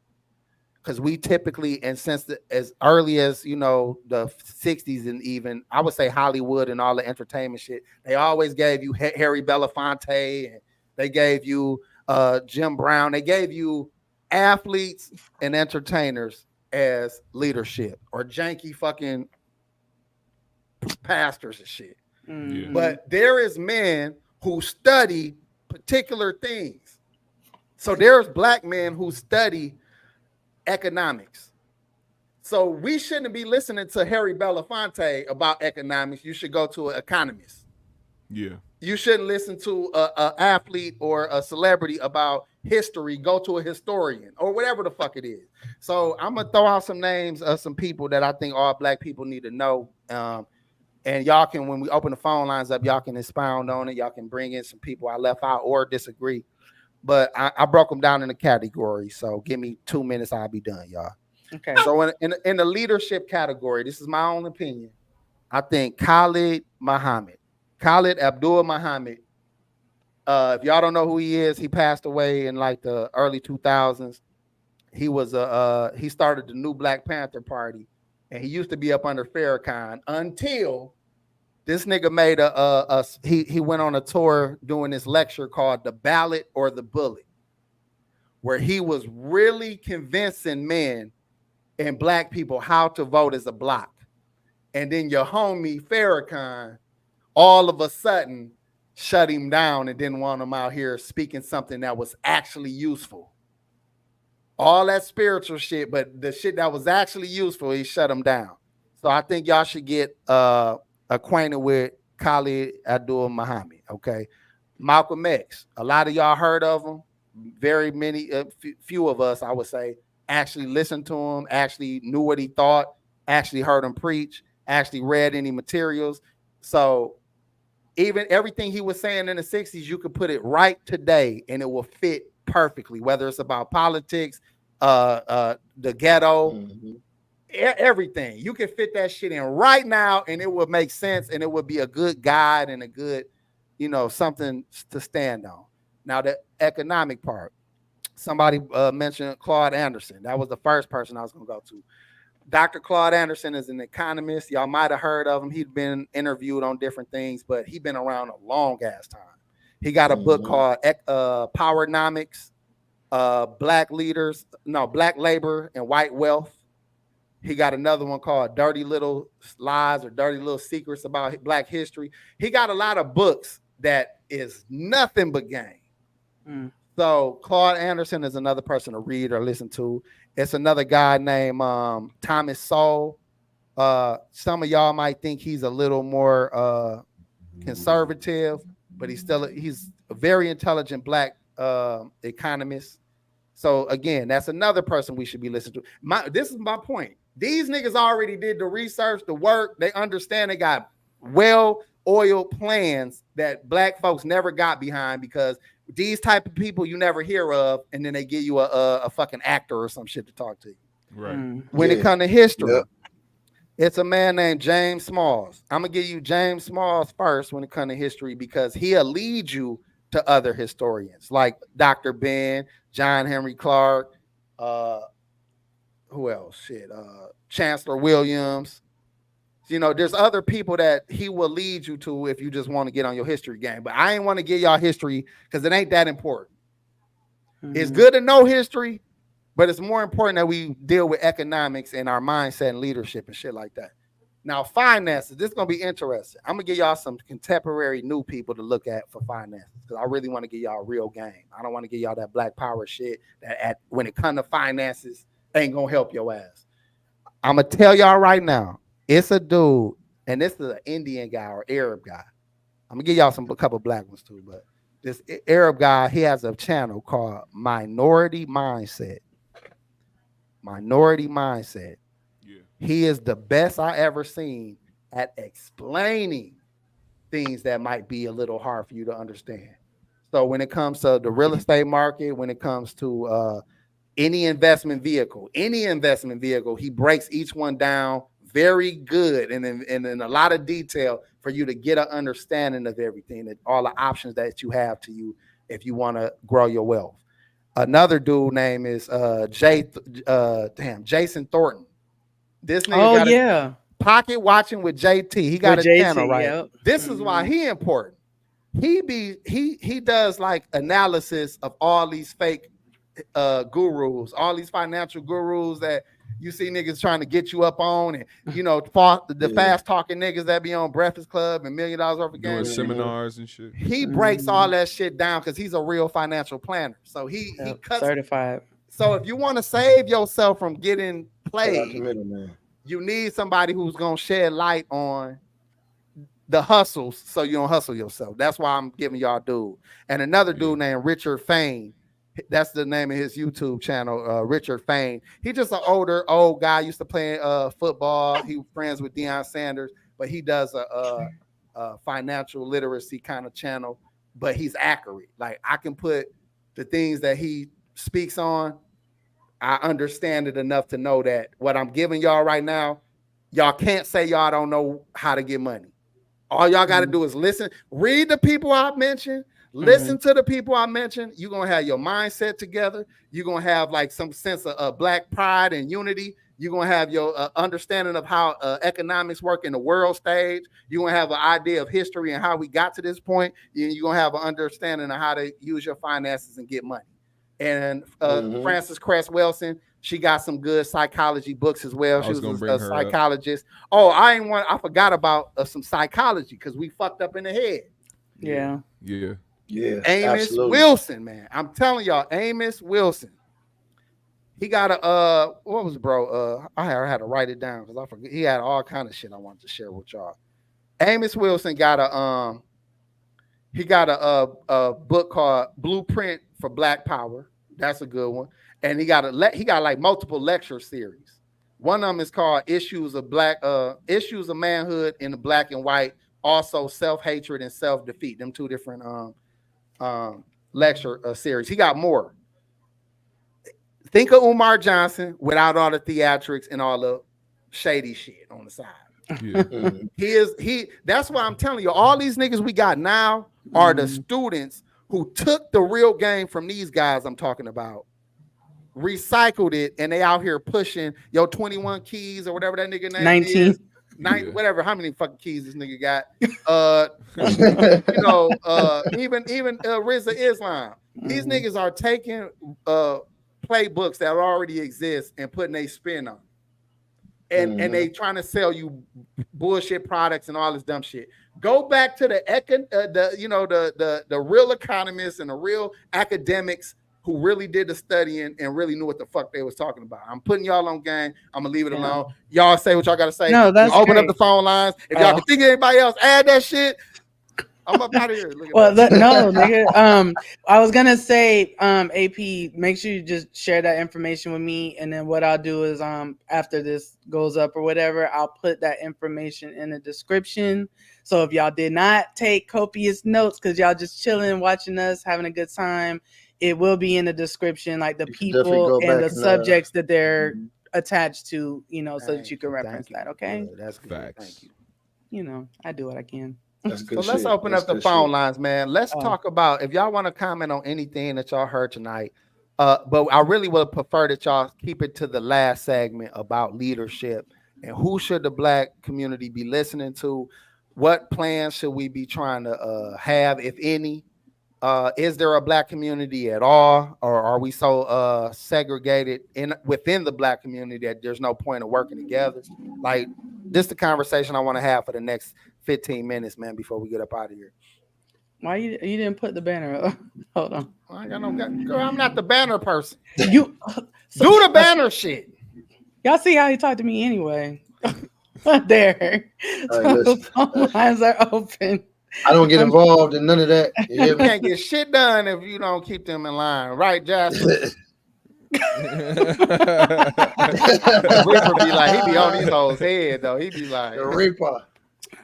Because we typically, and since as early as, the 60s and even, I would say Hollywood and all the entertainment shit, they always gave you Harry Belafonte, and they gave you Jim Brown. They gave you athletes and entertainers as leadership, or janky fucking pastors and shit. But there is men who study particular things. So there's black men who study economics. So we shouldn't be listening to Harry Belafonte about economics. You should go to an economist. Yeah. You shouldn't listen to a athlete or a celebrity about history. Go to a historian or whatever the fuck it is. So I'm gonna throw out some names of some people that I think all black people need to know. And y'all can, when we open the phone lines up, y'all can expound on it. Y'all can bring in some people I left out or disagree. But I broke them down in the category. So give me 2 minutes, I'll be done, y'all. Okay. So in the leadership category, this is my own opinion. I think Khalid Abdul Muhammad. If y'all don't know who he is, he passed away in like the early 2000s. He was he started the new Black Panther Party, and he used to be up under Farrakhan until this nigga made he went on a tour doing this lecture called The Ballot or the Bullet, where he was really convincing men and black people how to vote as a block. And then your homie Farrakhan all of a sudden shut him down and didn't want him out here speaking something that was actually useful. All that spiritual shit, but the shit that was actually useful, he shut him down. So I think y'all should get acquainted with Khalid Abdul Muhammad, okay? Malcolm X, a lot of y'all heard of him. Very many, few of us, I would say, actually listened to him, actually knew what he thought, actually heard him preach, actually read any materials. So even everything he was saying in the 60s, you could put it right today and it will fit perfectly, whether it's about politics, the ghetto, everything. You can fit that shit in right now and it would make sense and it would be a good guide and a good, you know, something to stand on. Now, the economic part, somebody mentioned Claud Anderson. That was the first person I was going to go to. Dr. Claud Anderson is an economist. Y'all might have heard of him. He'd been interviewed on different things, but he's been around a long ass time. He got a book called Powernomics, Black Labor and White Wealth. He got another one called Dirty Little Lies or Dirty Little Secrets about Black history. He got a lot of books that is nothing but game. So Claud Anderson is another person to read or listen to. It's another guy named Thomas Sowell. Some of y'all might think he's a little more conservative, but he's a very intelligent Black economist. So again, that's another person we should be listening to. This is my point. These niggas already did the research, the work. They understand. They got well-oiled plans that Black folks never got behind because these type of people you never hear of, and then they give you a fucking actor or some shit to talk to you. Right. When it comes to history, it's a man named James Smalls. I'm gonna give you James Smalls first when it comes to history because he'll lead you to other historians like Dr. Ben, John Henry Clarke, who else? Chancellor Williams. You know, there's other people that he will lead you to if you just want to get on your history game. But I ain't want to give y'all history because it ain't that important. It's good to know history, but it's more important that we deal with economics and our mindset and leadership and shit like that. Now, finances, this is going to be interesting. I'm going to give y'all some contemporary new people to look at for finances because I really want to give y'all a real game. I don't want to give y'all that Black power shit that when it comes to finances, ain't going to help your ass. I'm going to tell y'all right now. It's a dude, and this is an Indian guy or Arab guy. I'm gonna give y'all a couple Black ones too, but this Arab guy, he has a channel called Minority Mindset. Minority Mindset. Yeah. He is the best I ever seen at explaining things that might be a little hard for you to understand. So when it comes to the real estate market, when it comes to any investment vehicle, he breaks each one down very good and in a lot of detail for you to get an understanding of everything and all the options that you have to you if you want to grow your wealth. Another dude name is Jason Thornton. This nigga got Pocket Watching with JT. He got a channel, right? Yep. This is why he important. He does like analysis of all these fake gurus, all these financial gurus that you see niggas trying to get you up on, and you know, the fast talking niggas that be on Breakfast Club and $1 million worth of games, seminars and shit. He breaks all that shit down because he's a real financial planner. So he cuts certified. So if you want to save yourself from getting played, you need somebody who's gonna shed light on the hustles so you don't hustle yourself. That's why I'm giving y'all dude. And another dude named Richard Fain. That's the name of his YouTube channel, Richard Fain. He's just an old guy, used to play football. He was friends with Deion Sanders, but he does a financial literacy kind of channel, but he's accurate. Like I can put the things that he speaks on, I understand it enough to know that what I'm giving y'all right now, y'all can't say y'all don't know how to get money. All y'all got to do is listen, read the people I mentioned, listen to the people I mentioned. You're going to have your mindset together. You're going to have like some sense of Black pride and unity. You're going to have your understanding of how economics work in the world stage. You're going to have an idea of history and how we got to this point. You're going to have an understanding of how to use your finances and get money. And Mhm. Frances Cress Wilson, she got some good psychology books as well. I She was was gonna a bring her up. psychologist. Oh, I forgot about some psychology because we fucked up in the head. Yeah. Yeah. Yeah, Amos absolutely. Wilson, man. I'm telling y'all, Amos Wilson. He got a what was it, bro? I had to write it down because I forget. He had all kind of shit I wanted to share with y'all. Amos Wilson got a book called Blueprint for Black Power. That's a good one. And he got like multiple lecture series. One of them is called Issues of Manhood in the Black and White, also Self-Hatred and Self-Defeat. Them two different lecture series. He got more. Think of Umar Johnson without all the theatrics and all the shady shit on the side. Yeah. Mhm. That's why I'm telling you, all these niggas we got now are the students who took the real game from these guys I'm talking about, recycled it, and they out here pushing 21 keys or whatever that nigga name 19. is. Yeah. Whatever, how many fucking keys this nigga got? Even RZA Islam. These niggas are taking playbooks that already exist and putting a spin on it. And they trying to sell you bullshit products and all this dumb shit. Go back to the real economists and the real academics who really did the studying and really knew what the fuck they was talking about. I'm putting y'all on game. I'm gonna leave it alone. Y'all say what y'all gotta say. No, that's open up great. the phone lines. If y'all can think of anybody else, add that shit. I'm up out of here. Look at Well, that. no, nigga. I was gonna say, AP, make sure you just share that information with me, and then what I'll do is, after this goes up or whatever, I'll put that information in the description. So if y'all did not take copious notes because y'all just chilling, watching us, having a good time, it will be in the description, like the You can definitely people go and back the and, subjects that they're attached to, so that you can Thank reference you. that. Okay, Good. That's good. Facts. Thank you. I do what I can. That's good. So let's shit. open That's up the good phone shit. lines, man. Let's Oh. talk about if y'all want to comment on anything that y'all heard tonight. But I really would prefer that y'all keep it to the last segment about leadership and who should the Black community be listening to. What plans should we be trying to have, if any? Is there a Black community at all, or are we so segregated within the Black community that there's no point of working together? Like, this is the conversation I want to have for the next 15 minutes, man, before we get up out of here. Why you didn't put the banner up? Hold on. I ain't got no girl, I'm not the banner person. You Do the banner shit. Y'all see how he talked to me anyway. There. So the listen. phone lines are open. I don't get involved in none of that. You hear You me? can't get shit done if you don't keep them in line, right, Jasper? Reaper be like, he be on these hoes' head though. He be like, The Reaper.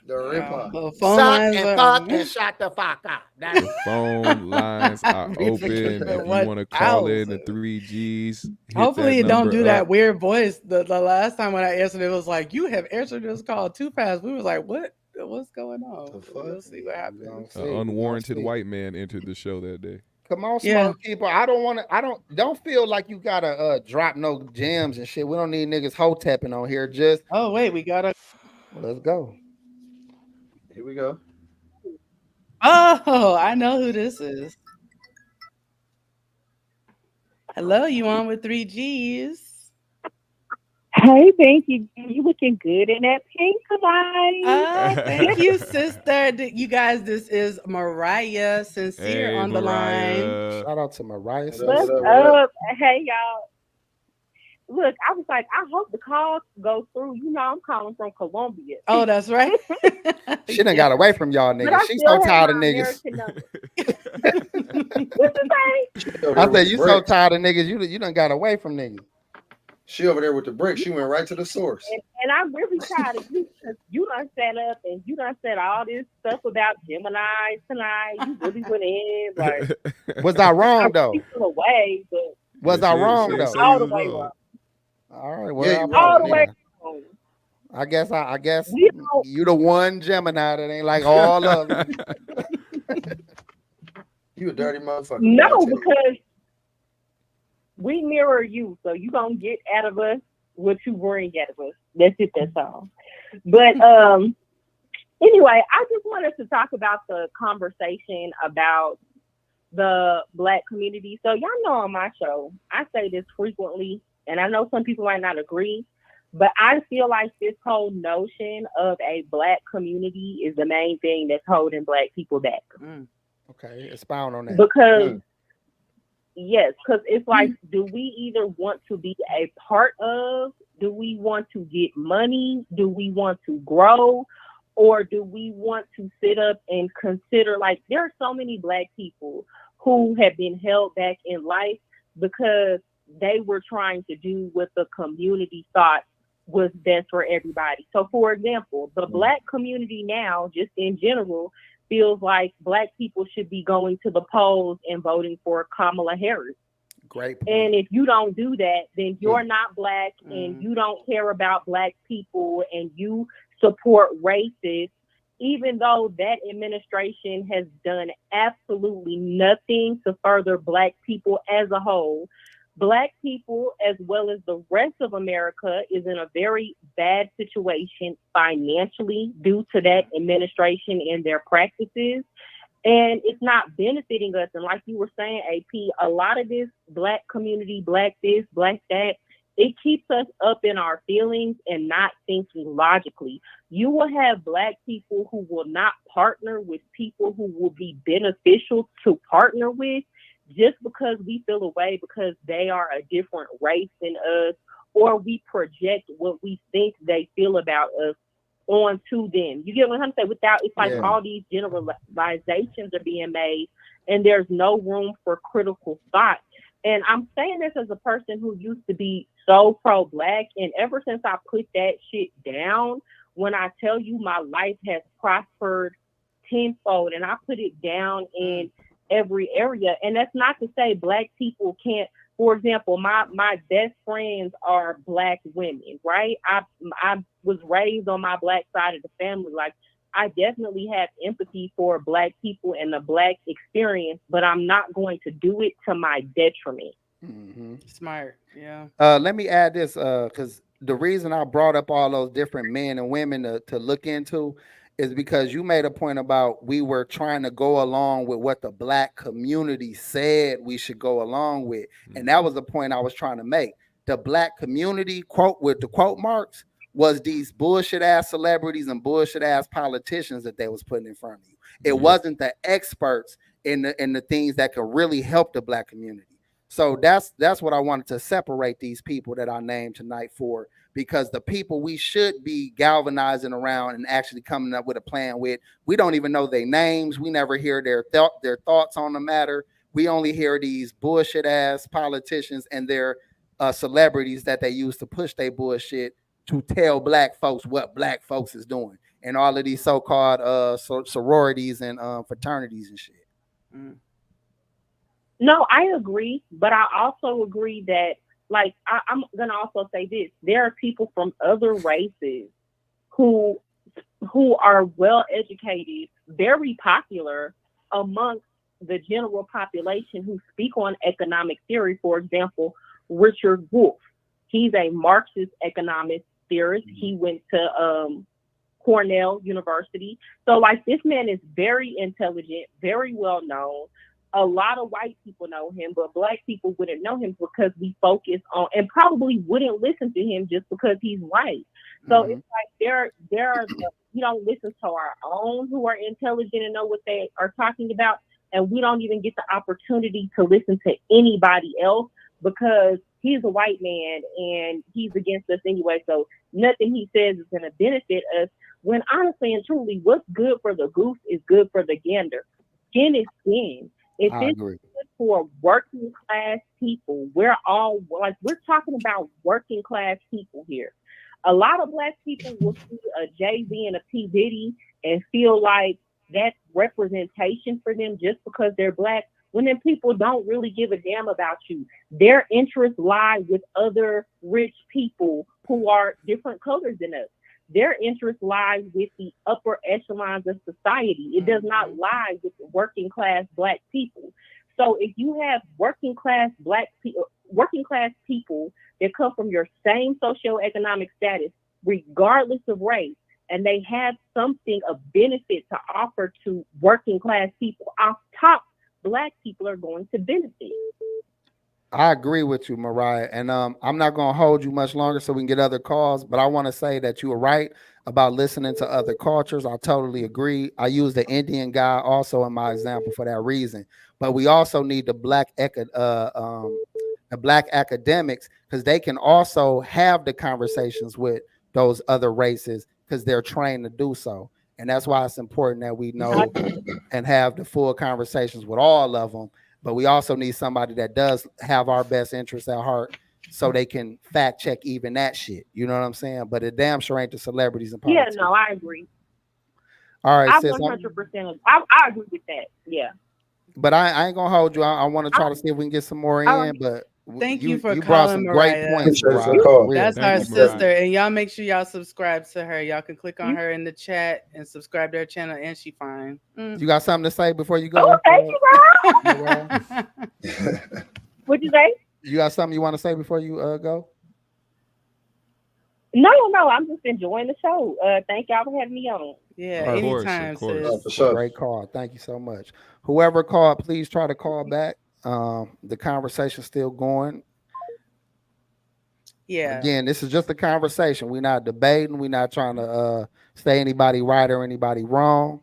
The Reaper. The phone suck lines and are fuck and shut the fuck up. That's The phone lines are open. If you want to call in the 3G's, hit Hopefully that it don't number do that up. weird voice. The last time when I answered, it was like, you have answered this call too fast. We was like, what's going on? The fuck? We'll see what happens. An unwarranted white man entered the show that day. Come on, Yeah. smart people. Don't feel like you gotta drop no gems and shit. We don't need niggas hotepping on here. Just Oh wait, we gotta. let's go. Here we go. Oh, I know who this is. Hello, you on with 3G's? Hey, thank you. You looking good in that pink tonight. Thank you, sister. You guys, this is Mariah Sincere Hey, on the line. Mariah. Shout out to Mariah. What up, What's what up? up? Hey, y'all. Look, I was like, I hope the call goes through. You know, I'm calling from Colombia. Oh, that's right. She done got away from y'all But niggas. I She's still so have tired of my niggas. American number. What's the name? I said you so tired of niggas. You done got away from niggas. She over there with the brick. She went right to the source. And I'm really tired of you because you done set up and you done said all this stuff about Gemini tonight. You really went in. Like, Was I wrong though? people away, but Was I wrong Say though? all you the was way wrong. wrong. All right. Well, Yeah, you I'm right. All wrong the way then. wrong. I guess We don't- you the one Gemini that ain't like all of them. You a dirty motherfucker. No, I'll tell you. because we mirror you, so you gonna get out of us what you bring out of us. That's it. That's all. But anyway, I just wanted to talk about the conversation about the Black community. So y'all know on my show, I say this frequently, and I know some people might not agree, but I feel like this whole notion of a Black community is the main thing that's holding Black people back. Okay, expound on that. Because yes, because it's like, do we either want to be a part of? Do we want to get money? Do we want to grow? Or do we want to sit up and consider, like, there are so many Black people who have been held back in life because they were trying to do what the community thought was best for everybody. So, for example, the Black community now, just in general, feels like Black people should be going to the polls and voting for Kamala Harris. Great point. And if you don't do that, then you're not Black and you don't care about Black people and you support racists, even though that administration has done absolutely nothing to further Black people as a whole. Black people, as well as the rest of America, is in a very bad situation financially due to that administration and their practices. And it's not benefiting us. And like you were saying, AP, a lot of this Black community, Black this, Black that, it keeps us up in our feelings and not thinking logically. You will have Black people who will not partner with people who will be beneficial to partner with, just because we feel away because they are a different race than us, or we project what we think they feel about us onto them. You get what I'm saying? It's like all these generalizations are being made and there's no room for critical thought. And I'm saying this as a person who used to be so pro-Black, and ever since I put that shit down, when I tell you my life has prospered tenfold, and I put it down in every area. And that's not to say Black people can't. For example, my best friends are Black women, right? I was raised on my Black side of the family. Like, I definitely have empathy for Black people and the Black experience, but I'm not going to do it to my detriment. Smart, yeah. Let me add this, because the reason I brought up all those different men and women to look into is because you made a point about we were trying to go along with what the Black community said we should go along with. And that was the point I was trying to make. The Black community, quote with the quote marks, was these bullshit ass celebrities and bullshit ass politicians that they was putting in front of you. It wasn't the experts in the things that could really help the Black community. So that's what I wanted to separate these people that I named tonight for, because the people we should be galvanizing around and actually coming up with a plan with, we don't even know their names. We never hear their thoughts on the matter. We only hear these bullshit ass politicians and their celebrities that they use to push their bullshit to tell Black folks what Black folks is doing, and all of these so-called sororities and fraternities and shit. No, I agree, but I also agree that, like, I'm gonna also say this: there are people from other races who are well educated, very popular amongst the general population who speak on economic theory. For example, Richard Wolff. He's a Marxist economic theorist. He went to Cornell University. So, like, this man is very intelligent, very well known. A lot of white people know him, but Black people wouldn't know him because we focus on, and probably wouldn't listen to him just because he's white. So it's like there are we don't listen to our own who are intelligent and know what they are talking about, and we don't even get the opportunity to listen to anybody else because he's a white man and he's against us anyway. So nothing he says is going to benefit us. When honestly and truly, what's good for the goose is good for the gander. Skin is skin. If it's good for working class people, we're talking about working class people here. A lot of Black people will see a Jay-Z and a P. Diddy and feel like that's representation for them just because they're Black, when then people don't really give a damn about you. Their interests lie with other rich people who are different colors than us. Their interest lies with the upper echelons of society. It does not lie with the working class Black people. So if you have working class people that come from your same socioeconomic status, regardless of race, and they have something of benefit to offer to working class people off top Black people are going to benefit. I agree with you, Mariah, and I'm not going to hold you much longer so we can get other calls. But I want to say that you were right about listening to other cultures. I totally agree. I use the Indian guy also in my example for that reason. But we also need the black academics, because they can also have the conversations with those other races because they're trained to do so. And that's why it's important that we know and have the full conversations with all of them. But we also need somebody that does have our best interests at heart so they can fact check even that shit. You know what I'm saying? But it damn sure ain't the celebrities in Yeah, politics. no, I agree. All right, I sis. 100%. I agree with that. Yeah. But I ain't gonna hold you. I want to try to see if we can get some more in. But Thank you for brought calling, some great Mariah. points. Appreciate Mariah, the call. for real. That's Thank our you, sister, Mariah. and y'all make sure y'all subscribe to her. Y'all can click on her in the chat and subscribe to her channel, and she fine. You got something to say before you go? Oh, thank you, bro. Mariah? What'd you say? You got something you want to say before you go? No, I'm just enjoying the show. Thank y'all for having me on. Yeah, Of course, anytime, of course. sis. For sure. Great call. Thank you so much. Whoever called, please try to call back. The conversation's still going. Yeah. Again, this is just a conversation. We're not debating. We're not trying to say anybody right or anybody wrong.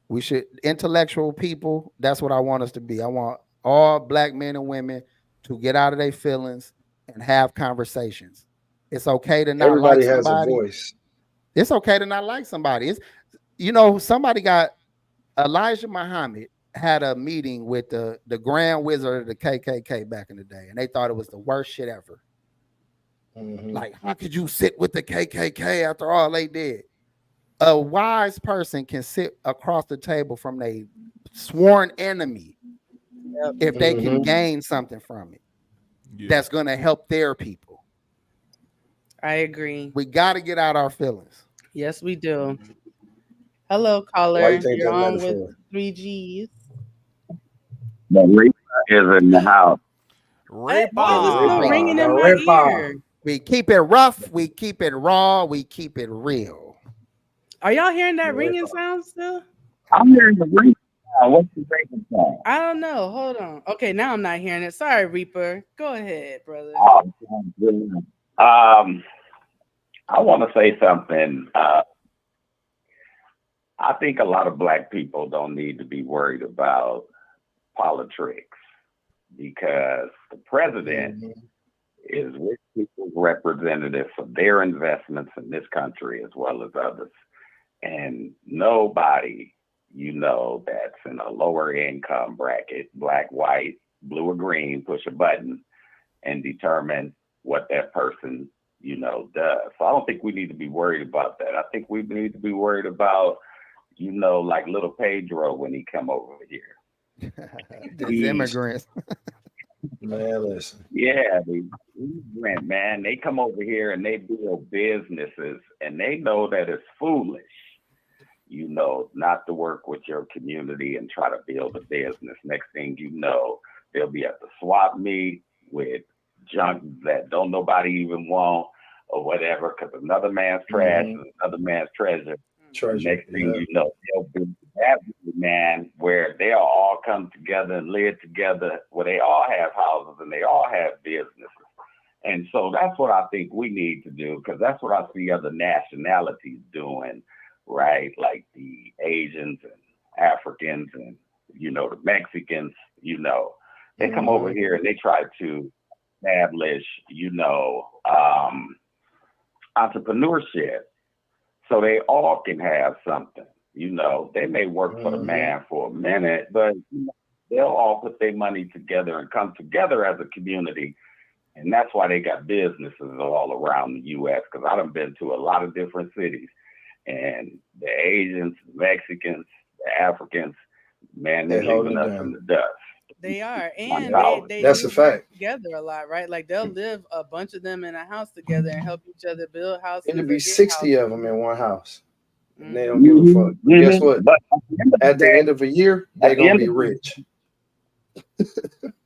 We should intellectual people. That's what I want us to be. I want all black men and women to get out of their feelings and have conversations. It's okay to not Everybody like has a somebody. voice. It's okay to not like somebody. It's somebody got Elijah Muhammad had a meeting with the Grand Wizard of the KKK back in the day, and they thought it was the worst shit ever. Mhm. Like, how could you sit with the KKK after all they did? A wise person can sit across the table from a sworn enemy if they can gain something from it that's going to help their people. I agree. We got to get out our feelings. Yes, we do. Hello, caller. Why you think You're that on metaphor? with 3G's. The Reaper is in the house. Why is it still Reaper. ringing in The my Reaper. ear? We keep it rough. We keep it raw. We keep it real. Are y'all hearing that The ringing Reaper. sound still? I'm hearing the Reaper sound. What's the Reaper sound? I don't know. Hold on. Okay, now I'm not hearing it. Sorry, Reaper. Go ahead, brother. Oh, it sounds good. I want to say something. I think a lot of black people don't need to be worried about politics because the president is rich people's representative for their investments in this country as well as others. And nobody, that's in a lower income bracket, black, white, blue or green, push a button and determine what that person, does. So I don't think we need to be worried about that. I think we need to be worried about, like little Pedro when he come over here. These immigrants. Man, listen. Yeah, these immigrants, man, they come over here and they build businesses and they know that it's foolish, not to work with your community and try to build a business. Next thing you know, they'll be at the swap meet with junk that don't nobody even want or whatever, because another man's trash is another man's treasure. Next thing you know, they'll be that man where they'll all come together and live together, where they all have houses and they all have businesses. And so that's what I think we need to do, because that's what I see other nationalities doing, right? Like the Asians and Africans and, the Mexicans, they come over here and they try to establish, entrepreneurship. So they all can have something, they may work for the man for a minute, but they'll all put their money together and come together as a community. And that's why they got businesses all around the U.S. Because I've been to a lot of different cities, and the Asians, the Mexicans, the Africans, man, they're leaving us in the dust. They are, and they That's a fact. Together a lot, right? Like they'll live a bunch of them in a house together and help each other build houses. It'll be or get 60 houses. of them in one house. And they don't give a fuck. But guess what? But At the end of a year, they're going to be rich.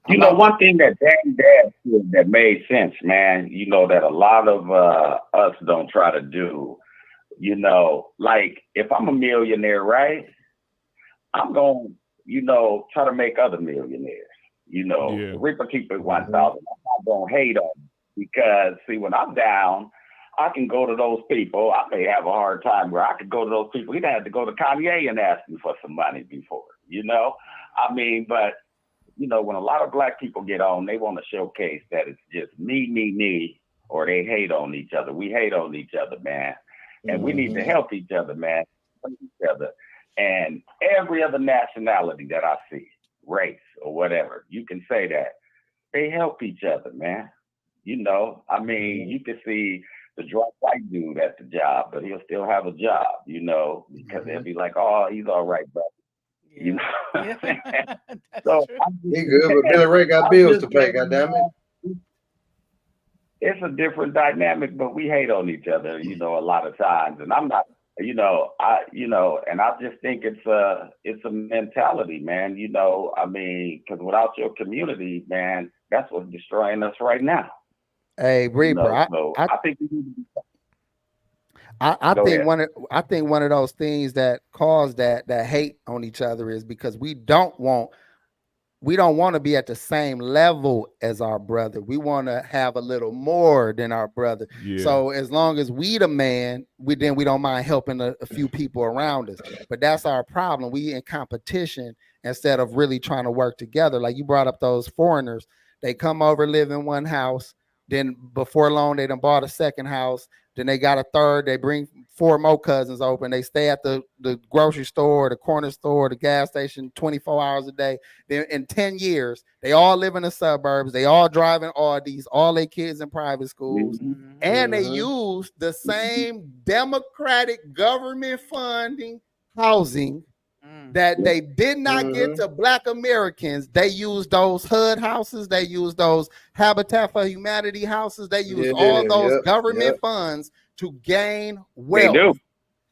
One thing that Daddy Dad said that made sense, man, that a lot of us don't try to do, like if I'm a millionaire, right? I'm going to try to make other millionaires. Yeah. The Reaper keep it 1,000. I'm not gonna hate on them because see, when I'm down, I can go to those people. I may have a hard time where I could go to those people. He'd have to go to Kanye and ask me for some money before, I mean, but when a lot of black people get on, they want to showcase that it's just me, or they hate on each other. We hate on each other, man. And we need to help each other, man. Help each other. And every other nationality that I see, race or whatever, you can say that they help each other, man. I mean, you can see the drunk white dude at the job, but he'll still have a job, because they'll be like, oh, he's all right, brother. So He good, but Billy Ray got bills to pay, goddammit. It's a different dynamic, but we hate on each other, a lot of times. And I'm not, and I just think it's a mentality, man. I mean, because without your community, man, that's what's destroying us right now. Hey, Reaper, I think we need to be. I think one of those things that cause that hate on each other is because we don't want to be at the same level as our brother. We want to have a little more than our brother. Yeah. So as long as we the man, we don't mind helping a few people around us. But that's our problem. We in competition instead of really trying to work together. Like you brought up those foreigners, they come over, live in one house. Then before long, they done bought a second house. Then they got a third. They bring 4 more cousins open. They stay at the grocery store, the corner store, the gas station 24 hours a day. Then in 10 years, they all live in the suburbs. They all driving Audis, all their kids in private schools. And they use the same democratic government funding housing that they did not get to Black Americans. They use those HUD houses. They use those Habitat for Humanity houses. They use all those government funds to gain wealth.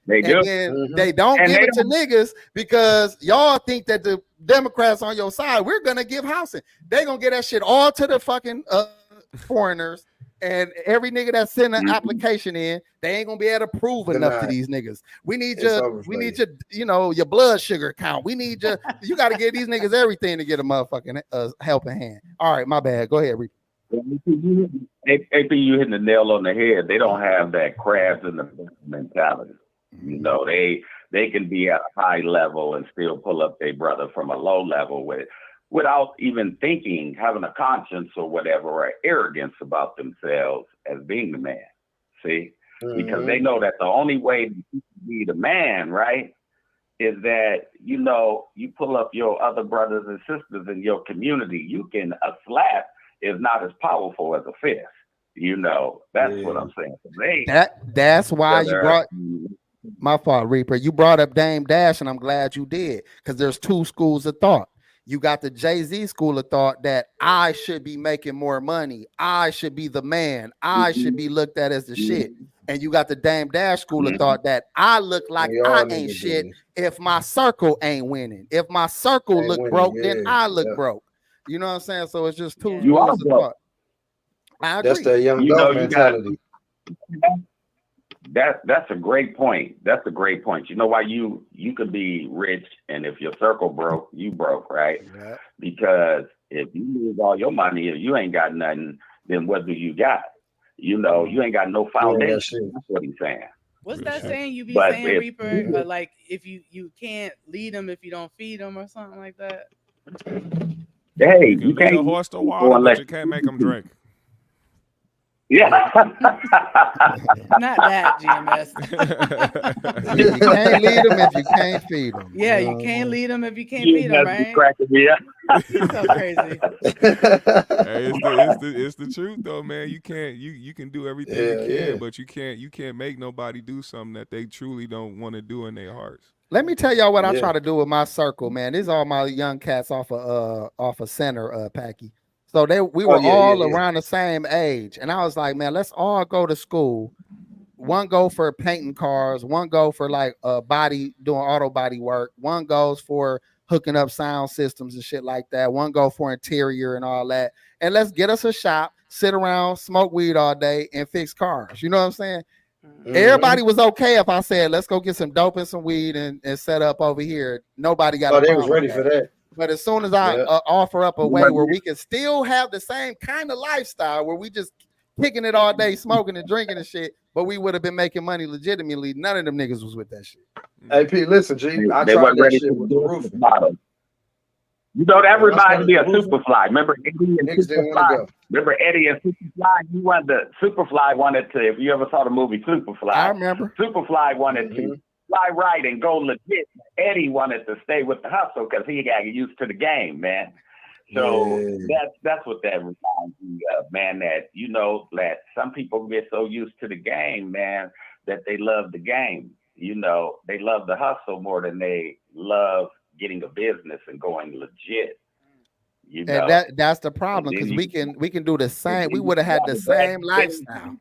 They do. And then they don't give it to niggas because y'all think that the Democrats on your side, we're going to give housing. They're going to get that shit all to the fucking foreigners. And every nigga that send an application in, they ain't gonna be able to prove enough to these niggas. We need your blood sugar count. We need you got to give these niggas everything to get a motherfucking helping hand. All right, my bad. Go ahead, Reaper. AP, you hitting the nail on the head. They don't have that craft and the mentality. They can be at a high level and still pull up their brother from a low level without even thinking, having a conscience or whatever, or arrogance about themselves as being the man. See? Because they know that the only way to be the man, right, is that, you pull up your other brothers and sisters in your community. A slap is not as powerful as a fist. That's what I'm saying. That's why you brought... My fault, Reaper. You brought up Dame Dash, and I'm glad you did, because there's 2 schools of thought. You got the Jay-Z school of thought that I should be making more money. I should be the man. I should be looked at as the shit. And you got the Dame Dash school of thought that I look like I ain't shit if my circle ain't winning. If my circle look broke, then I look broke. You know what I'm saying? So it's just 2 schools of thought. I agree. That's that young dog mentality. That's a great point. That's a great point. You know why you could be rich, and if your circle broke, you broke, right? Yeah. Because if you lose all your money, if you ain't got nothing, then what do you got? You ain't got no foundation. That's what he's saying. What's that saying you be saying, Reaper? Like if you can't lead them if you don't feed them or something like that? Hey, you can't lead a horse to water, but you can't make them drink. Yeah. Not that, GMS. You can't lead them if you can't feed them. Yeah, you can't lead them if you can't feed them, right? He's so crazy. Hey, it's the truth though, man. You can do everything you can, but you can't make nobody do something that they truly don't want to do in their hearts. Let me tell y'all what I try to do with my circle, man. These are all my young cats off of center, Packy. So we were all around the same age. And I was like, man, let's all go to school. One go for painting cars. One go for like doing auto body work. One goes for hooking up sound systems and shit like that. One go for interior and all that. And let's get us a shop, sit around, smoke weed all day and fix cars. You know what I'm saying? Everybody was okay if I said, let's go get some dope and some weed and set up over here. Nobody got a they problem was ready with for that. But as soon as I offer up a way where we can still have the same kind of lifestyle where we just kicking it all day, smoking and drinking and shit, but we would have been making money legitimately, none of them niggas was with that shit. Hey, P, listen, G, I They tried weren't that ready shit to with the do roof. You know, that When I reminds me of started roofing, Superfly. Remember Eddie and niggas didn't want to Superfly? go. Remember Eddie and Superfly? He wanted to, Superfly wanted to, if you ever saw the movie Superfly, I remember. Superfly wanted to fly right and go legit. Eddie wanted to stay with the hustle because he got used to the game, man. So that's what that reminds me of, man, that, you know, that some people get so used to the game, man, that they love the game. You know, they love the hustle more than they love getting a business and going legit. You know, And that's the problem, because we can do the same. We would have had the same lifestyle.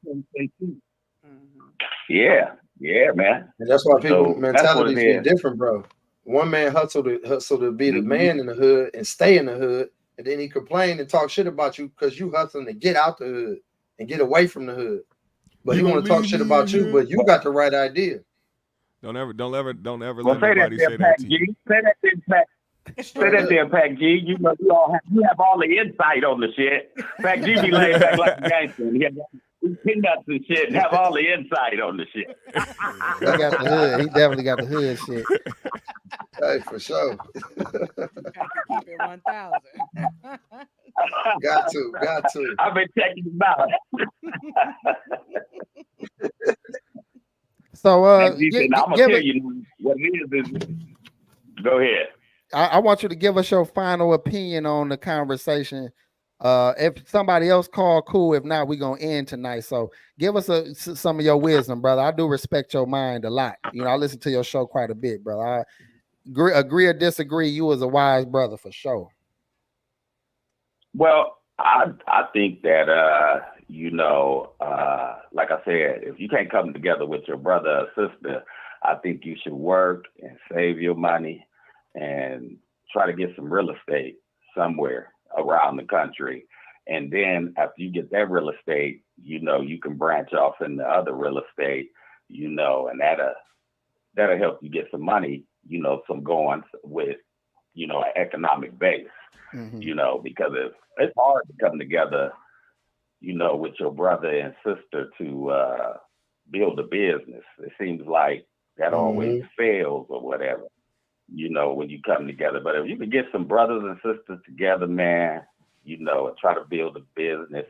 Yeah, man. And that's why people So mentalities be different, bro. One man hustle to be the man in the hood and stay in the hood, and then he complain and talk shit about you because you hustling to get out the hood and get away from the hood. But he want to talk shit about you, but you got the right idea. Don't ever Well, let say nobody that say there, that Pac to you. G. Say that there, Pac. Say that there, Pac G. You know, you have all the insight on the shit. Pac G be laid back like a gangster. He has peanuts and shit and have all the insight on the shit. He got the hood. He definitely got the hood shit. Hey, for sure. Keep it 1,000. Got to. I've been checking him out. So I'm gonna tell you what it is. Go ahead. I want you to give us your final opinion on the conversation. If somebody else called, cool. If not, we're gonna end tonight. So give us some of your wisdom, brother. I do respect your mind a lot. You know, I listen to your show quite a bit, brother. I agree or disagree. You was a wise brother for sure. Well, I think that you know, like I said, if you can't come together with your brother or sister, I think you should work and save your money and try to get some real estate somewhere around the country. And then after you get that real estate, you know, you can branch off into other real estate, you know, and that'll help you get some money, you know, some going with, you know, an economic base, you know, because it's hard to come together, you know, with your brother and sister to build a business. It seems like that always fails or whatever, you know, when you come together. But if you can get some brothers and sisters together, man, you know, and try to build a business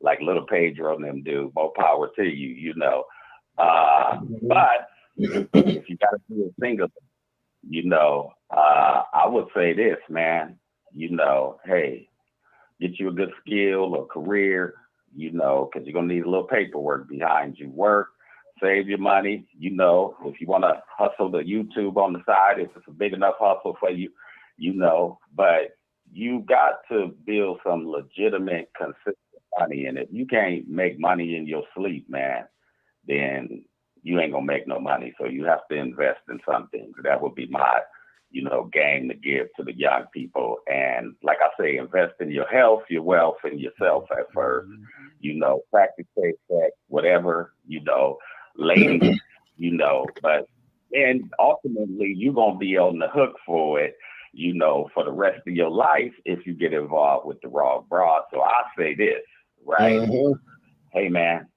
like Little Pedro and them do, more power to you, you know. But if you got to do a single, you know, I would say this, man, you know, hey, get you a good skill or career, you know, because you're going to need a little paperwork behind you. Work, save your money, you know, if you want to hustle the YouTube on the side, if it's a big enough hustle for you, you know, but you got to build some legitimate, consistent money. And if you can't make money in your sleep, man, then you ain't going to make no money. So you have to invest in something. That would be my, you know, game to give to the young people. And like I say, invest in your health, your wealth, and yourself at first. You know, practice safe sex, whatever, you know, ladies, you know, but then ultimately you're going to be on the hook for it, you know, for the rest of your life if you get involved with the wrong broad. So I say this, right? Hey, man,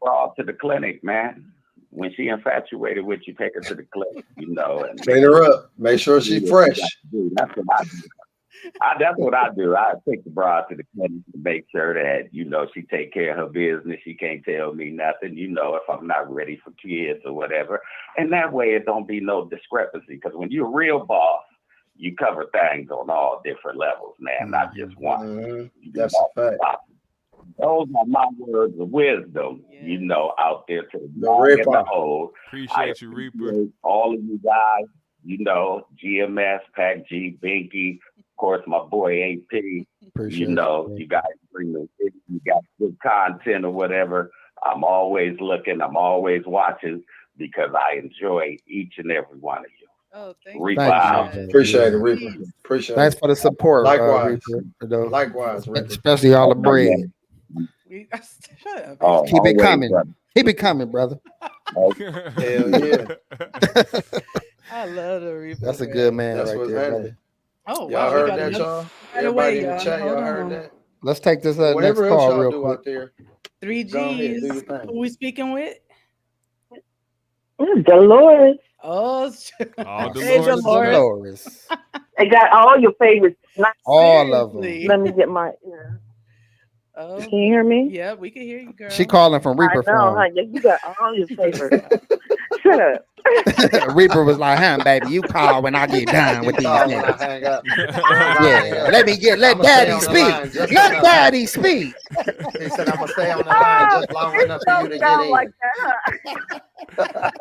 broad to the clinic, man. When she infatuated with you, take her to the clinic, you know. And clean her up. Make sure she's fresh. That's what I do. That's what I do. I take the broad to the clinic to make sure that, you know, she take care of her business. She can't tell me nothing, you know, if I'm not ready for kids or whatever. And that way it don't be no discrepancy. Because when you're a real boss, you cover things on all different levels, man, not just one. That's a fact. Those are my words of wisdom, you know, out there to the young and the old. Appreciate you, Reaper. All of you guys, you know, GMS, Pac G, Binky, of course, my boy AP. You know, you guys bring the, you got good content or whatever. I'm always looking, I'm always watching because I enjoy each and every one of you. Oh, thank Reaper you. out. Appreciate it, Reaper. Appreciate Thanks it. for the support. Likewise. Reaper, Likewise, Reaper. especially all the bread. Shut up. Oh, Keep it always, coming. brother. He be coming, brother. Hell yeah. I love the Reaper. That's a good man That's right what's there, happening. brother. Oh, Y'all wow. We heard got that, another y'all? right Everybody away, in the y'all. chat, Hold y'all heard on. that? Let's take this next Whatever else call y'all real do quick. out there. 3G's. Go ahead, do your thing. Who we speaking with? Delores. Oh, All hey, Delores. Delores. I got all your favorites. All of them. Seriously. Let me get my. Oh, Can you hear me? yeah, we can hear you, girl. She calling from I Reaper know, phone. honey. You got all your favorites. Shut up. Reaper was like, "Huh, baby, you call when I get done with these Call when I niggas." hang up. Yeah, let I'ma daddy stay on the line speak. just Let enough. daddy speak. He said, I'm gonna stay on the line just long It enough for you don't to get sound in. like that.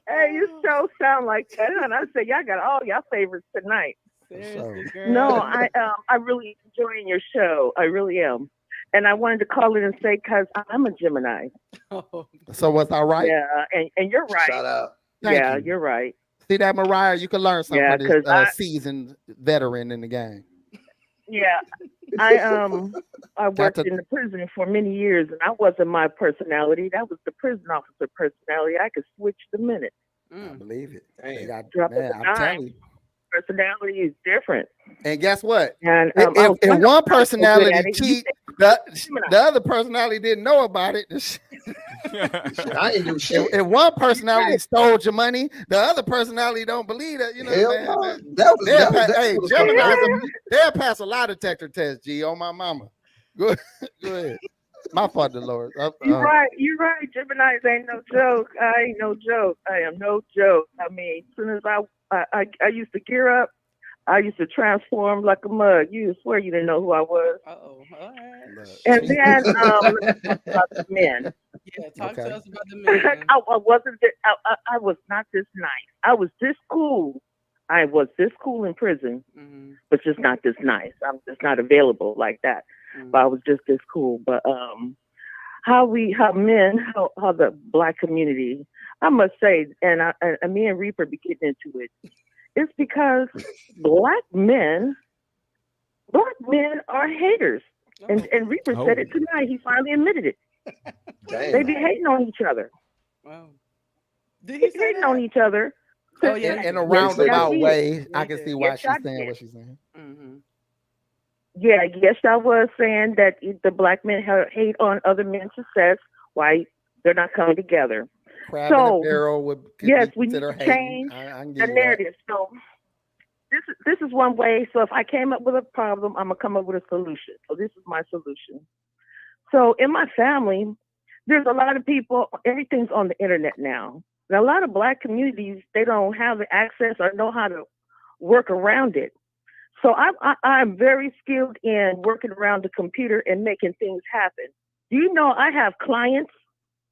Hey, you so sound like that. And I said, y'all got all y'all favorites tonight. Seriously, girl. No, I really enjoying your show. I really am. And I wanted to call in and say, because I'm a Gemini. Oh, So was I right? Yeah, and you're right. Shout out. Thank Yeah, you. you're right. See that, Mariah? You can learn something Yeah, from 'cause this seasoned veteran in the game. Yeah, I worked to- in the prison for many years, and I wasn't my personality. That was the prison officer personality. I could switch the minute. I believe it. Damn. They got, Drop man, it I'm a telling dime. you. Personality is different. And guess what? And If I was one wondering- I was so good personality at it. You cheat, said the other personality didn't know about it. Shit, I ain't do shit. If one personality stole your money, the other personality don't believe that. You know Hell what I'm no. saying? That was Hey, what Gemini, they'll pass a lie detector test, G, on my mama. Go ahead. My fault, Delores. You're right. You're right. Gemini's ain't no joke. I ain't no joke. I am no joke. I mean, as soon as I used to gear up, I used to transform like a mug. You swear you didn't know who I was. all right. And then about the men. Yeah, talk to us about the men. I wasn't. I was not this nice. I was this cool. I was this cool in prison, but just not this nice. I'm just not available like that. But I was just this cool. But how the black community, I must say, and me and Reaper be getting into it. It's because black men are haters, and Reaper said it tonight. He finally admitted it. Damn. They be hating on each other. Wow. They be hating on each other. Oh, yeah. In a roundabout Yes, way, I can see why Yes, she's I saying did. what she's saying. Yeah, yes, I was saying that the black men hate on other men's success. Why they're not coming together? Crab in a barrel would yes, be we need considered to hating. change I can the give you that. narrative. So this is one way. So if I came up with a problem, I'm gonna come up with a solution. So this is my solution. So in my family, there's a lot of people. Everything's on the internet now. And a lot of black communities, they don't have the access or know how to work around it. So I'm very skilled in working around the computer and making things happen. Do you know I have clients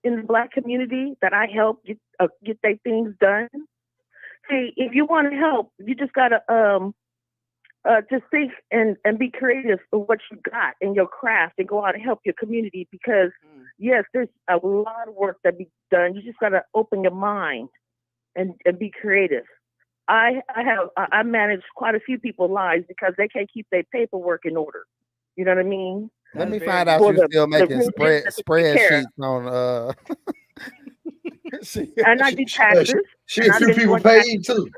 in the black community that I help get their things done? See, if you want to help, you just gotta just think and be creative for what you got in your craft and go out and help your community. Because yes, there's a lot of work that be done. You just gotta open your mind and be creative. I manage quite a few people's lives because they can't keep their paperwork in order. You know what I mean? Let me find out you're still making spreadsheets on and I do taxes. A few people paid too.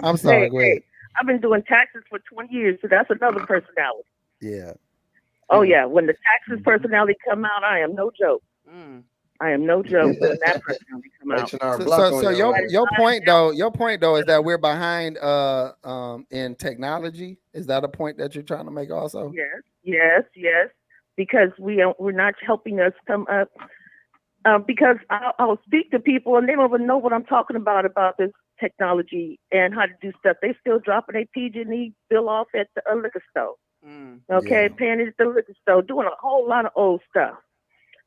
I'm sorry, go ahead. I've been doing taxes for 20 years, so that's another personality. Yeah. Oh yeah, when the taxes personality come out, I am no joke. I am no joke when that personality come out. So your point though is that we're behind in technology. Is that a point that you're trying to make also? Yes, because we're not helping us come up. Because I'll speak to people and they don't even know what I'm talking about this technology and how to do stuff. They still dropping a PG&E bill off at the liquor store. Okay, paying it at the liquor store, doing a whole lot of old stuff.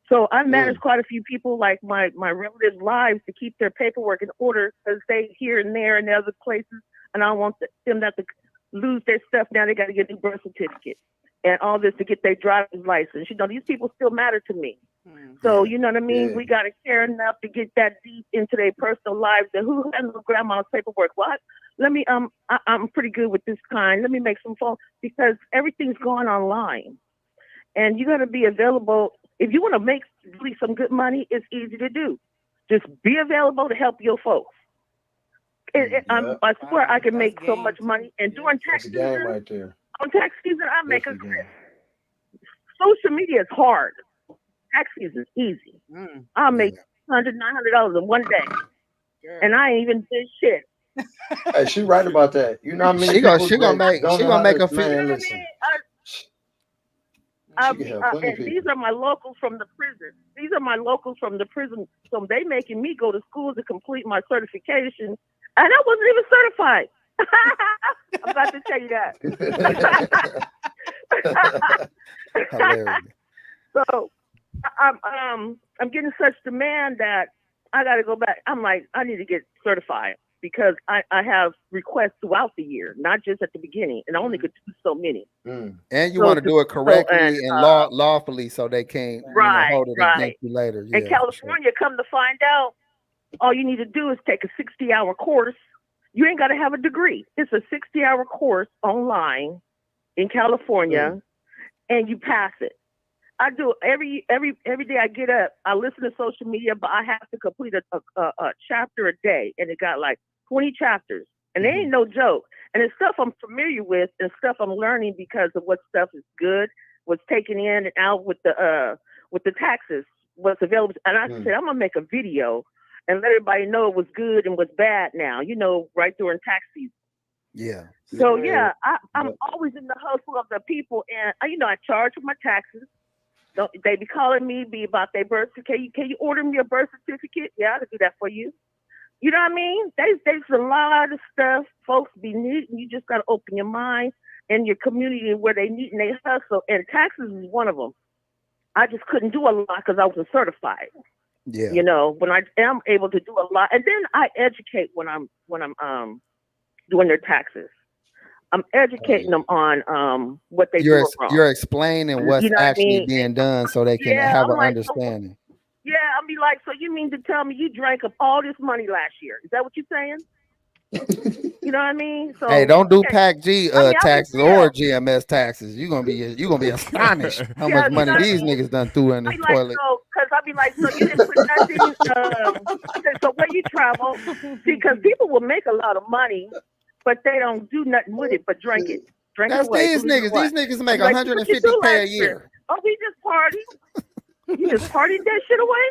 So I manage quite a few people, like my relatives' lives, to keep their paperwork in order because they here and there and other places, and I don't want them not to lose their stuff. Now they got to get a new birth certificate and all this to get their driver's license. You know, these people still matter to me. So you know what I mean? We got to care enough to get that deep into their personal lives. And who has no grandma's paperwork? What? Let me I'm pretty good with this kind. Let me make some phone because everything's going online. and you got to be available. If you want to make really some good money, it's easy to do. Just be available to help your folks. I swear I can make so much money. And during tax That's a game season, right there. on tax season, I make a Definitely game. social media is hard. Tax season is easy. I'll make $900 in one day, and I ain't even did shit. Hey, she right about that. You know what I mean? She gonna make a few. Man, listen. And these are my locals from the prison. These are my locals from the prison. So they making me go to school to complete my certification, and I wasn't even certified. I'm about to tell you that. Hilarious. So I'm getting such demand that I got to go back. I'm like, I need to get certified because I have requests throughout the year, not just at the beginning, and I only could do so many. And you want to do it correctly and lawfully, so they can't hold it against you later. In California, come to find out, all you need to do is take a 60-hour course. You ain't got to have a degree. It's a 60-hour course online in California, and you pass it. I do every day I get up, I listen to social media, but I have to complete a chapter a day, and it got like 20 chapters, and they ain't no joke. And it's stuff I'm familiar with and stuff I'm learning because of what stuff is good, what's taken in and out with the taxes, what's available. And I said, I'm gonna make a video and let everybody know what's good and what's bad now, right during tax season. Yeah. So I'm always in the hustle of the people, and I charge for my taxes. They be calling me, be about their birth certificate. Can you order me a birth certificate? Yeah, I'll do that for you. You know what I mean? There's a lot of stuff folks be needing. You just got to open your mind and your community where they need and they hustle. And taxes is one of them. I just couldn't do a lot because I wasn't certified. Yeah. When I am able to do a lot, and then I educate when I'm doing their taxes. I'm educating them on what they do wrong. You're explaining what's actually being done so they can have an understanding. So, I'll be like, so you mean to tell me you drank up all this money last year? Is that what you're saying? You know what I mean? So hey, don't do Pac G taxes or GMS taxes. You're gonna be astonished how much money these niggas done threw in the toilet. Because I'll be like, so you didn't put nothing. I said, so where you travel? Because people will make a lot of money, but they don't do nothing with it but drink it. That's these niggas. These niggas make $150K a year. Oh, we just party. You just partied that shit away?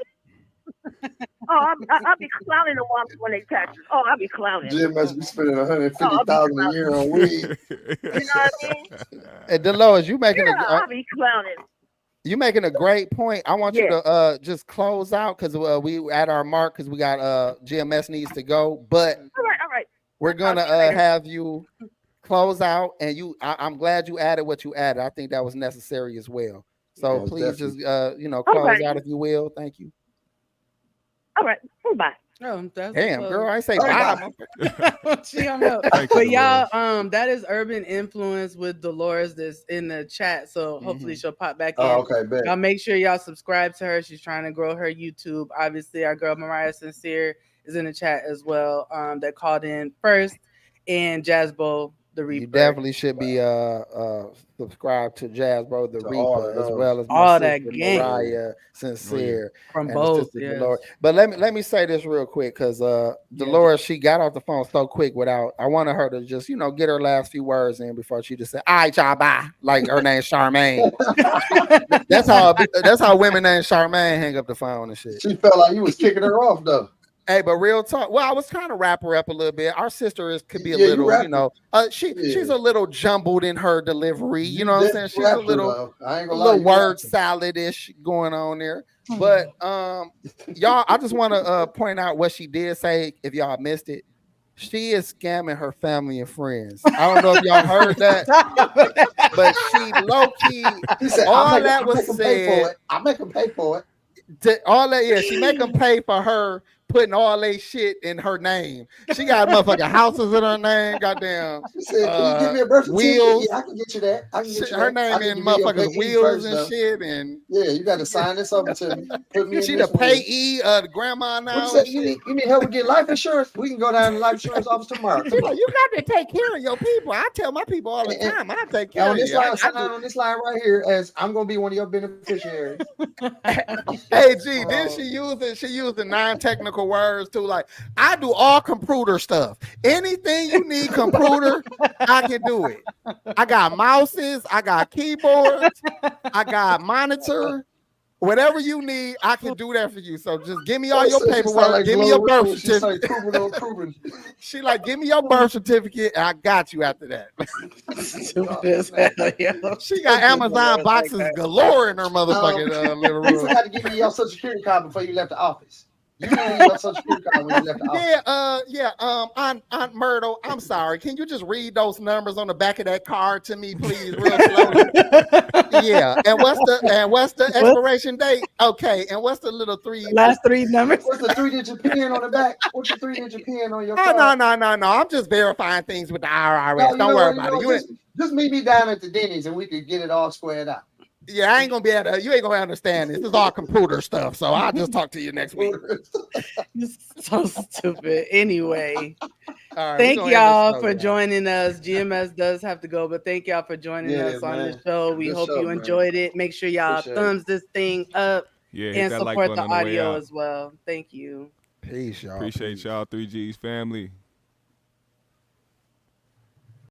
Oh, I'll be clowning them when they taxes. Oh, I'll be clowning. Jim must be spending $150,000 a year on weed. You know what I mean? And Delores, you making I'll be clowning. You making a great point. I want you to just close out because we at our mark because we got GMS needs to go. But all right. We're gonna have you close out, and I'm glad you added what you added. I think that was necessary as well. So please just close out if you will. Thank you. All right. Bye. Oh, damn, girl, I say bye. She hung up. But y'all, that is Urban Influence with Delores that's in the chat. So hopefully she'll pop back in. Okay, bet. Y'all make sure y'all subscribe to her. She's trying to grow her YouTube. Obviously, our girl Mariah Sincere is in the chat as well. That called in first, and Jazzbo the Reaper. You definitely should be subscribed to Jazzbo the Reaper as well as all that gang. Mariah Sincere from both. Delores. But let me say this real quick because Delores, she got off the phone so quick without. I wanted her to just get her last few words in before she just said, "All right, y'all, bye." Like her name's Charmaine. that's how women named Charmaine hang up the phone and shit. She felt like you was kicking her off though. Hey, but real talk. Well, I was trying to wrap her up a little bit. Our sister could be a little, she's a little jumbled in her delivery. You know what I'm saying? She's a little word salad-ish going on there. But y'all, I just want to point out what she did say. If y'all missed it, she is scamming her family and friends. I don't know if y'all heard that, but she low key. All that was said. I make them pay for it. All that, she make them pay for her putting all they shit in her name. She got motherfucking houses in her name. Goddamn. She said, "Can you give me a birth certificate?" Wheels. Yeah, I can get you that. I can get you Her that. I name can in give you your motherfuckers payee wheels first, and though. shit. And Yeah, you got to sign this over to me. Put me in she this the will. payee of the grandma What now. you say? You need help with getting life insurance? We can go down to the life insurance office tomorrow. She's like, you got to take care of your people. I tell my people all the time, I take care on of this you. line, sign on this line right here as I'm gonna be one of your beneficiaries. Hey, G, then she using non-technical words too. Like, I do all computer stuff. Anything you need computer, I can do it. I got mouses, I got keyboards, I got monitor. Whatever you need, I can do that for you. So just give me all your paperwork. Like give me your birth She's like certificate. She like, give me your birth certificate, and I got you after that. She got Amazon boxes galore in her motherfucking little room. You forgot to give me your social security card before you left the office. You didn't need your social security card when you left the office. Aunt Myrtle, I'm sorry. Can you just read those numbers on the back of that card to me, please, real slowly? Yeah. And what's the expiration date? Okay. And what's the little last three numbers? What's the 3-digit pin on the back? What's the 3-digit pin on your card? card? No. I'm just verifying things with the IRS. Don't worry about it. Just meet me down at the Denny's and we could get it all squared out. Yeah, I ain't gonna be able to. You ain't gonna understand this. This is all computer stuff. So I'll just talk to you next week. So stupid. Anyway, right, thank y'all for joining us. GMS does have to go, but thank y'all for joining us on the show. We hope you enjoyed it. Make sure y'all thumbs this thing up and support the audio as well. Thank you. Peace, y'all. Appreciate y'all, 3G's family.